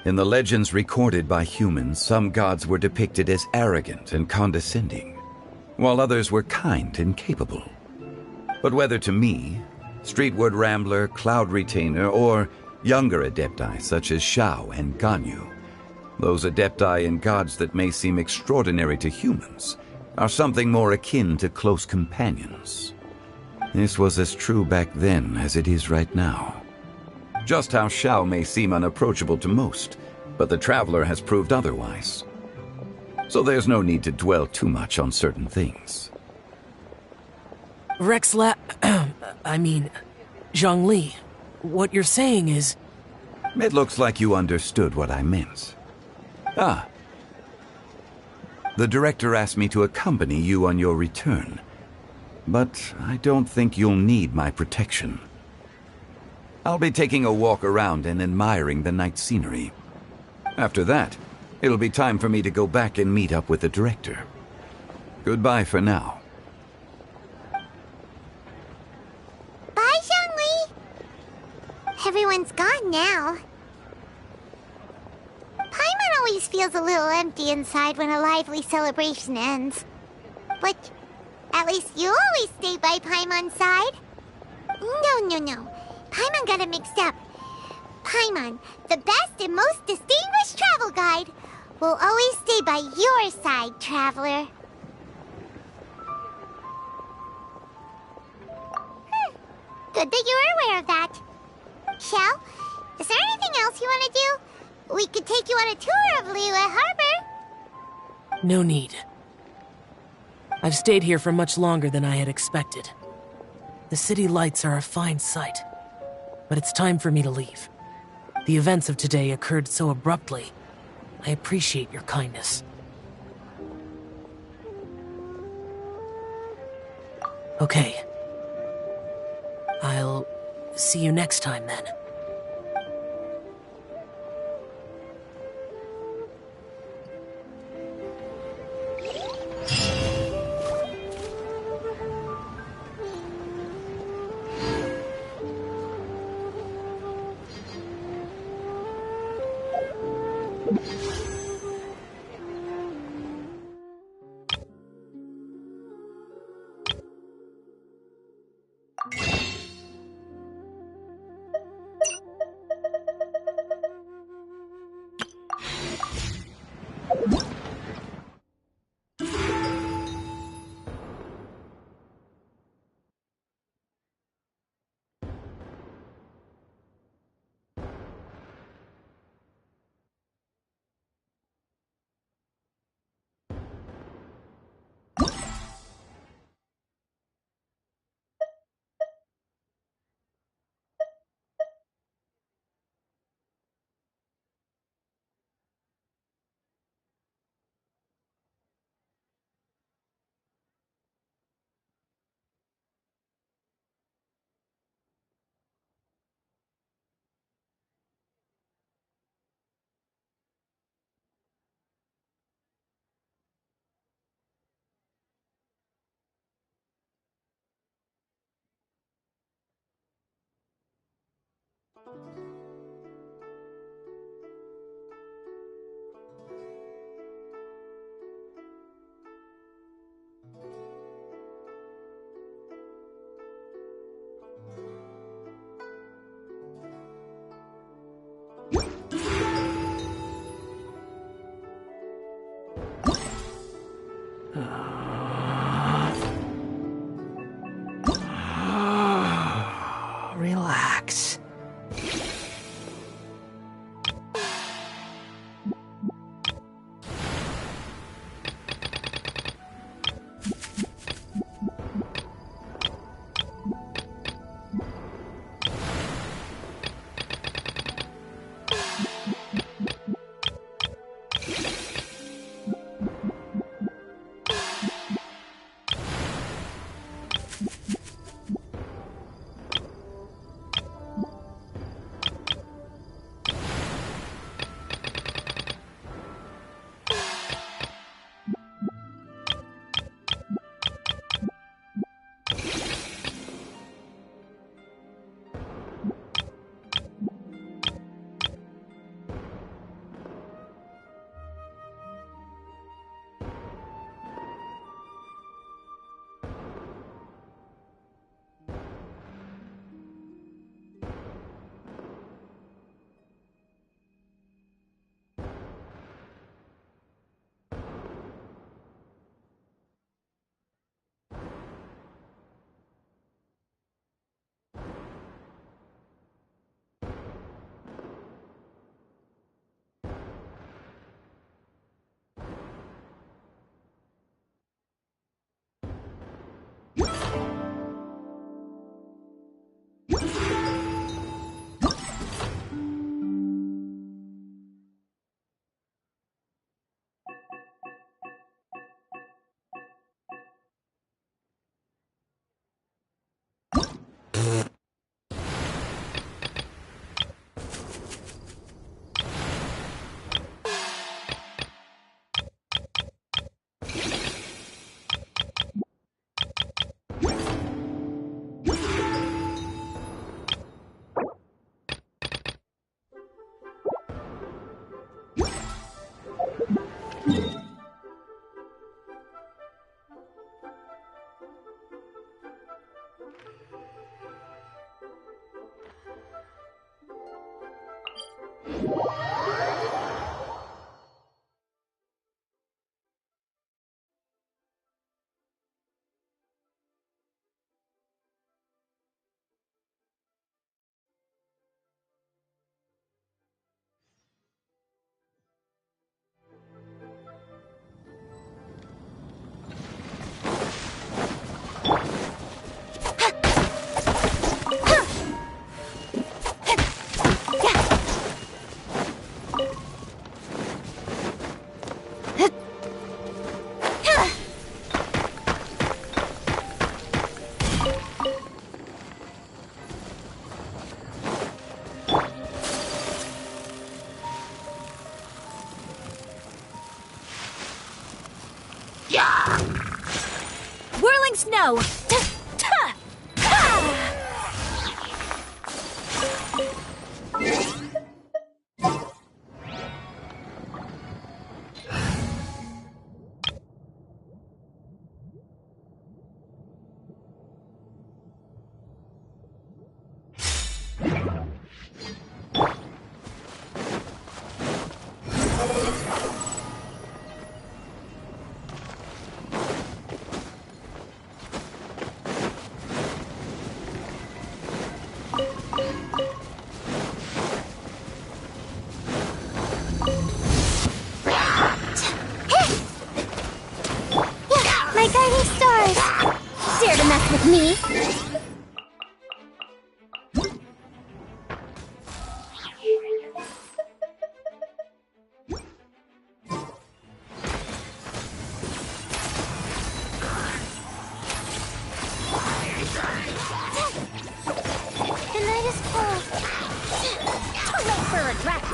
In the legends recorded by humans, some gods were depicted as arrogant and condescending, while others were kind and capable. But whether to me, Streetward Rambler, Cloud Retainer, or younger adepti such as Shao and Ganyu, those adepti and gods that may seem extraordinary to humans are something more akin to close companions. This was as true back then as it is right now. Just how Shao may seem unapproachable to most, but the Traveler has proved otherwise. So there's no need to dwell too much on certain things. Zhongli, what you're saying is... It looks like you understood what I meant. Ah. The director asked me to accompany you on your return, but I don't think you'll need my protection. I'll be taking a walk around and admiring the night scenery. After that, it'll be time for me to go back and meet up with the director. Goodbye for now. Bye, Zhongli! Everyone's gone now. Paimon always feels a little empty inside when a lively celebration ends. But at least you always stay by Paimon's side. No. Paimon got it mixed up. Paimon, the best and most distinguished travel guide, will always stay by your side, Traveler. Good that you were aware of that. Shell, is there anything else you want to do? We could take you on a tour of Liyue Harbor. No need. I've stayed here for much longer than I had expected. The city lights are a fine sight, but it's time for me to leave. The events of today occurred so abruptly. I appreciate your kindness. Okay. I'll see you next time then. Whirling snow! My guiding stars! Dare to mess with me? The night is cold. Too late for regrets.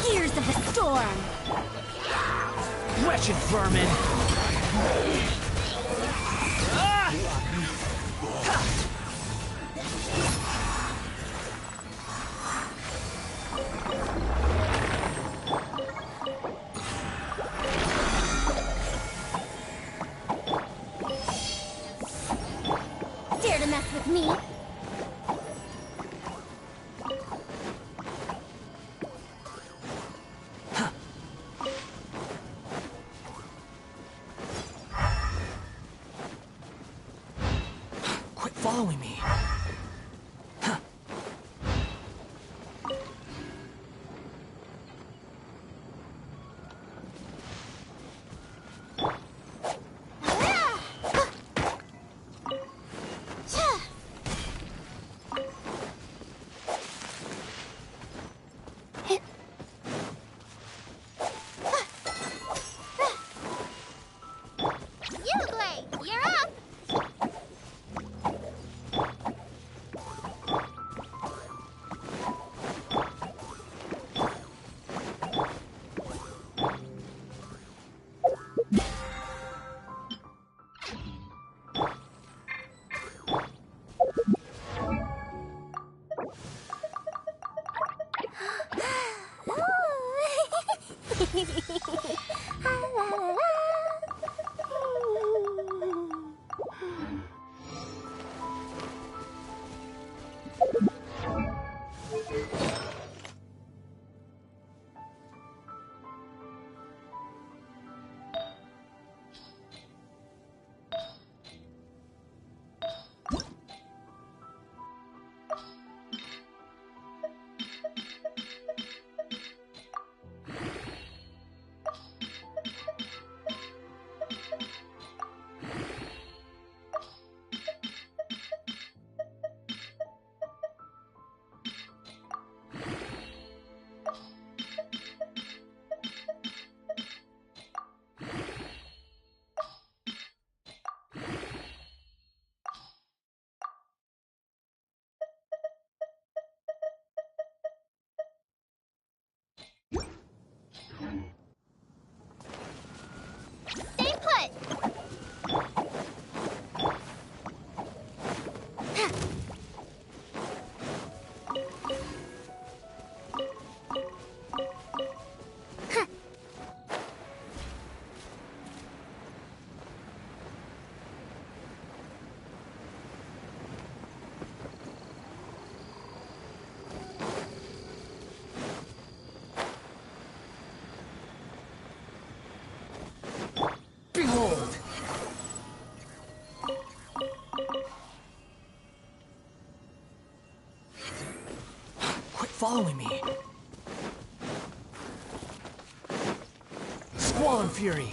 Tears of the storm! Wretched vermin! Dare to mess with me? Following me. Stay put! Behold! Quit following me! Squall and Fury!